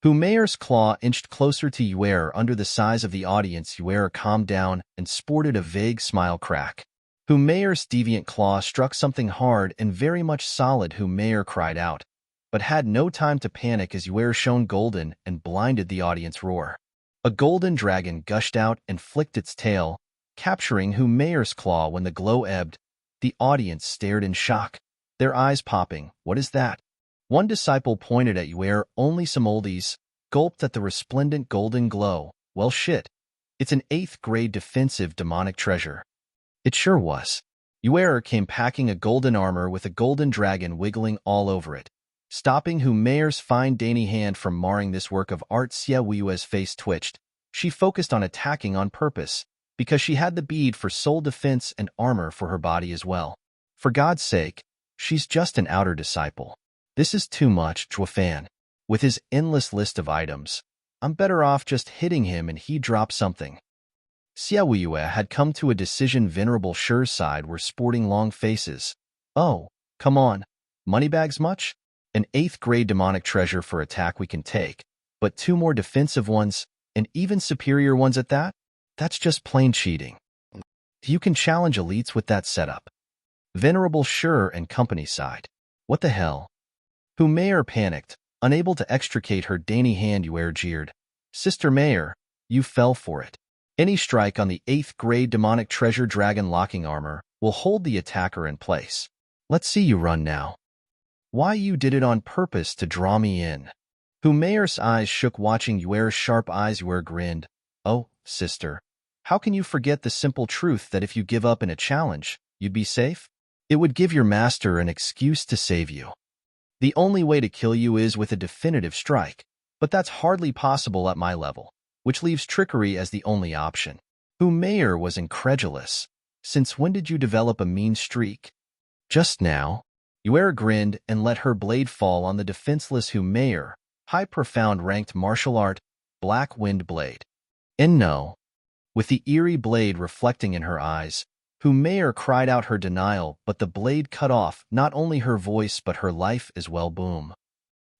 Humayr's claw inched closer to Yuer under the size of the audience. Yuer calmed down and sported a vague smile crack. Humayr's deviant claw struck something hard and very much solid. Humayr cried out, but had no time to panic as Yuer shone golden and blinded the audience roar. A golden dragon gushed out and flicked its tail, capturing Humayr's claw. When the glow ebbed, the audience stared in shock, their eyes popping. What is that? One disciple pointed at Yuer. Only some oldies gulped at the resplendent golden glow. Well shit. It's an 8th grade defensive demonic treasure. It sure was. Yuer came packing a golden armor with a golden dragon wiggling all over it, stopping Humayr's fine dainty hand from marring this work of art. Xia Wuyue's face twitched. She focused on attacking on purpose, because she had the bead for soul defense and armor for her body as well. For God's sake, she's just an outer disciple. This is too much. Zhua Fan, with his endless list of items, I'm better off just hitting him and he drops something. Xia Wuyue had come to a decision. Venerable Shi's side were sporting long faces. Oh, come on. Moneybags much? An 8th grade demonic treasure for attack we can take, but 2 more defensive ones, and even superior ones at that? That's just plain cheating. You can challenge elites with that setup. Venerable Shi and company side. What the hell? Mayor panicked, unable to extricate her dainty hand. Yuer jeered. Sister Mayor, you fell for it. Any strike on the 8th grade demonic treasure dragon locking armor will hold the attacker in place. Let's see you run now. Why you did it on purpose to draw me in. Mayor's eyes shook watching Yuer's sharp eyes. Yuer grinned. Oh, sister. How can you forget the simple truth that if you give up in a challenge, you'd be safe? It would give your master an excuse to save you. The only way to kill you is with a definitive strike, but that's hardly possible at my level, which leaves trickery as the only option. Mayor was incredulous. Since when did you develop a mean streak? Just now. Yuer grinned and let her blade fall on the defenseless Mayor, high profound ranked martial art, black wind blade. And no. With the eerie blade reflecting in her eyes, Mayor cried out her denial, but the blade cut off not only her voice but her life as well. Boom.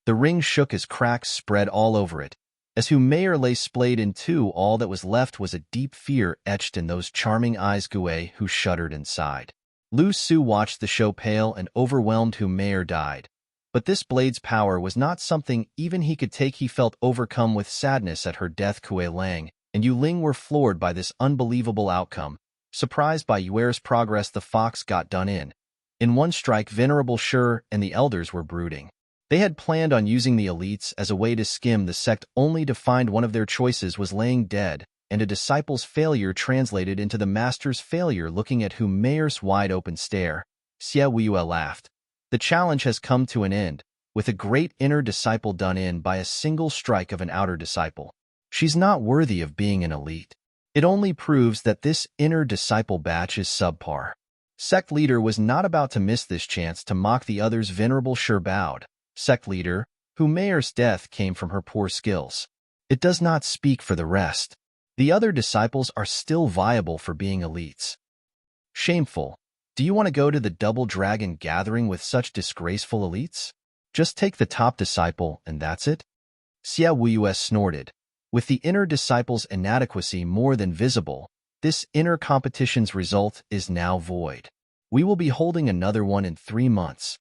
The ring shook as cracks spread all over it. As Mayor lay splayed in two, all that was left was a deep fear etched in those charming eyes. Gue, who shuddered and sighed. Lu Su watched the show, pale and overwhelmed. Mayor died. But this blade's power was not something even he could take. He felt overcome with sadness at her death. Kue Lang and Yu Ling were floored by this unbelievable outcome. Surprised by Yuer's progress, the fox got done in. In one strike, Venerable Shur and the elders were brooding. They had planned on using the elites as a way to skim the sect, only to find one of their choices was laying dead, and a disciple's failure translated into the master's failure. Looking at Mayor's wide-open stare, Xia Weiyue laughed. The challenge has come to an end, with a great inner disciple done in by a single strike of an outer disciple. She's not worthy of being an elite. It only proves that this inner disciple batch is subpar. Sect leader was not about to miss this chance to mock the others. Venerable Shur bowed. Sect leader, Mayor's death came from her poor skills. It does not speak for the rest. The other disciples are still viable for being elites. Shameful. Do you want to go to the Double Dragon gathering with such disgraceful elites? Just take the top disciple and that's it? Xia Weiyue snorted. With the inner disciple's inadequacy more than visible, this inner competition's result is now void. We will be holding another one in 3 months.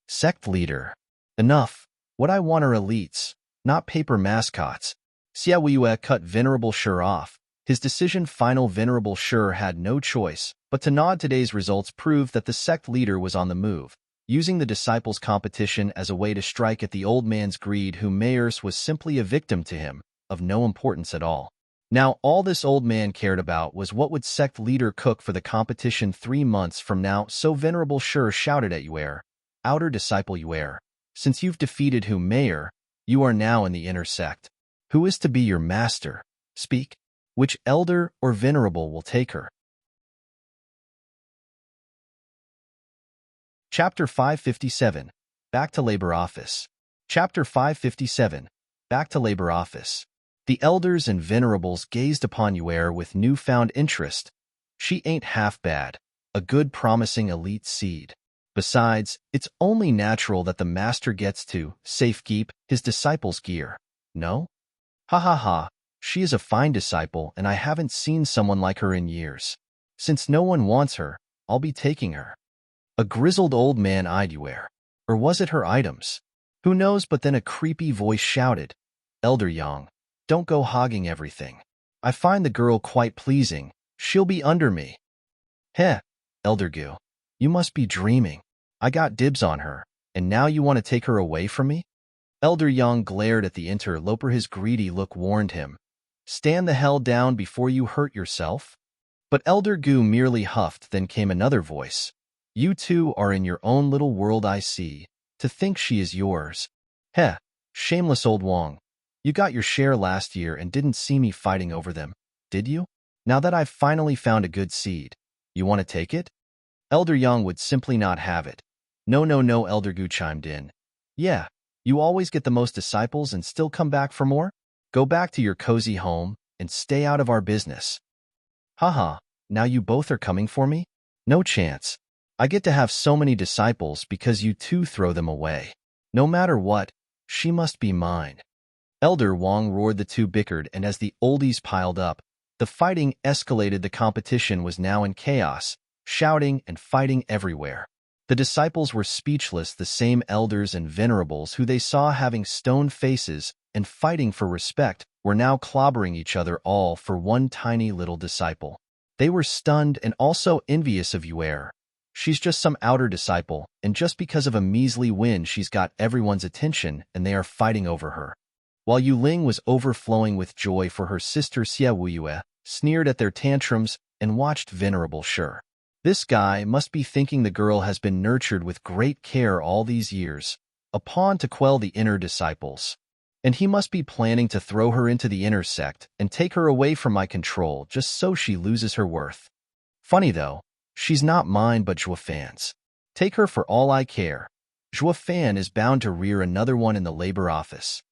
Sect leader. Enough. What I want are elites, not paper mascots. Xia Weiyue cut Venerable Shur off. His decision final. Venerable Shur had no choice but to nod. Today's results proved that the sect leader was on the move, using the disciples' competition as a way to strike at the old man's greed. Mayor's was simply a victim to him, of no importance at all. Now all this old man cared about was what would sect leader cook for the competition 3 months from now. So Venerable Shur shouted at Yuer. Outer disciple Yuer, since you've defeated Mayor, you are now in the inner sect. Who is to be your master? Speak. Which elder or venerable will take her? Chapter 557. Back to Labor Office. Chapter 557. Back to Labor Office. The elders and venerables gazed upon Yuer with newfound interest. She ain't half bad. A good promising elite seed. Besides, it's only natural that the master gets to safekeep his disciples' gear. No? Ha ha ha. She is a fine disciple and I haven't seen someone like her in years. Since no one wants her, I'll be taking her. A grizzled old man eyed Yuer. Or was it her items? Who knows? But then a creepy voice shouted. Elder Yang. Don't go hogging everything. I find the girl quite pleasing. She'll be under me. Heh, Elder Gu. You must be dreaming. I got dibs on her, and now you want to take her away from me? Elder Yang glared at the interloper. His greedy look warned him. Stand the hell down before you hurt yourself. But Elder Gu merely huffed. Then came another voice. You two are in your own little world, I see. To think she is yours. Heh, shameless old Wang. You got your share last year and didn't see me fighting over them, did you? Now that I've finally found a good seed, you want to take it? Elder Yang would simply not have it. No, no, no, Elder Gu chimed in. Yeah, you always get the most disciples and still come back for more? Go back to your cozy home and stay out of our business. Haha, now you both are coming for me? No chance. I get to have so many disciples because you two throw them away. No matter what, she must be mine. Elder Wang roared. The two bickered, and as the oldies piled up, the fighting escalated. The competition was now in chaos, shouting and fighting everywhere. The disciples were speechless, the same elders and venerables who they saw having stone faces and fighting for respect were now clobbering each other all for one tiny little disciple. They were stunned and also envious of Yuer. She's just some outer disciple, and just because of a measly win she's got everyone's attention and they are fighting over her. While Yuling was overflowing with joy for her sister Xie Wuyue, sneered at their tantrums and watched Venerable Shi. This guy must be thinking the girl has been nurtured with great care all these years, a pawn to quell the inner disciples. And he must be planning to throw her into the inner sect and take her away from my control just so she loses her worth. Funny though, she's not mine but Zhuofan's. Take her for all I care. Zhuofan is bound to rear another one in the labor office.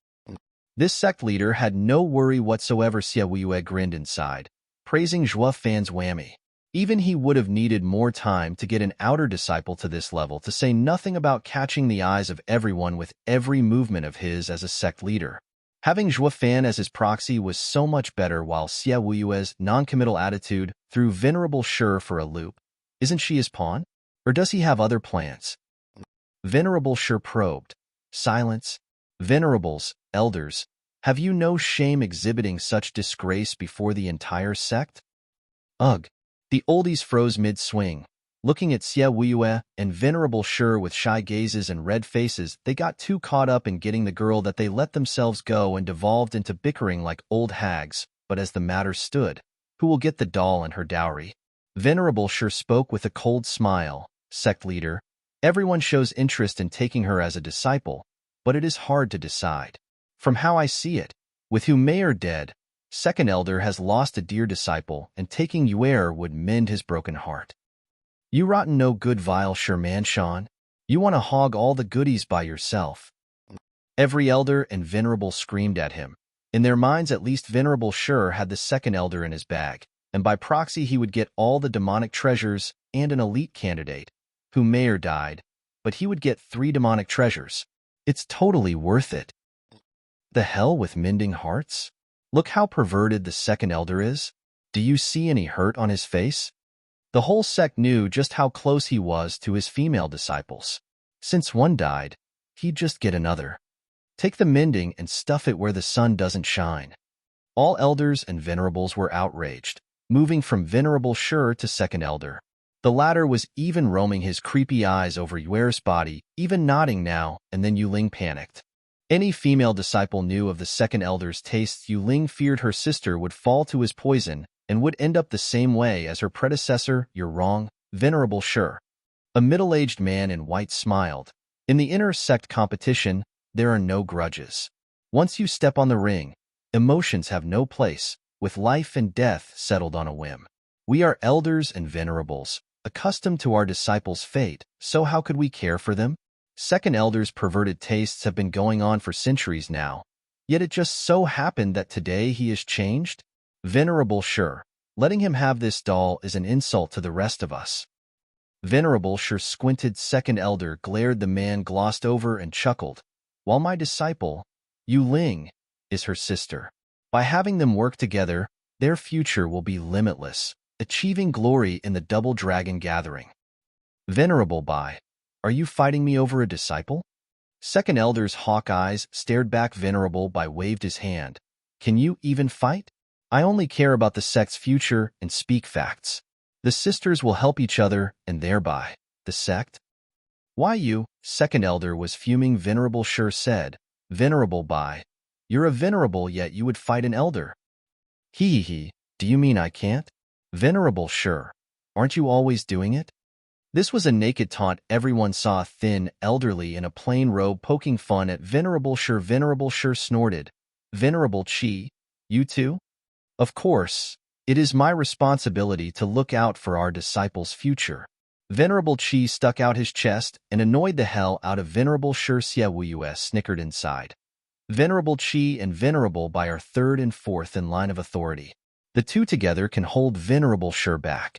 This sect leader had no worry whatsoever. Xie Wuyue grinned inside, praising Zhuofan's whammy. Even he would have needed more time to get an outer disciple to this level, to say nothing about catching the eyes of everyone with every movement of his as a sect leader. Having Zhuofan as his proxy was so much better, while Xie Wuyue's non-committal attitude threw Venerable Shi for a loop. Isn't she his pawn? Or does he have other plans? Venerable Shi probed. Silence. Venerables, elders, have you no shame exhibiting such disgrace before the entire sect? Ugh. The oldies froze mid-swing. Looking at Xie Wuyue and Venerable Shi with shy gazes and red faces, they got too caught up in getting the girl that they let themselves go and devolved into bickering like old hags. But as the matter stood, who will get the doll and her dowry? Venerable Shi spoke with a cold smile. Sect leader, everyone shows interest in taking her as a disciple, but it is hard to decide. From how I see it, with Humayer dead, Second Elder has lost a dear disciple, and taking Yuer would mend his broken heart. You rotten no good vile Shermanshan. You want to hog all the goodies by yourself. Every elder and venerable screamed at him. In their minds at least, Venerable Shi had the second elder in his bag, and by proxy he would get all the demonic treasures and an elite candidate. Humayer died, but he would get 3 demonic treasures. It's totally worth it. The hell with mending hearts? Look how perverted the second elder is. Do you see any hurt on his face? The whole sect knew just how close he was to his female disciples. Since one died, he'd just get another. Take the mending and stuff it where the sun doesn't shine. All elders and venerables were outraged, moving from Venerable Shi to second elder. The latter was even roaming his creepy eyes over Yuer's body, even nodding now and then. Yuling panicked. Any female disciple knew of the second elder's tastes. Yuling feared her sister would fall to his poison and would end up the same way as her predecessor. You're wrong, Venerable Shi. A middle-aged man in white smiled. In the inner sect competition, there are no grudges. Once you step on the ring, emotions have no place, with life and death settled on a whim. We are elders and venerables, accustomed to our disciples' fate, so how could we care for them? Second elder's perverted tastes have been going on for centuries now, yet it just so happened that today he is changed? Venerable Shi, letting him have this doll is an insult to the rest of us. Venerable Shi squinted. Second elder glared. The man glossed over and chuckled. While my disciple, Yuling, is her sister. By having them work together, their future will be limitless, achieving glory in the Double Dragon Gathering. Venerable Bai, are you fighting me over a disciple? Second elder's hawk eyes stared back. Venerable Bai waved his hand. Can you even fight? I only care about the sect's future and speak facts. The sisters will help each other and thereby the sect. Why you? Second elder was fuming. Venerable Shi said. Venerable Bai, you're a venerable yet you would fight an elder. He, do you mean I can't? Venerable Shi, aren't you always doing it? This was a naked taunt. Everyone saw a thin, elderly in a plain robe poking fun at Venerable Shi. Venerable Shi snorted. Venerable Qi, you too? Of course, it is my responsibility to look out for our disciples' future. Venerable Qi stuck out his chest and annoyed the hell out of Venerable Shi. Xie Wuyue snickered inside. Venerable Qi and Venerable Bai are third and fourth in line of authority. The two together can hold Venerable Shi back.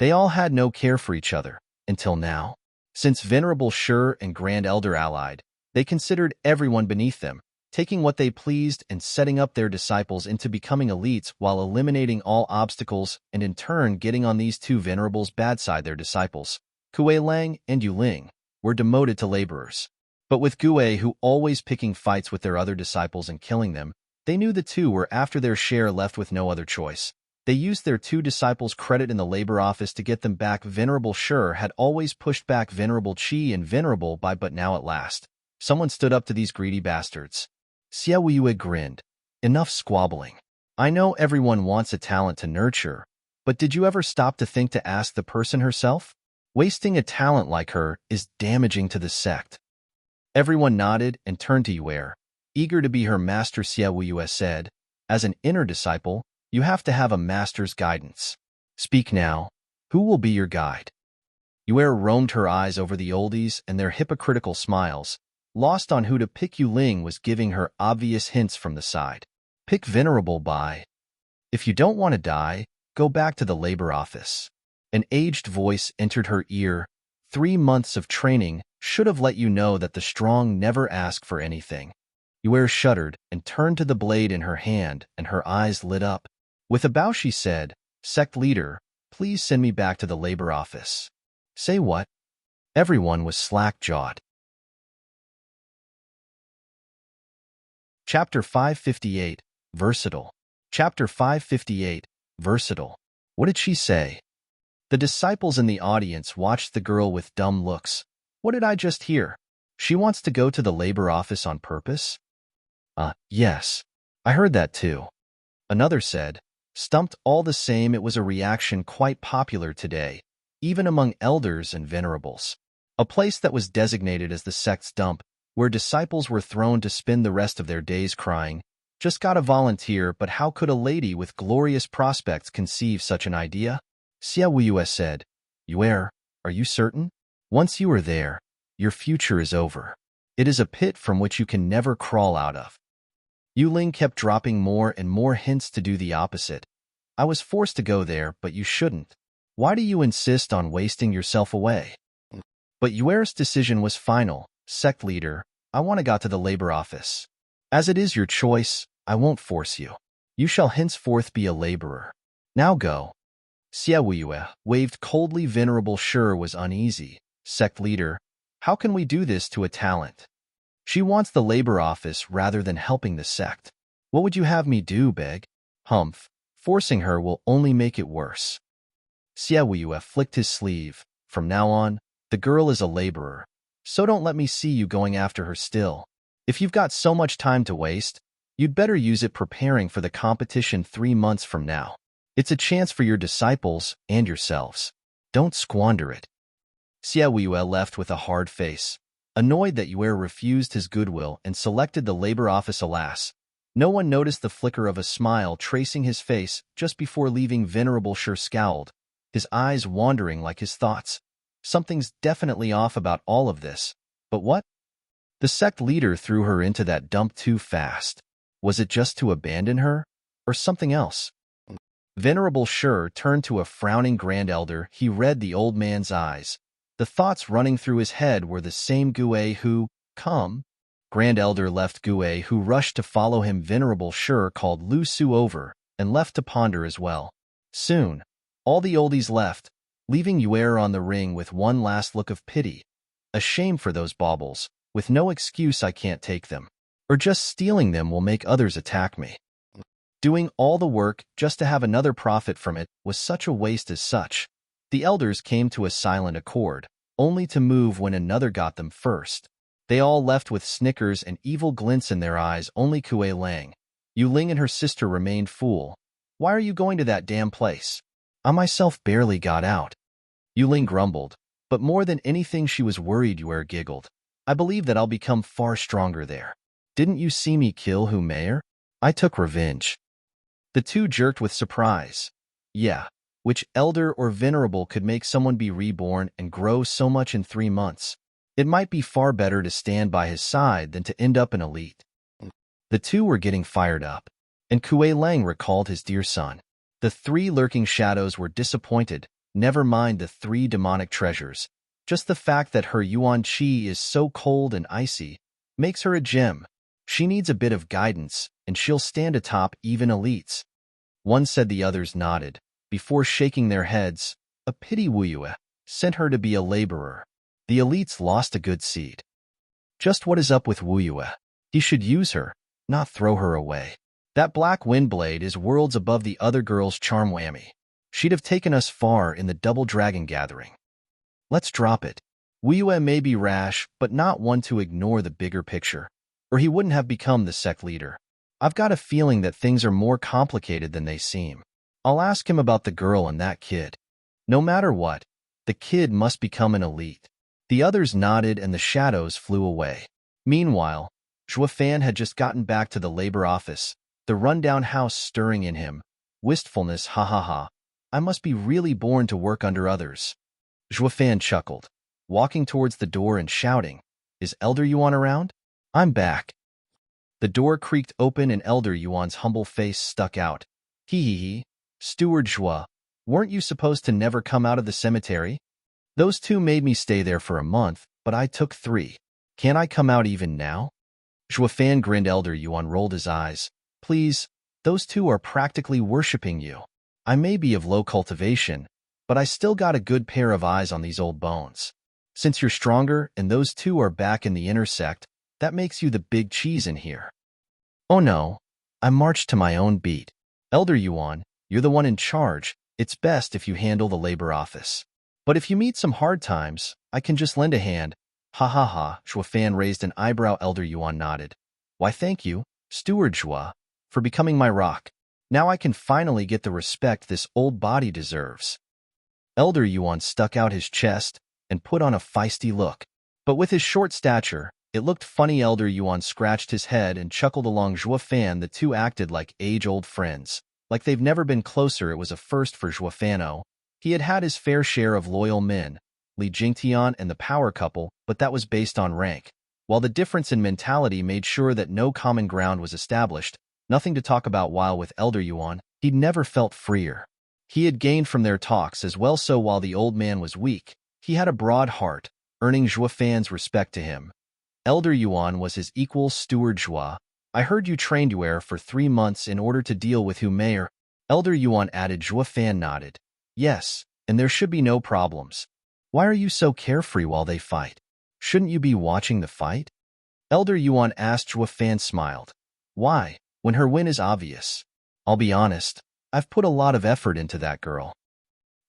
They all had no care for each other, until now. Since Venerable Shi and Grand Elder allied, they considered everyone beneath them, taking what they pleased and setting up their disciples into becoming elites while eliminating all obstacles and in turn getting on these two venerables' bad side. Their disciples Kuei Lang and Yu Ling were demoted to laborers. But with Gue, who always picking fights with their other disciples and killing them, they knew the two were after their share, left with no other choice. They used their two disciples' credit in the labor office to get them back. Venerable Sure had always pushed back Venerable Qi and Venerable Bai, but now at last, someone stood up to these greedy bastards. Xia Weiyue grinned. Enough squabbling. I know everyone wants a talent to nurture, but did you ever stop to think to ask the person herself? Wasting a talent like her is damaging to the sect. Everyone nodded and turned to Yue, eager to be her master. Xia Weiyue said, as an inner disciple, you have to have a master's guidance. Speak now. Who will be your guide? Yue roamed her eyes over the oldies and their hypocritical smiles, lost on who to pick. Yu Ling was giving her obvious hints from the side. Pick Venerable Bai. If you don't want to die, go back to the labor office. An aged voice entered her ear. 3 months of training should have let you know that the strong never ask for anything. Yue shuddered and turned to the blade in her hand, and her eyes lit up. With a bow she said, Sect leader, please send me back to the labor office. Say what? Everyone was slack-jawed. Chapter 558, Versatile. Chapter 558, Versatile. What did she say? The disciples in the audience watched the girl with dumb looks. What did I just hear? She wants to go to the labor office on purpose? Yes. I heard that too. Another said, stumped. All the same, it was a reaction quite popular today, even among elders and venerables. A place that was designated as the sect's dump, where disciples were thrown to spend the rest of their days crying. Just got a volunteer, but how could a lady with glorious prospects conceive such an idea? Xia Weiyue said, Yue, are you certain? Once you are there, your future is over. It is a pit from which you can never crawl out of. Yu Ling kept dropping more and more hints to do the opposite. I was forced to go there, but you shouldn't. Why do you insist on wasting yourself away? But Yue's decision was final. Sect leader, I want to go to the labor office. As it is your choice, I won't force you. You shall henceforth be a laborer. Now go. Xia Weiyue waved coldly. Venerable Sure was uneasy. Sect leader, how can we do this to a talent? She wants the labor office rather than helping the sect. What would you have me do, beg? Humph. Forcing her will only make it worse. Xia Weiyue flicked his sleeve. From now on, the girl is a laborer. So don't let me see you going after her still. If you've got so much time to waste, you'd better use it preparing for the competition 3 months from now. It's a chance for your disciples and yourselves. Don't squander it. Xia Weiyue left with a hard face, annoyed that Yue refused his goodwill and selected the labor office. Alas, no one noticed the flicker of a smile tracing his face just before leaving. Venerable Sure scowled, his eyes wandering like his thoughts. Something's definitely off about all of this. But what? The sect leader threw her into that dump too fast. Was it just to abandon her, or something else? Venerable Sure turned to a frowning grand elder. He read the old man's eyes. The thoughts running through his head were the same. Gue who, come. Grand elder left Gue, who rushed to follow him. Venerable Sure called Lu Su over and left to ponder as well. Soon, all the oldies left, leaving Yue on the ring with one last look of pity. A shame for those baubles. With no excuse I can't take them. Or just stealing them will make others attack me. Doing all the work just to have another profit from it was such a waste. As such, the elders came to a silent accord, only to move when another got them first. They all left with snickers and evil glints in their eyes. Only Kuei Lang, Yu Ling and her sister remained. Fool. Why are you going to that damn place? I myself barely got out. Yu Ling grumbled, but more than anything she was worried. Yue giggled. I believe that I'll become far stronger there. Didn't you see me kill Hu Mayer? I took revenge. The two jerked with surprise. Yeah, which elder or venerable could make someone be reborn and grow so much in 3 months? It might be far better to stand by his side than to end up an elite. The two were getting fired up, and Kuei Lang recalled his dear son. The 3 lurking shadows were disappointed. Never mind the 3 demonic treasures. Just the fact that her Yuan Qi is so cold and icy makes her a gem. She needs a bit of guidance, and she'll stand atop even elites. One said. The others nodded, before shaking their heads. A pity. Weiyue. sent her to be a laborer. The elites lost a good seed. Just what is up with Wu Yue? He should use her, not throw her away. That black wind blade is worlds above the other girl's charm whammy. She'd have taken us far in the double dragon gathering. Let's drop it. Wu Yue may be rash, but not one to ignore the bigger picture, or he wouldn't have become the sect leader. I've got a feeling that things are more complicated than they seem. I'll ask him about the girl and that kid. No matter what, the kid must become an elite. The others nodded and the shadows flew away. Meanwhile, Zhuofan had just gotten back to the labor office, the rundown house stirring in him. Wistfulness, ha ha ha. I must be really born to work under others. Zhuofan chuckled, walking towards the door and shouting, "Is Elder Yuan around? I'm back." The door creaked open and Elder Yuan's humble face stuck out. Hee. Steward Zhua, weren't you supposed to never come out of the cemetery? Those two made me stay there for a month, but I took 3. Can't I come out even now? Zhuofan grinned. Elder Yuan rolled his eyes. Please, those two are practically worshipping you. I may be of low cultivation, but I still got a good pair of eyes on these old bones. Since you're stronger and those two are back in the inner sect, that makes you the big cheese in here. Oh no, I marched to my own beat. Elder Yuan, you're the one in charge. It's best if you handle the labor office. But if you meet some hard times, I can just lend a hand. Ha ha ha. Zhuofan raised an eyebrow. Elder Yuan nodded. Why thank you, Steward Zhua, for becoming my rock. Now I can finally get the respect this old body deserves. Elder Yuan stuck out his chest and put on a feisty look. But with his short stature, it looked funny. Elder Yuan scratched his head and chuckled along. Zhuofan, the two acted like age-old friends. Like they've never been closer. It was a first for Zhuofano. He had had his fair share of loyal men, Li Jingtian and the power couple, but that was based on rank. While the difference in mentality made sure that no common ground was established, nothing to talk about. While with Elder Yuan, he'd never felt freer. He had gained from their talks as well. So while the old man was weak, he had a broad heart, earning Zhuofan's respect to him. Elder Yuan was his equal. Steward Zhua, I heard you trained Yuer for 3 months in order to deal with Hu Mayer. Elder Yuan added. Zhuofan nodded. Yes, and there should be no problems. Why are you so carefree while they fight? Shouldn't you be watching the fight? Elder Yuan asked. Zhuofan smiled. Why, when her win is obvious? I'll be honest, I've put a lot of effort into that girl.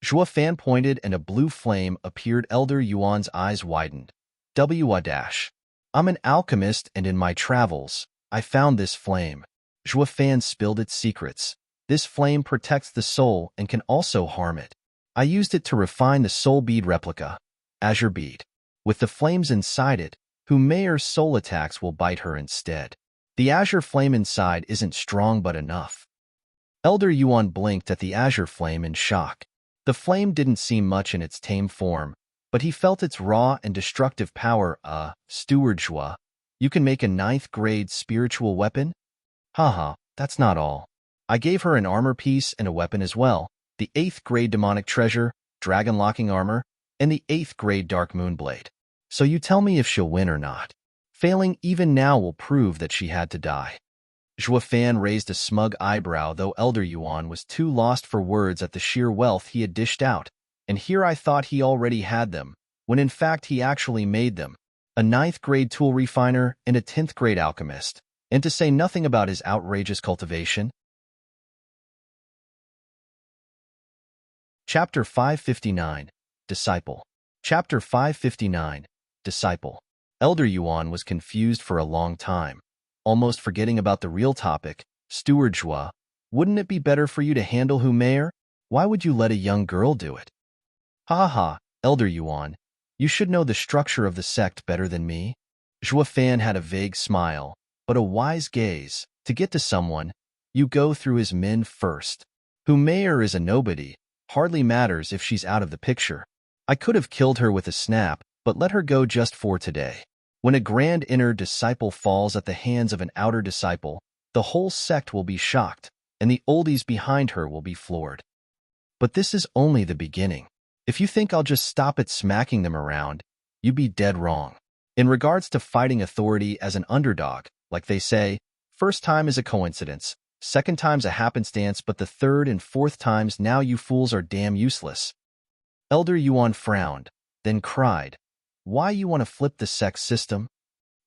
Zhuofan pointed and a blue flame appeared. Elder Yuan's eyes widened. I'm an alchemist and in my travels, I found this flame. Zhuofan spilled its secrets. This flame protects the soul and can also harm it. I used it to refine the soul bead replica, Azure Bead. With the flames inside it, Hu Mayer's soul attacks will bite her instead. The azure flame inside isn't strong but enough. Elder Yuan blinked at the azure flame in shock. The flame didn't seem much in its tame form, but he felt its raw and destructive power. Steward Zhua, you can make a 9th grade spiritual weapon? Haha, that's not all. I gave her an armor piece and a weapon as well, the 8th grade demonic treasure, dragon locking armor, and the 8th grade dark moon blade. So you tell me if she'll win or not. Failing even now will prove that she had to die. Zhuofan raised a smug eyebrow, though Elder Yuan was too lost for words at the sheer wealth he had dished out. And here I thought he already had them, when in fact he actually made them. A 9th grade tool refiner and a 10th grade alchemist. And to say nothing about his outrageous cultivation. Chapter 559, Disciple. Chapter 559, Disciple. Elder Yuan was confused for a long time, almost forgetting about the real topic. Steward Zhua, wouldn't it be better for you to handle Hu Mayer? Why would you let a young girl do it? Ha ha, Elder Yuan, you should know the structure of the sect better than me. Zhuofan had a vague smile, but a wise gaze. To get to someone, you go through his men first. Hu Mayer is a nobody. Hardly matters if she's out of the picture. I could have killed her with a snap, but let her go just for today. When a grand inner disciple falls at the hands of an outer disciple, the whole sect will be shocked, and the oldies behind her will be floored. But this is only the beginning. If you think I'll just stop at smacking them around, you'd be dead wrong. In regards to fighting authority as an underdog, like they say, first time is a coincidence, second time's a happenstance, but the third and fourth times now you fools are damn useless. Elder Yuan frowned, then cried, "Why you want to flip the sect system?"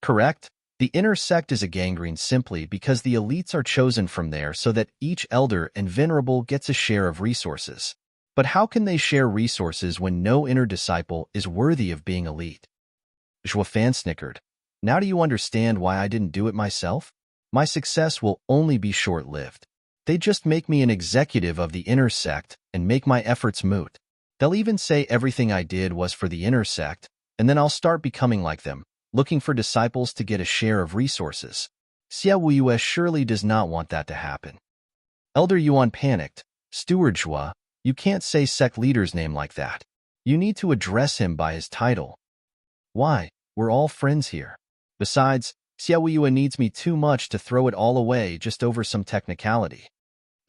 "Correct. The inner sect is a gangrene simply because the elites are chosen from there so that each elder and venerable gets a share of resources. But how can they share resources when no inner disciple is worthy of being elite?" Zhuofan snickered. "Now do you understand why I didn't do it myself? My success will only be short-lived. They just make me an executive of the inner sect and make my efforts moot. They'll even say everything I did was for the inner sect, and then I'll start becoming like them, looking for disciples to get a share of resources. Xia Wuyue surely does not want that to happen." Elder Yuan panicked. "Steward Zhua, you can't say sect leader's name like that. You need to address him by his title." "Why? We're all friends here. Besides, Xia Wuyue needs me too much to throw it all away just over some technicality."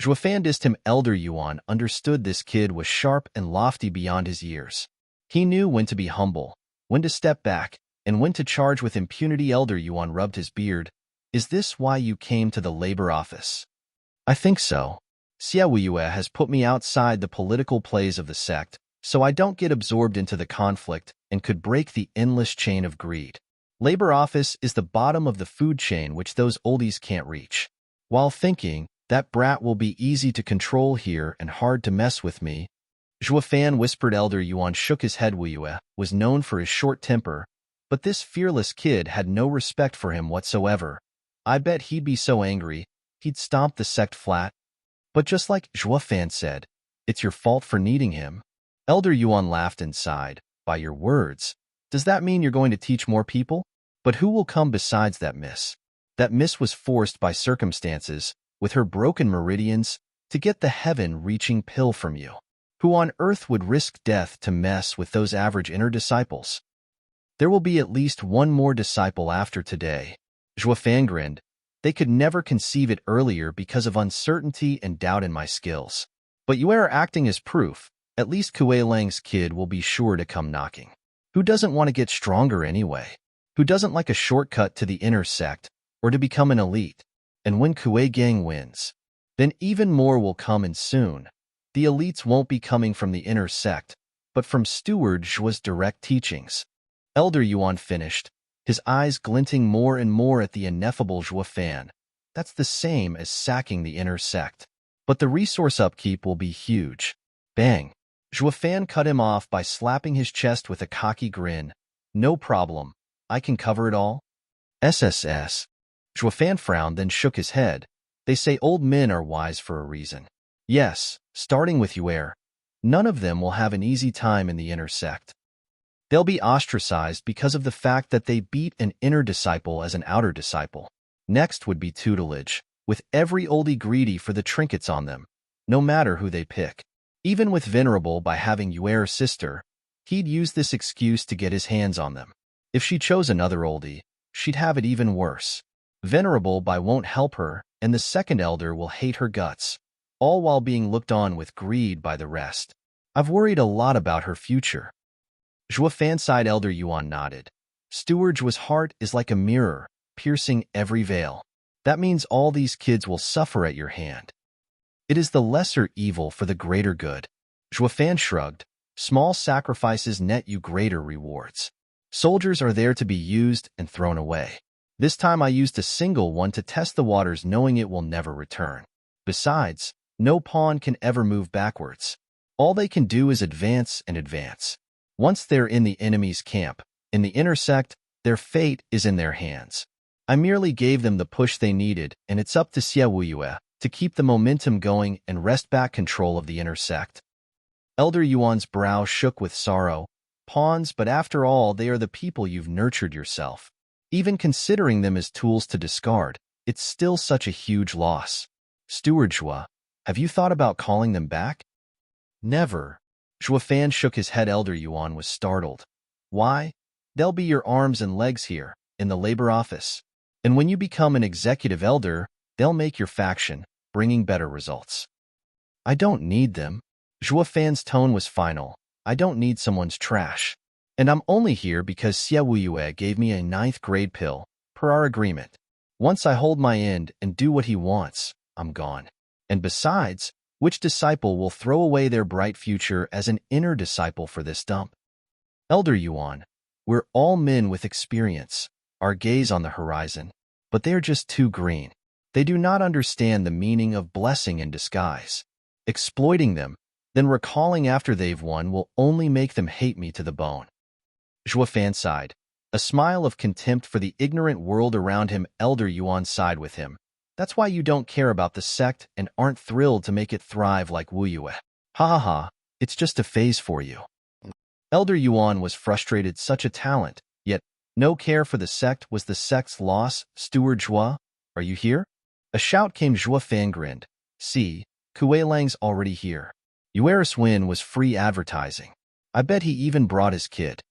Zhuofan dissed him. Elder Yuan understood this kid was sharp and lofty beyond his years. He knew when to be humble, when to step back, and when to charge with impunity. Elder Yuan rubbed his beard. "Is this why you came to the labor office?" "I think so. Xia Wuyue has put me outside the political plays of the sect, so I don't get absorbed into the conflict and could break the endless chain of greed. Labor office is the bottom of the food chain which those oldies can't reach." While thinking, "That brat will be easy to control here and hard to mess with me," Zhuofan whispered. Elder Yuan shook his head. Wuyue was known for his short temper, but this fearless kid had no respect for him whatsoever. I bet he'd be so angry, he'd stomp the sect flat. But just like Zhuofan said, "It's your fault for needing him." Elder Yuan laughed and sighed. "By your words, does that mean you're going to teach more people? But who will come besides that miss? That miss was forced by circumstances, with her broken meridians, to get the heaven-reaching pill from you. Who on earth would risk death to mess with those average inner disciples? There will be at least one more disciple after today." Zhuofan grinned. "They could never conceive it earlier because of uncertainty and doubt in my skills. But you are acting as proof. At least Kuei Lang's kid will be sure to come knocking. Who doesn't want to get stronger anyway? Who doesn't like a shortcut to the inner sect, or to become an elite? And when Kuei Gang wins, then even more will come, and soon. The elites won't be coming from the inner sect, but from Steward Zhua's direct teachings." Elder Yuan finished, his eyes glinting more and more at the ineffable Zhuofan. "That's the same as sacking the inner sect. But the resource upkeep will be huge." Bang! Zhuofan cut him off by slapping his chest with a cocky grin. "No problem. I can cover it all." "SSS." Zhuofan frowned, then shook his head. "They say old men are wise for a reason. Yes, starting with Yuer. None of them will have an easy time in the inner sect. They'll be ostracized because of the fact that they beat an inner disciple as an outer disciple. Next would be tutelage, with every oldie greedy for the trinkets on them, no matter who they pick. Even with Venerable, by having Yuer's sister, he'd use this excuse to get his hands on them. If she chose another oldie, she'd have it even worse. Venerable by won't help her, and the second elder will hate her guts, all while being looked on with greed by the rest. I've worried a lot about her future." Zhuofan sighed. Elder Yuan nodded. "Steward Zhua's heart is like a mirror, piercing every veil. That means all these kids will suffer at your hand. It is the lesser evil for the greater good." Zhuofan shrugged. "Small sacrifices net you greater rewards. Soldiers are there to be used and thrown away. This time I used a single one to test the waters, knowing it will never return. Besides, no pawn can ever move backwards. All they can do is advance and advance. Once they're in the enemy's camp, in the inner sect, their fate is in their hands. I merely gave them the push they needed, and it's up to Xia Wuyue to keep the momentum going and wrest back control of the inner sect." Elder Yuan's brow shook with sorrow. "Pawns, but after all, they are the people you've nurtured yourself. Even considering them as tools to discard, it's still such a huge loss. Steward Zhua, have you thought about calling them back?" "Never." Zhuofan shook his head. Elder Yuan was startled. "Why? They'll be your arms and legs here, in the labor office. And when you become an executive elder, they'll make your faction, bringing better results." "I don't need them." Zhuofan's tone was final. "I don't need someone's trash. And I'm only here because Xia Wuyue gave me a 9th grade pill, per our agreement. Once I hold my end and do what he wants, I'm gone. And besides, Which disciple will throw away their bright future as an inner disciple for this dump? Elder Yuan, we're all men with experience, our gaze on the horizon, but they are just too green. They do not understand the meaning of blessing in disguise. Exploiting them, then recalling after they've won will only make them hate me to the bone. Zhuofan sighed. A smile of contempt for the ignorant world around him. Elder Yuan sighed with him. That's why you don't care about the sect and aren't thrilled to make it thrive like Wu Yue. Ha ha ha, it's just a phase for you. Elder Yuan was frustrated. Such a talent, yet no care for the sect was the sect's loss. Steward Zhua, are you here? A shout came. Zhuofan grinned. See, Kuei Lang's already here. Yueris Win was free advertising. I bet he even brought his kid.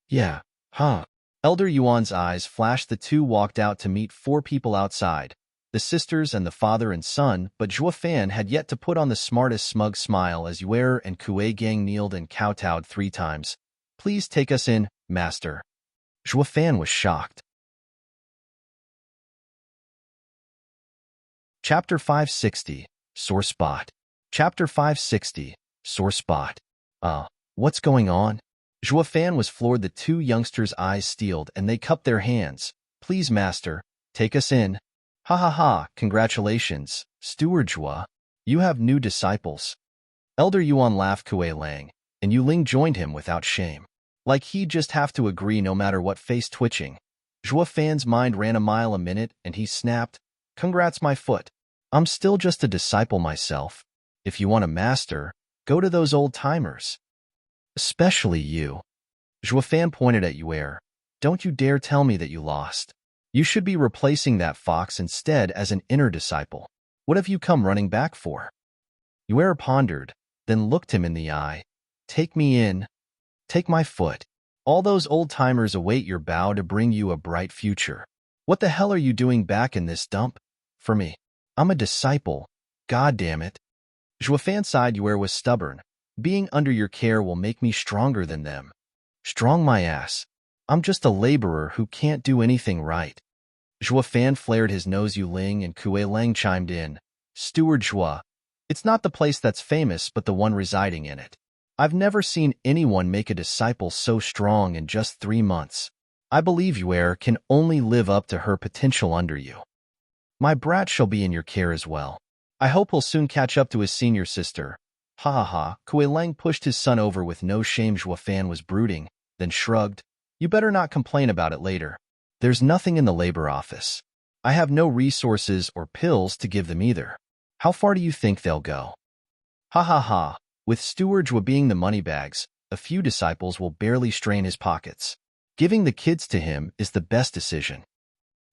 Yeah, huh? Elder Yuan's eyes flashed. The two walked out to meet 4 people outside, the sisters and the father and son, but Zhuofan had yet to put on the smartest smug smile as Yuer and Kuei Gang kneeled and kowtowed 3 times. Please take us in, master. Zhuofan was shocked. Chapter 560, Sore Spot. Chapter 560, Sore Spot. What's going on? Zhuofan was floored. The 2 youngsters' eyes steeled and they cupped their hands. Please, master, take us in. Ha ha ha, congratulations, Steward Zhua. You have new disciples. Elder Yuan laughed. Kuei Lang, and Yu Ling joined him without shame. Like he'd just have to agree no matter what. Face twitching. Zhuofan's mind ran a mile a minute and he snapped, Congrats my foot. I'm still just a disciple myself. If you want a master, go to those old-timers. Especially you. Zhuofan pointed at Yuer. Don't you dare tell me that you lost. You should be replacing that fox instead as an inner disciple. What have you come running back for? Yuer pondered, then looked him in the eye. Take me in. Take my foot. All those old-timers await your bow to bring you a bright future. What the hell are you doing back in this dump? For me. I'm a disciple. God damn it. Zhuofan sighed. Yuer was stubborn. Being under your care will make me stronger than them. Strong my ass. I'm just a laborer who can't do anything right. Zhuofan flared his nose. Yu Ling and Kuei Lang chimed in. Steward Zhua. It's not the place that's famous but the one residing in it. I've never seen anyone make a disciple so strong in just 3 months. I believe Yuer can only live up to her potential under you. My brat shall be in your care as well. I hope he'll soon catch up to his senior sister. Ha ha ha. Kuei Lang pushed his son over with no shame. Zhuofan was brooding, then shrugged. You better not complain about it later. There's nothing in the labor office. I have no resources or pills to give them either. How far do you think they'll go? Ha ha ha. With Steward Zhua being the moneybags, a few disciples will barely strain his pockets. Giving the kids to him is the best decision.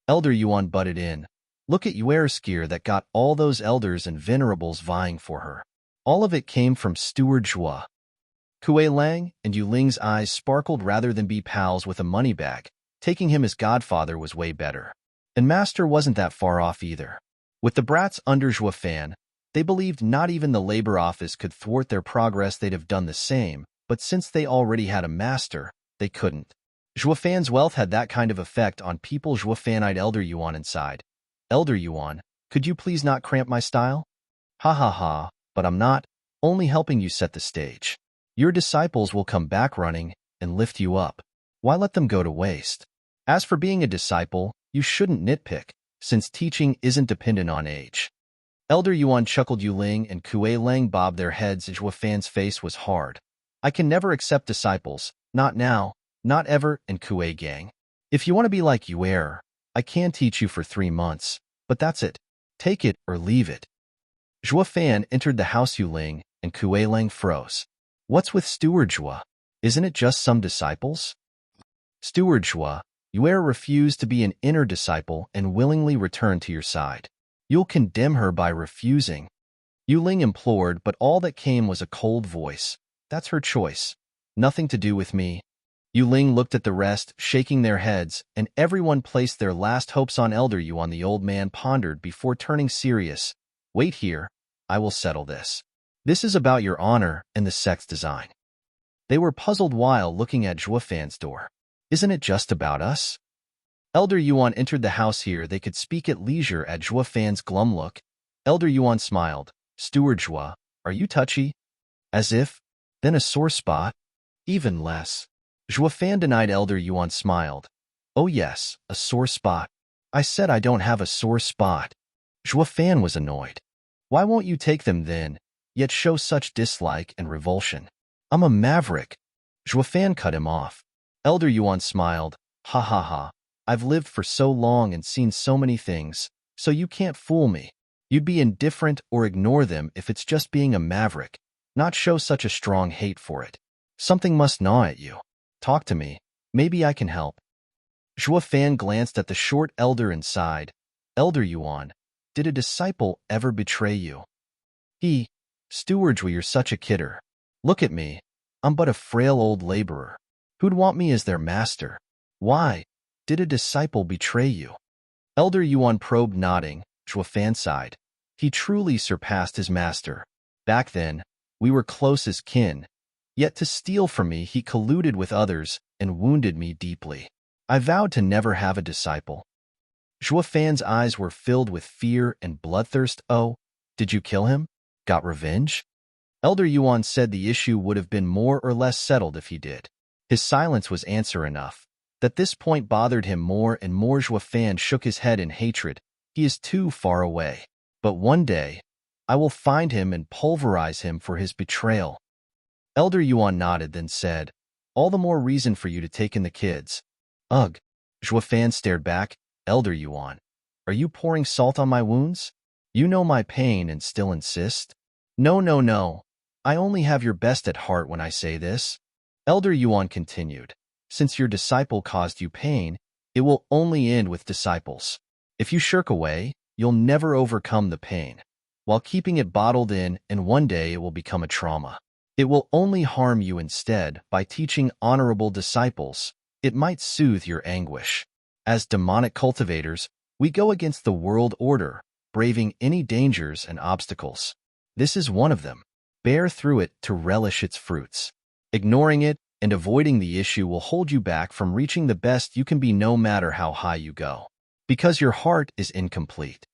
Elder Yuan butted in. Look at Yuer's gear that got all those elders and venerables vying for her. All of it came from Steward Zhua. Kuei Lang and Yu Ling's eyes sparkled. Rather than be pals with a money bag, taking him as godfather was way better. And master wasn't that far off either. With the brats under Zhuofan, they believed not even the labor office could thwart their progress. They'd have done the same, but since they already had a master, they couldn't. Zhuofan's wealth had that kind of effect on people. Zhuofan eyed Elder Yuan inside. Elder Yuan, could you please not cramp my style? Ha ha ha, but I'm not, only helping you set the stage. Your disciples will come back running and lift you up. Why let them go to waste? As for being a disciple, you shouldn't nitpick, since teaching isn't dependent on age. Elder Yuan chuckled. Yu Ling and Kuei Lang bobbed their heads. Zhuofan's face was hard. I can never accept disciples, not now, not ever. And Kuei Gang. If you want to be like Yuer, I can teach you for 3 months, but that's it. Take it or leave it. Zhuofan entered the house. Yu Ling and Kuei Lang froze. What's with Steward Zhua? Isn't it just some disciples? Steward Zhua, Yuer refused to be an inner disciple and willingly returned to your side. You'll condemn her by refusing. Yu Ling implored, but all that came was a cold voice. That's her choice. Nothing to do with me. Yu Ling looked at the rest, shaking their heads, and everyone placed their last hopes on Elder Yuan. The old man pondered before turning serious. Wait here. I will settle this. This is about your honor and the sect's design. They were puzzled while looking at Zhuofan's door. Isn't it just about us? Elder Yuan entered the house. Here they could speak at leisure. At Zhuofan's glum look, Elder Yuan smiled. Steward Joie, are you touchy? As if. Then a sore spot? Even less. Fan denied. Elder Yuan smiled. Oh yes, a sore spot. I said I don't have a sore spot. Fan was annoyed. Why won't you take them then, yet show such dislike and revulsion? I'm a maverick. Fan cut him off. Elder Yuan smiled. Ha ha ha. I've lived for so long and seen so many things, so you can't fool me. You'd be indifferent or ignore them if it's just being a maverick, not show such a strong hate for it. Something must gnaw at you. Talk to me. Maybe I can help. Fan glanced at the short elder and sighed. Elder Yuan, did a disciple ever betray you? Steward, you're such a kidder. Look at me. I'm but a frail old laborer. Who'd want me as their master? Why? Did a disciple betray you? Elder Yuan probed, nodding. Fan sighed. He truly surpassed his master. Back then, we were close as kin. Yet to steal from me, he colluded with others and wounded me deeply. I vowed to never have a disciple. Fan's eyes were filled with fear and bloodthirst. Oh, did you kill him? Got revenge? Elder Yuan said the issue would have been more or less settled if he did. His silence was answer enough. That this point bothered him more and more. Fan shook his head in hatred. He is too far away. But one day, I will find him and pulverize him for his betrayal. Elder Yuan nodded, then said, all the more reason for you to take in the kids. Ugh. Fan stared back. Elder Yuan, are you pouring salt on my wounds? You know my pain and still insist? No, no, no. I only have your best at heart when I say this. Elder Yuan continued, since your disciple caused you pain, it will only end with disciples. If you shirk away, you'll never overcome the pain, while keeping it bottled in, and one day it will become a trauma. It will only harm you instead. By teaching honorable disciples, it might soothe your anguish. As demonic cultivators, we go against the world order, braving any dangers and obstacles. This is one of them. Bear through it to relish its fruits. Ignoring it and avoiding the issue will hold you back from reaching the best you can be, no matter how high you go. Because your heart is incomplete.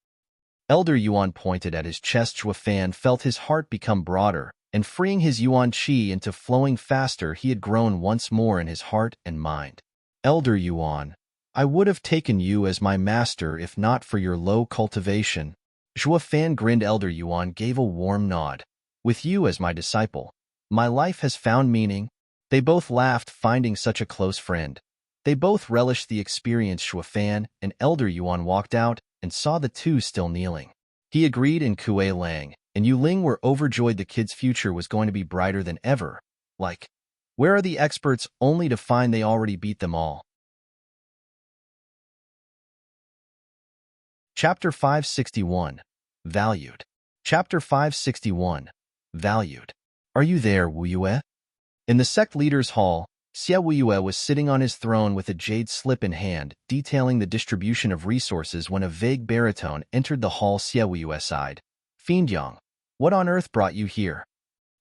Elder Yuan pointed at his chest. Fan felt his heart become broader, and freeing his Yuan Qi into flowing faster, he had grown once more in his heart and mind. Elder Yuan, I would have taken you as my master if not for your low cultivation. Fan grinned. Elder Yuan gave a warm nod. With you as my disciple, my life has found meaning. They both laughed, finding such a close friend. They both relished the experience. Fan and Elder Yuan walked out and saw the two still kneeling. He agreed, and Kuei Lang and Yu Ling were overjoyed. The kids' future was going to be brighter than ever. Like, where are the experts, only to find they already beat them all. Chapter 561. Valued. Chapter 561. Valued. Are you there, Wu Yue? In the sect leader's hall, Xie Wu Yue was sitting on his throne with a jade slip in hand, detailing the distribution of resources when a vague baritone entered the hall. Xie Wu Yue sighed. Fiendish, what on earth brought you here?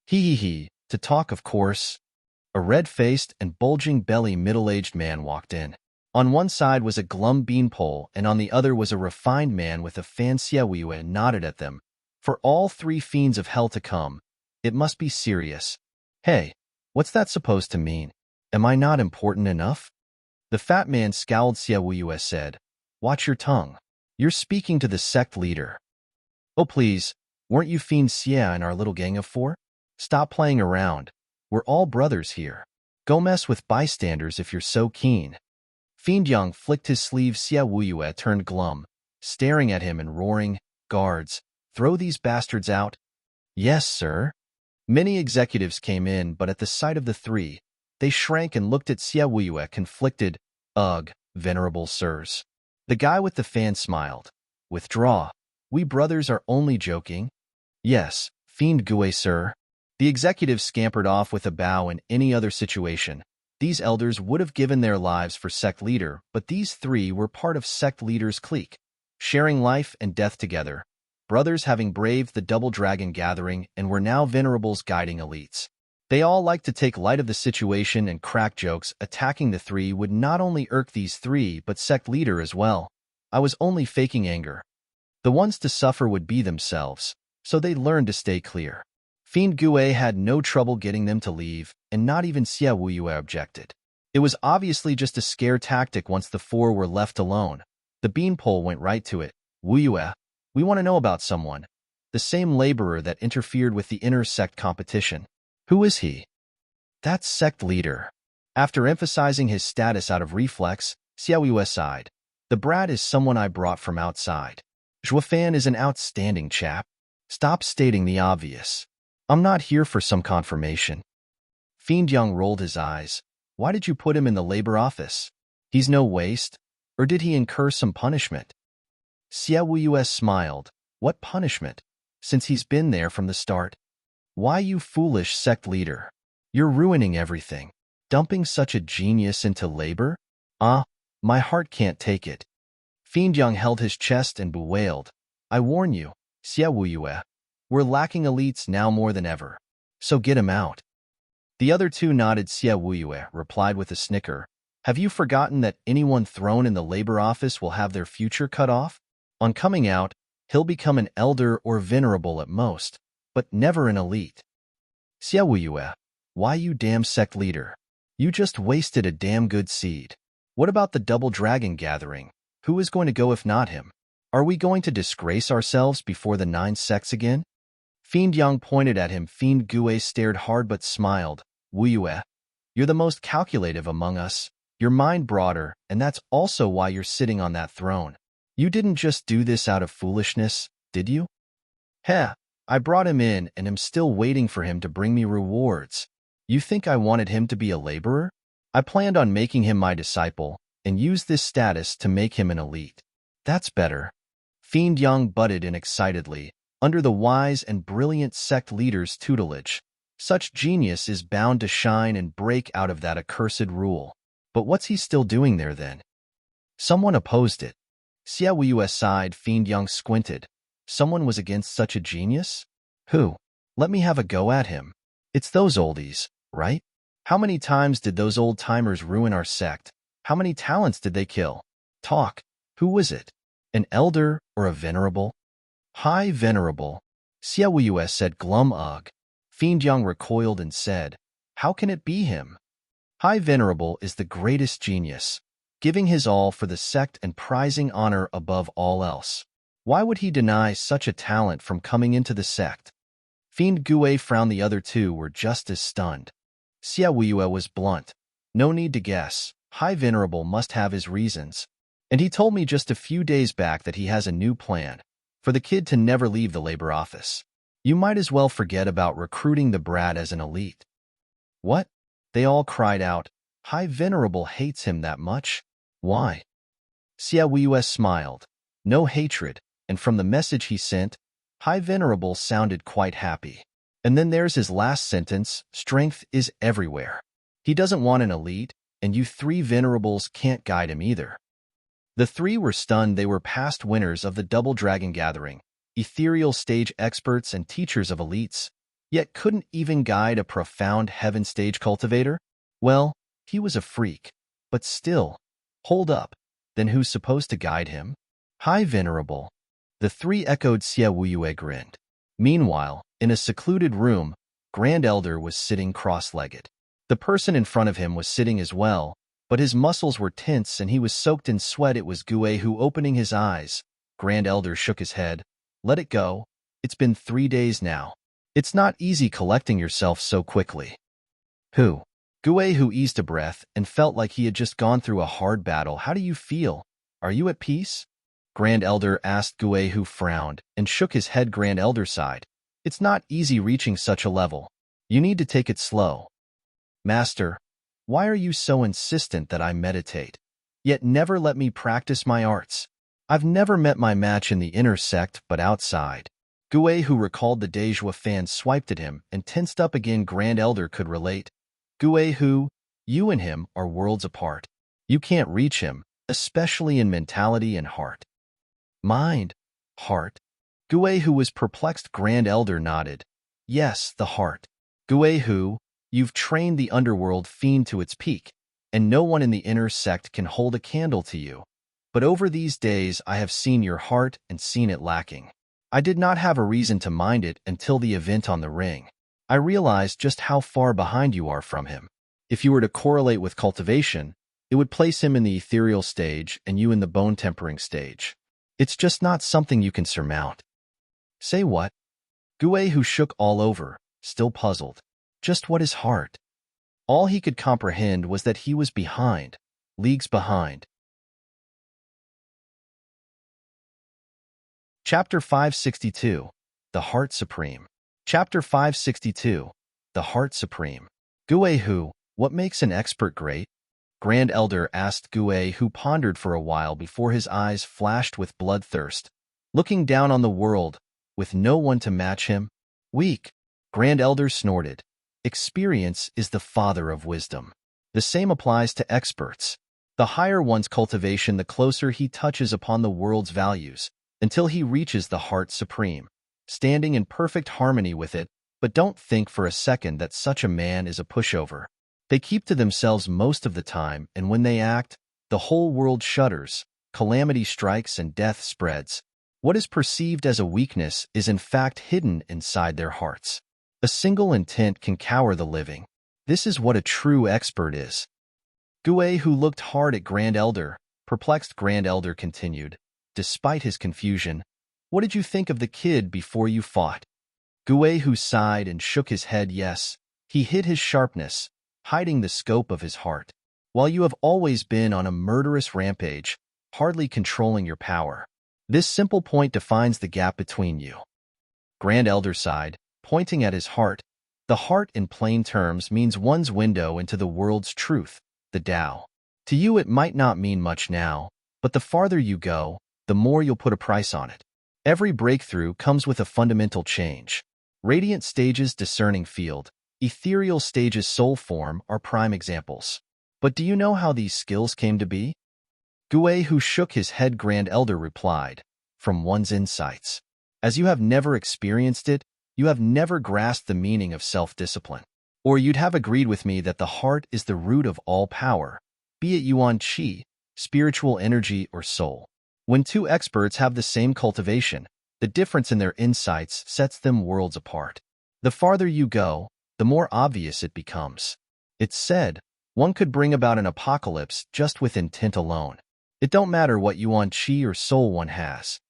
He, to talk, of course. A red-faced and bulging belly middle-aged man walked in. On one side was a glum beanpole, and on the other was a refined man with a fan. Xie Wu Yue nodded at them. For all three fiends of hell to come, it must be serious. Hey, what's that supposed to mean? Am I not important enough? The fat man scowled. Xie Wu Yue said, watch your tongue. You're speaking to the sect leader. Oh please, weren't you Fiend Xie in our little gang of 4? Stop playing around. We're all brothers here. Go mess with bystanders if you're so keen. Fiend Young flicked his sleeve. Xie Wu Yue turned glum, staring at him and roaring, guards, throw these bastards out. Yes, sir. Many executives came in, but at the sight of the three, they shrank and looked at Xie Wu Yue, conflicted. Ugh, venerable sirs. The guy with the fan smiled. Withdraw. We brothers are only joking. Yes, Fiend Gue, sir. The executives scampered off with a bow. In any other situation, these elders would have given their lives for sect leader, but these three were part of sect leader's clique, sharing life and death together, brothers having braved the double dragon gathering and were now venerables guiding elites. They all liked to take light of the situation and crack jokes. Attacking the three would not only irk these three but sect leader as well. I was only faking anger. The ones to suffer would be themselves. so they learned to stay clear. Fiend Gue had no trouble getting them to leave, and not even Xie Wuyue objected. It was obviously just a scare tactic once the four were left alone. The beanpole went right to it. Wuyue, we want to know about someone. The same laborer that interfered with the inner sect competition. Who is he? That's sect leader. After emphasizing his status out of reflex, Xiaoyue sighed. The brat is someone I brought from outside. Zhuofan is an outstanding chap. Stop stating the obvious. I'm not here for some confirmation. Fiend Young rolled his eyes. Why did you put him in the labor office? He's no waste, or did he incur some punishment? Xie Wuyue smiled. What punishment? Since he's been there from the start. Why, you foolish sect leader? You're ruining everything. Dumping such a genius into labor? My heart can't take it. Fiend Young held his chest and bewailed. I warn you, Xie Wuyue, we're lacking elites now more than ever. So get him out. The other two nodded. Xie Wuyue replied with a snicker. Have you forgotten that anyone thrown in the labor office will have their future cut off? On coming out, he'll become an elder or venerable at most, but never an elite. Xie Wuyue, why, you damn sect leader? You just wasted a damn good seed. What about the double dragon gathering? Who is going to go if not him? Are we going to disgrace ourselves before the 9 sects again? Fiend Young pointed at him. Fiend Gue stared hard but smiled. Wuyue, you're the most calculative among us. Your mind broader, and that's also why you're sitting on that throne. You didn't just do this out of foolishness, did you? Heh, I brought him in and am still waiting for him to bring me rewards. You think I wanted him to be a laborer? I planned on making him my disciple and use this status to make him an elite. That's better. Fiend Young butted in excitedly. Under the wise and brilliant sect leader's tutelage, such genius is bound to shine and break out of that accursed rule. But what's he still doing there then? Someone opposed it. Xie Wuyue sighed. Fiend Young squinted. Someone was against such a genius? Who? Let me have a go at him. It's those oldies, right? How many times did those old-timers ruin our sect? How many talents did they kill? Talk. Who was it? An elder or a venerable? High venerable. Xie Wuyue said glum ugh. Fiend Young recoiled and said, how can it be him? High venerable is the greatest genius, giving his all for the sect and prizing honor above all else. Why would he deny such a talent from coming into the sect? Fiend Gue frowned. The other two were just as stunned. Xie Wuyue was blunt. No need to guess. High venerable must have his reasons. And he told me just a few days back that he has a new plan. For the kid to never leave the labor office. You might as well forget about recruiting the brat as an elite. What? They all cried out. High venerable hates him that much? Why? Xie Wuyue smiled. No hatred, and from the message he sent, High venerable sounded quite happy. And then there's his last sentence, strength is everywhere. He doesn't want an elite, and you 3 venerables can't guide him either. The 3 were stunned. They were past winners of the Double Dragon Gathering, ethereal stage experts and teachers of elites, yet couldn't even guide a profound heaven stage cultivator? Well, he was a freak, but still. Hold up, then who's supposed to guide him? High venerable. The 3 echoed. Xie Wuyue grinned. Meanwhile, in a secluded room, Grand Elder was sitting cross-legged. The person in front of him was sitting as well, but his muscles were tense and he was soaked in sweat. It was Gue who, opening his eyes. Grand Elder shook his head. Let it go. It's been 3 days now. It's not easy collecting yourself so quickly. Who? Gue who eased a breath and felt like he had just gone through a hard battle. How do you feel? Are you at peace? Grand Elder asked. Gue who frowned and shook his head. Grand Elder sighed. It's not easy reaching such a level. You need to take it slow. Master, why are you so insistent that I meditate, yet never let me practice my arts? I've never met my match in the inner sect, but outside. Gue who recalled the day Zhuofan swiped at him and tensed up again. Grand Elder could relate. Gue who, you and him are worlds apart. You can't reach him, especially in mentality and heart. Mind? Heart? Gue who was perplexed. Grand Elder nodded. Yes, the heart. Gue who, you've trained the underworld fiend to its peak, and no one in the inner sect can hold a candle to you. But over these days I have seen your heart and seen it lacking. I did not have a reason to mind it until the event on the ring. I realized just how far behind you are from him. If you were to correlate with cultivation, it would place him in the ethereal stage and you in the bone-tempering stage. It's just not something you can surmount. Say what? Gue, who shook all over, still puzzled. Just what is heart? All he could comprehend was that he was behind, leagues behind. Chapter 562, The Heart Supreme. Chapter 562, The Heart Supreme. Gue, who, what makes an expert great? Grand Elder asked Gue, who pondered for a while before his eyes flashed with bloodthirst, looking down on the world, with no one to match him. Weak. Grand Elder snorted. Experience is the father of wisdom. The same applies to experts. The higher one's cultivation, the closer he touches upon the world's values, until he reaches the heart supreme, standing in perfect harmony with it. But don't think for a second that such a man is a pushover. They keep to themselves most of the time, and when they act, the whole world shudders, calamity strikes, and death spreads. What is perceived as a weakness is in fact hidden inside their hearts. A single intent can cower the living. This is what a true expert is. Gue, who looked hard at Grand Elder, perplexed. Grand Elder continued, despite his confusion, "What did you think of the kid before you fought?" Gue, who sighed and shook his head, yes, he hid his sharpness, hiding the scope of his heart. While you have always been on a murderous rampage, hardly controlling your power, this simple point defines the gap between you. Grand Elder sighed, pointing at his heart. The heart, in plain terms, means one's window into the world's truth, the Tao. To you it might not mean much now, but the farther you go, the more you'll put a price on it. Every breakthrough comes with a fundamental change. Radiant stages, discerning field, ethereal stages, soul form are prime examples. But do you know how these skills came to be? Gue, who shook his head, Grand Elder replied, from one's insights. As you have never experienced it, you have never grasped the meaning of self-discipline. Or you'd have agreed with me that the heart is the root of all power, be it yuan qi, spiritual energy, or soul. When two experts have the same cultivation, the difference in their insights sets them worlds apart. The farther you go, the more obvious it becomes. It's said, one could bring about an apocalypse just with intent alone. It don't matter what yuan qi or soul one has.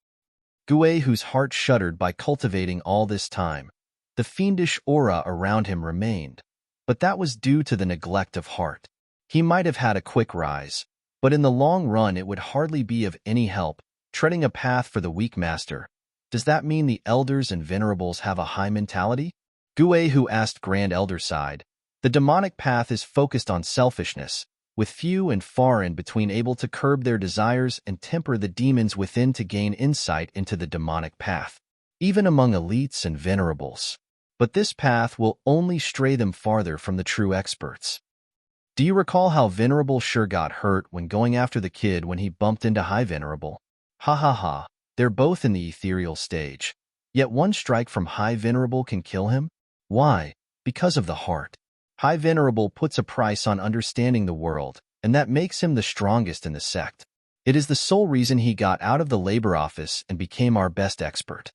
Gue, whose heart shuddered by cultivating all this time, the fiendish aura around him remained, but that was due to the neglect of heart. He might have had a quick rise, but in the long run it would hardly be of any help, treading a path for the weak master. Does that mean the elders and venerables have a high mentality? Gue, who asked Grand Elder, sighed. The demonic path is focused on selfishness, with few and far in between able to curb their desires and temper the demons within to gain insight into the demonic path, even among elites and venerables. But this path will only stray them farther from the true experts. Do you recall how Venerable sure got hurt when going after the kid when he bumped into High Venerable? Ha ha ha, they're both in the ethereal stage. Yet one strike from High Venerable can kill him? Why? Because of the heart. High Venerable puts a price on understanding the world, and that makes him the strongest in the sect. It is the sole reason he got out of the labor office and became our best expert.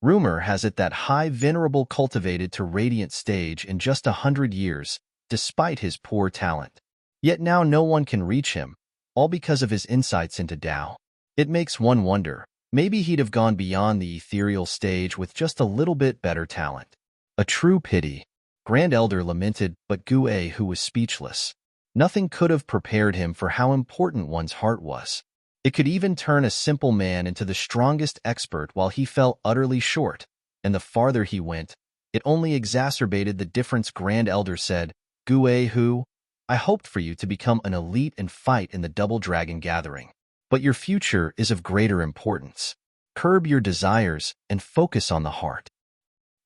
Rumor has it that High Venerable cultivated to radiant stage in just 100 years, despite his poor talent. Yet now no one can reach him, all because of his insights into Tao. It makes one wonder, maybe he'd have gone beyond the ethereal stage with just a little bit better talent. A true pity. Grand Elder lamented, but Gue, who was speechless. Nothing could have prepared him for how important one's heart was. It could even turn a simple man into the strongest expert while he fell utterly short, and the farther he went, it only exacerbated the difference. Grand Elder said, Gue, who, I hoped for you to become an elite and fight in the Double Dragon gathering. But your future is of greater importance. Curb your desires and focus on the heart.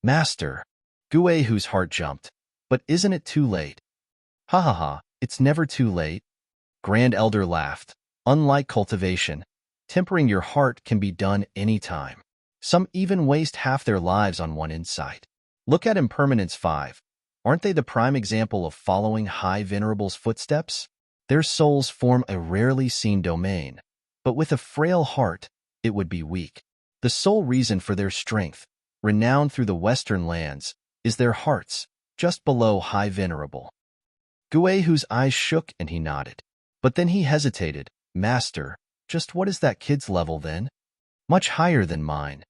Master. Gue, whose heart jumped. But isn't it too late? Ha ha ha, it's never too late. Grand Elder laughed. Unlike cultivation, tempering your heart can be done anytime. Some even waste half their lives on one insight. Look at Impermanence 5. Aren't they the prime example of following High Venerable's footsteps? Their souls form a rarely seen domain, but with a frail heart, it would be weak. The sole reason for their strength, renowned through the western lands, is their hearts, just below High Venerable. Guehu's eyes shook and he nodded. But then he hesitated. Master, just what is that kid's level then? Much higher than mine.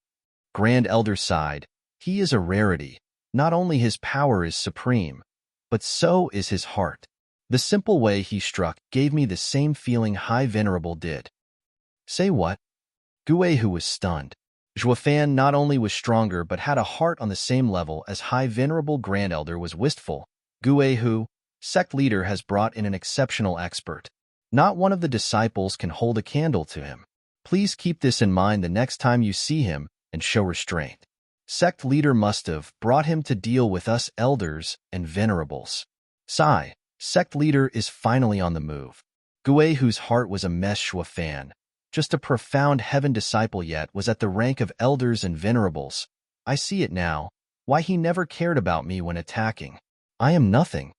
Grand Elder sighed. He is a rarity. Not only his power is supreme, but so is his heart. The simple way he struck gave me the same feeling High Venerable did. Say what? Guehu was stunned. Zhuofan not only was stronger but had a heart on the same level as High Venerable Grand Elder was wistful. Guehu, Sect leader, has brought in an exceptional expert. Not one of the disciples can hold a candle to him. Please keep this in mind the next time you see him and show restraint. Sect leader must have brought him to deal with us elders and venerables. Sigh, Sect leader is finally on the move. Guehu's heart was a mess. Zhuofan, just a profound heaven disciple, yet was at the rank of elders and venerables. I see it now, why he never cared about me when attacking. I am nothing.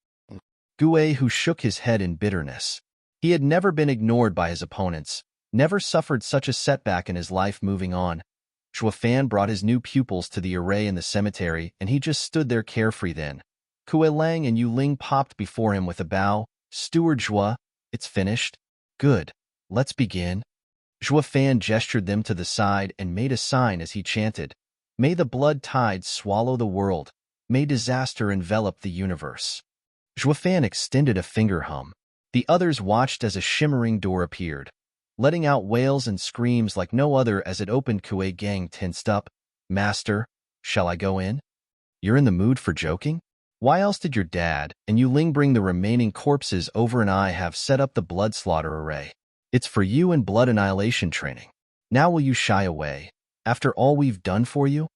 Guehu shook his head in bitterness. He had never been ignored by his opponents, never suffered such a setback in his life. Moving on, Zhuofan brought his new pupils to the array in the cemetery, and he just stood there carefree then. Kuei-Lang and Yu-Ling popped before him with a bow. Steward Zhua, it's finished? Good. Let's begin. Zhuofan gestured them to the side and made a sign as he chanted, May the blood tides swallow the world. May disaster envelop the universe. Zhuofan extended a finger hum. The others watched as a shimmering door appeared, letting out wails and screams like no other. As it opened, Kuei-Gang tensed up. Master, shall I go in? You're in the mood for joking? Why else did your dad and Yu-Ling bring the remaining corpses over and I have set up the blood slaughter array? It's for you and blood annihilation training. Now will you shy away, after all we've done for you?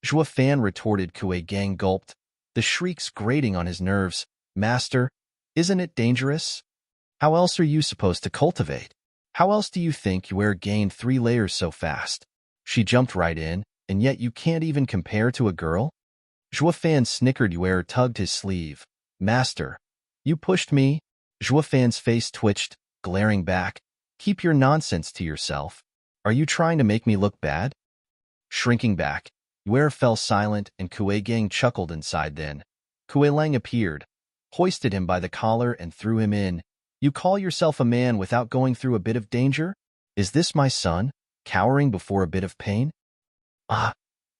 Zhuofan retorted. Kuei-Gang gulped, the shrieks grating on his nerves. Master, isn't it dangerous? How else are you supposed to cultivate? How else do you think you gained 3 layers so fast? She jumped right in, and yet you can't even compare to a girl? Zhuofan snickered. Yuer tugged his sleeve. Master, you pushed me? Zhuofan's face twitched, glaring back. Keep your nonsense to yourself. Are you trying to make me look bad? Shrinking back, Yuer fell silent and Kuei-Gang chuckled inside. Then Kuei-Lang appeared, hoisted him by the collar and threw him in. You call yourself a man without going through a bit of danger? Is this my son, cowering before a bit of pain? Ah,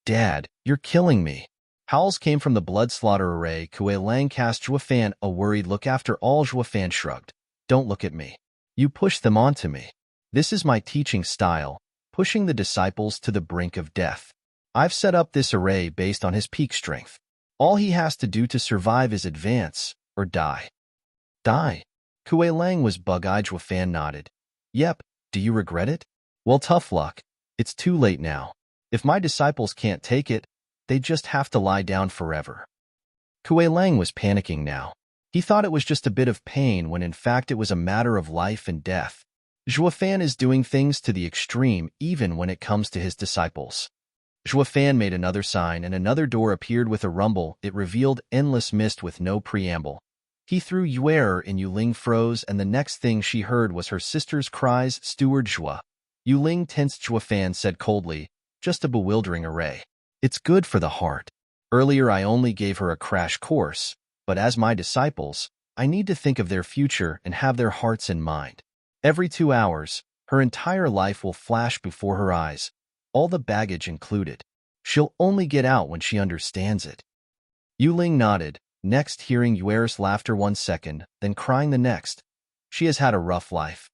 Dad, you're killing me. Howls came from the blood slaughter array. Kuei-Lang cast Zhuofan a worried look. After all, Zhuofan shrugged. Don't look at me. You pushed them onto me. This is my teaching style, pushing the disciples to the brink of death. I've set up this array based on his peak strength. All he has to do to survive is advance or die. Die? Kuei-Lang was bug-eyed. Zhuofan nodded. Yep, do you regret it? Well, tough luck. It's too late now. If my disciples can't take it, they just have to lie down forever. Kuei-Lang was panicking now. He thought it was just a bit of pain when in fact it was a matter of life and death. Zhuofan is doing things to the extreme even when it comes to his disciples. Zhuofan made another sign and another door appeared with a rumble. It revealed endless mist with no preamble. He threw Yuer and Yu-Ling froze, and the next thing she heard was her sister's cries. Steward Zhua. Yu-Ling tensed. Zhuofan said coldly, just a bewildering array. It's good for the heart. Earlier I only gave her a crash course, but as my disciples, I need to think of their future and have their hearts in mind. Every 2 hours, her entire life will flash before her eyes, all the baggage included. She'll only get out when she understands it. Yu-Ling nodded, next hearing Yuer's laughter 1 second, then crying the next. She has had a rough life.